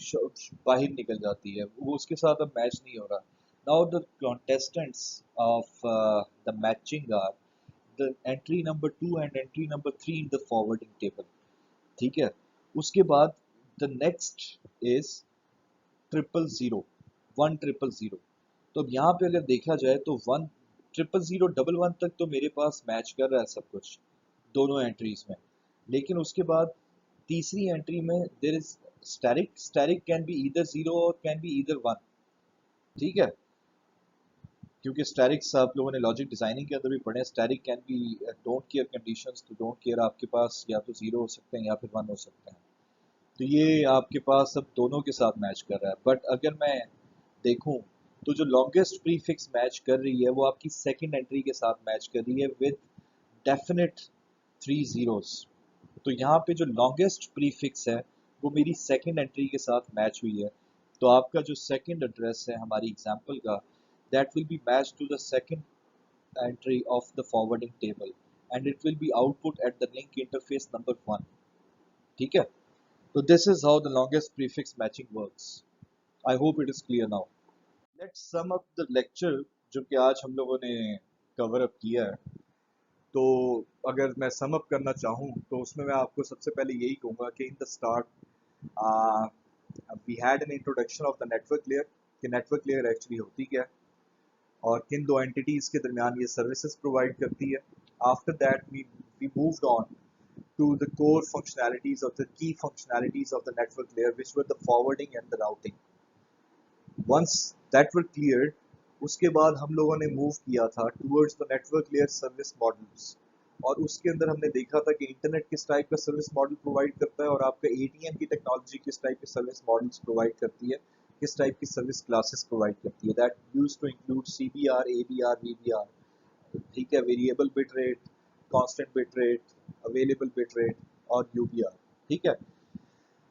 बाहर निकल जाती है, वो उसके साथ अब मैच नहीं हो रहा. Now the contestants of the matching are the entry number 2 and entry number 3 in the forwarding table. ठीक है, उसके बाद the next is 0001000. तो अब यहाँ पे अगर देखा जाए तो 1 00011 तक तो मेरे पास मैच कर रहा है सब कुछ दोनों एंट्रीज में. लेकिन उसके बाद तीसरी एंट्री में there is asterisk can be either 0 और कैन बी ईदर 1. ठीक है, क्योंकि स्टैरिक्स आप लोगों ने लॉजिक डिजाइनिंग के अंदर भी पढ़े. Asterisk can be don't care conditions. तो डोंट केयर आपके पास या तो 0 हो सकते हैं या फिर 1 हो सकते हैं. तो ये आपके पास अब दोनों के साथ मैच कर रहा है. बट अगर मैं देखूं तो जो लॉन्गेस्ट प्रीफिक्स मैच कर रही है वो आपकी सेकंड एंट्री के साथ मैच कर रही है विद डेफिनेट 3 zeros. तो यहाँ पे जो लॉन्गेस्ट प्रीफिक्स है वो मेरी सेकंड एंट्री के साथ मैच हुई है. तो आपका जो सेकंड एड्रेस है हमारी एग्जांपल का, that will be match to the second entry of the forwarding table, and it will be output at the link interface number 1. ठीक है, तो this is how the longest prefix matching works. I hope it is clear now. Let's sum up the lecture जो कि आज हम लोगों ने कवर अप किया है. तो अगर मैं सम अप करना चाहूँ तो उसमें मैं आपको सबसे पहले यही कहूँगा कि in the start we had an introduction of the network layer, कि नेटवर्क लेयर एक्चुअली होती क्या है और किन दो एंटिटीज़ के दरमियान ये सर्विसेज प्रोवाइड करती है. After that we moved on to the core functionalities of the key functionalities of the network layer, which were the forwarding and the routing. Once that were cleared, उसके बाद हम लोगों ने मूव किया था towards the network layer service models. और उसके अंदर हमने देखा था कि इंटरनेट किस टाइप का सर्विस मॉडल प्रोवाइड करता है और आपका एटीएम की टेक्नोलॉजी किस टाइप के सर्विस मॉडल्स प्रोवाइड करती है, किस टाइप की सर्विस क्लासेस प्रोवाइड करती है। That use to include CBR, ABR, VBR, ठीक है, variable bit rate, constant bit rate, available bit rate और यूबीआर। ठीक है,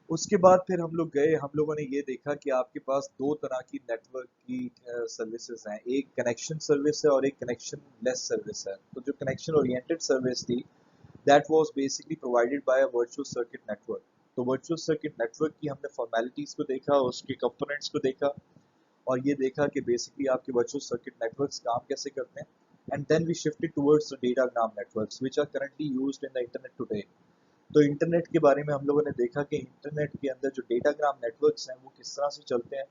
उसके बाद फिर हम लोग गए, हम लोगों ने ये देखा कि आपके पास दो तरह की नेटवर्क की सर्विसेज हैं, एक कनेक्शन सर्विस है और एक कनेक्शन लेस सर्विस है। तो जो कनेक्शन ओरिएंटेड सर्विस थी, that was basically provided by a virtual circuit network. तो वर्चुअल सर्किट नेटवर्क की हमने फॉर्मेलिटीज को देखा, उसके कंपोनेंट्स को देखा और ये देखा कि बेसिकली आपके वर्चुअल सर्किट नेटवर्क्स काम कैसे करते हैं। And then we shifted towards the datagram networks which are currently used in the internet today. तो इंटरनेट के बारे में हम लोगों ने देखा कि इंटरनेट के अंदर जो डेटाग्राम नेटवर्क्स हैं वो किस तरह से चलते हैं,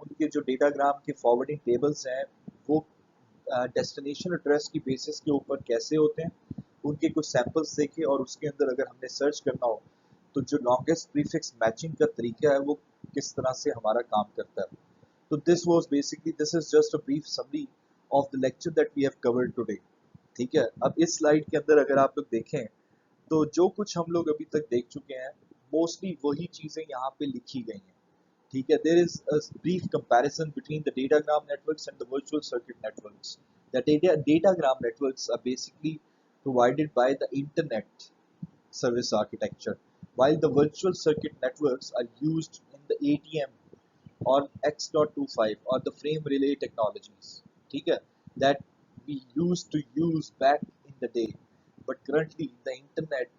उनके जो डेटाग्राम के फॉरवर्डिंग टेबल्स हैं वो डेस्टिनेशन एड्रेस की बेसिस के ऊपर कैसे होते हैं, उनके कुछ सैंपल्स देखे और उसके अंदर अगर हमने सर्च करना हो तो जो लॉन्गेस्ट प्रीफिक्स मैचिंग का तरीका है वो किस तरह से हमारा काम करता है। तो this is just a brief summary of the lecture that we have covered today. ठीक है, अब इस स्लाइड के अंदर अगर आप लोग देखें तो जो कुछ हम लोग अभी तक देख चुके हैं मोस्टली वही चीजें यहाँ पे लिखी गई हैं। ठीक है, there is a brief comparison between the datagram networks and the virtual circuit networks. The datagram networks are basically provided by the internet service architecture, while the virtual circuit networks are used in the ATM or X.25 or the frame relay technologies, ठीक है, that we used to use back in the day. But currently, the internet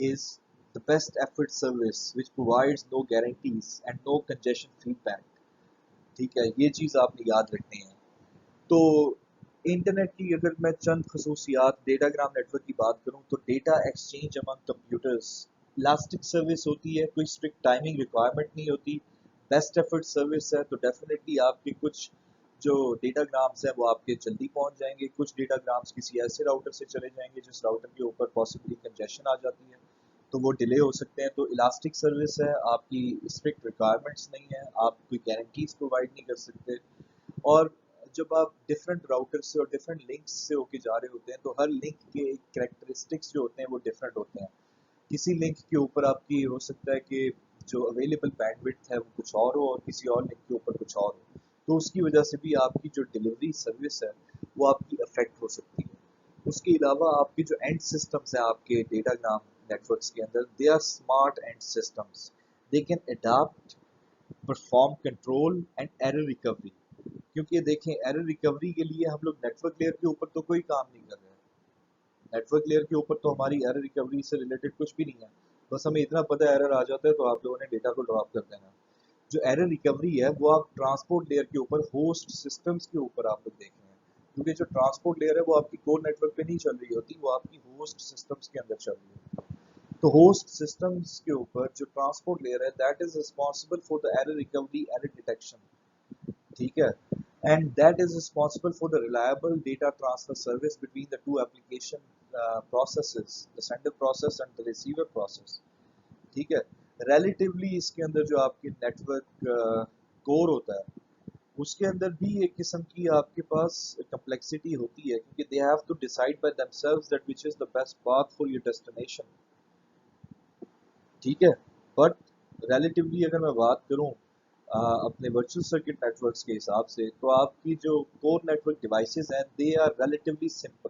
is the best effort service which provides no guarantees and no congestion feedback. ठीक है, ये चीज़ आपने याद रखनी है। तो इंटरनेट की अगर मैं चंद खसूसियात डेटाग्राम नेटवर्क की बात करूं तो data exchange among computers, elastic service होती है, कोई स्ट्रिक्ट टाइमिंग रिक्वायरमेंट नहीं होती, बेस्ट एफर्ट सर्विस है। तो डेफिनेटली आपके कुछ जो डेटाग्राम्स हैं वो आपके जल्दी पहुंच जाएंगे, कुछ डेटाग्राम्स किसी ऐसे राउटर से चले जाएंगे जिस राउटर के ऊपर पॉसिबली कंजेशन आ जाती है तो वो डिले हो सकते हैं। तो इलास्टिक सर्विस है, आपकी स्ट्रिक्ट रिक्वायरमेंट्स नहीं है, आप कोई गारंटीज प्रोवाइड नहीं कर सकते। और जब आप डिफरेंट राउटर से और डिफरेंट लिंक्स से होके जा रहे होते हैं तो हर लिंक के कैरेक्टरिस्टिक्स जो होते हैं वो डिफरेंट होते हैं। किसी लिंक के ऊपर आपकी हो सकता है कि जो अवेलेबल बैंडविड्थ है वो कुछ और हो और किसी और लिंक के ऊपर कुछ और हो, तो उसकी वजह से भी आपकी जो डिलीवरी सर्विस है वो आपकी अफेक्ट हो सकती है। उसके अलावा आपके जो एंड सिस्टम्स हैं आपके डेटाग्राम नेटवर्क्स के अंदर, they are smart end systems, they can adapt, perform control and error recovery. क्योंकि देखें एरर रिकवरी के लिए हम लोग नेटवर्क लेयर के ऊपर तो कोई काम नहीं कर रहे हैं, नेटवर्क लेयर के ऊपर तो हमारी एरर रिकवरी से रिलेटेड कुछ भी नहीं है। बस हमें इतना पता है एरर आ जाता है तो आप लोगों ने डेटा को ड्रॉप कर देना। जो एरर रिकवरी है वो आप ट्रांसपोर्ट लेयर के ऊपर होस्ट सिस्टम्स के ऊपर आप लोग देख रहे हैं, क्योंकि जो ट्रांसपोर्ट लेयर है वो आपकी कोर नेटवर्क पे नहीं चल रही होती, वो आपकी होस्ट सिस्टम्स के अंदर चल रही है। तो होस्ट सिस्टम्स के ऊपर जो ट्रांसपोर्ट लेयर है that is responsible for the error recovery, error detection. ठीक है, and that is responsible for the reliable data transfer service between the two application processes, the sender process and the receiver process। ठीक है, relatively इसके अंदर जो आपकी नेटवर्क कोर होता है उसके अंदर भी एक किस्म की आपके पास complexity होती है, क्योंकि they have to decide by themselves that which is the best path for your destination। ठीक है, बट रिलेटिवली अगर मैं बात करूं अपने वर्चुअल सर्किट नेटवर्क्स के हिसाब से तो आपकी जो कोर नेटवर्क डिवाइसेस हैं they are relatively simple,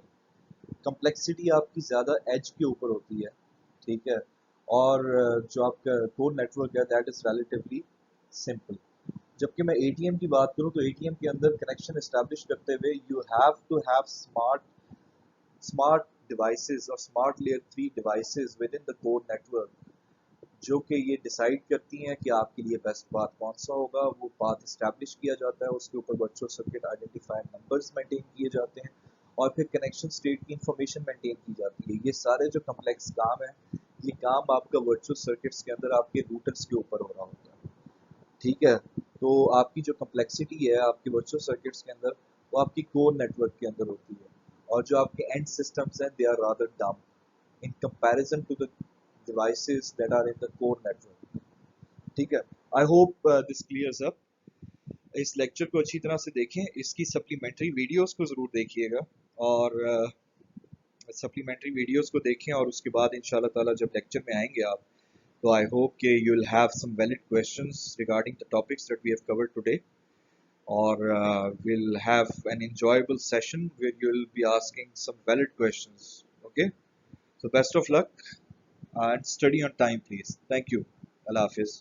complexity आपकी ज़्यादा एज के ऊपर होती है। ठीक है, और जो आपका कोर नेटवर्क है दैट इज़ रिलेटिवली सिंपल। जबकि मैं एटीएम की बात करूं तो एटीएम के अंदर कनेक्शन इस्टेब्लिश करते हुए you have to have smart devices और smart layer 3 devices within the core network, जो कि ये डिसाइड करती हैं कि आपके लिए बेस्ट पाथ कौन सा होगा। वो पाथ इस्टेब्लिश किया जाता है, उसके ऊपर virtual circuit identifier numbers maintain किए जाते हैं और फिर कनेक्शन स्टेट की इंफॉर्मेशन मेंटेन की जाती है। ये सारे जो कम्प्लेक्स काम है ये काम आपका वर्चुअल सर्किट्स के अंदर आपके रूटर्स के ऊपर हो रहा होता है। ठीक है, तो आपकी जो कम्प्लेक्सिटी है आपके वर्चुअल सर्किट्स के अंदर वो आपकी कोर नेटवर्क के अंदर होती है, और जो आपके एंड सिस्टम्स हैं दे आर रादर डम in comparison to the devices that are in the core network। ठीक है, I hope this clears up। इस लेक्चर को अच्छी तरह से देखें, इसकी सप्लीमेंट्री वीडियोस को ज़रूर देखिएगा, और सप्लीमेंट्री वीडियोस को देखें, और उसके बाद इंशाल्लाह ताला जब लेक्चर में आएंगे आप, तो आई होप कि you will have some valid questions regarding the topics that we have covered today, or we'll have an enjoyable session where you'll be asking some valid questions. Okay, so best of luck and study on time, please. Thank you. Allah Hafiz.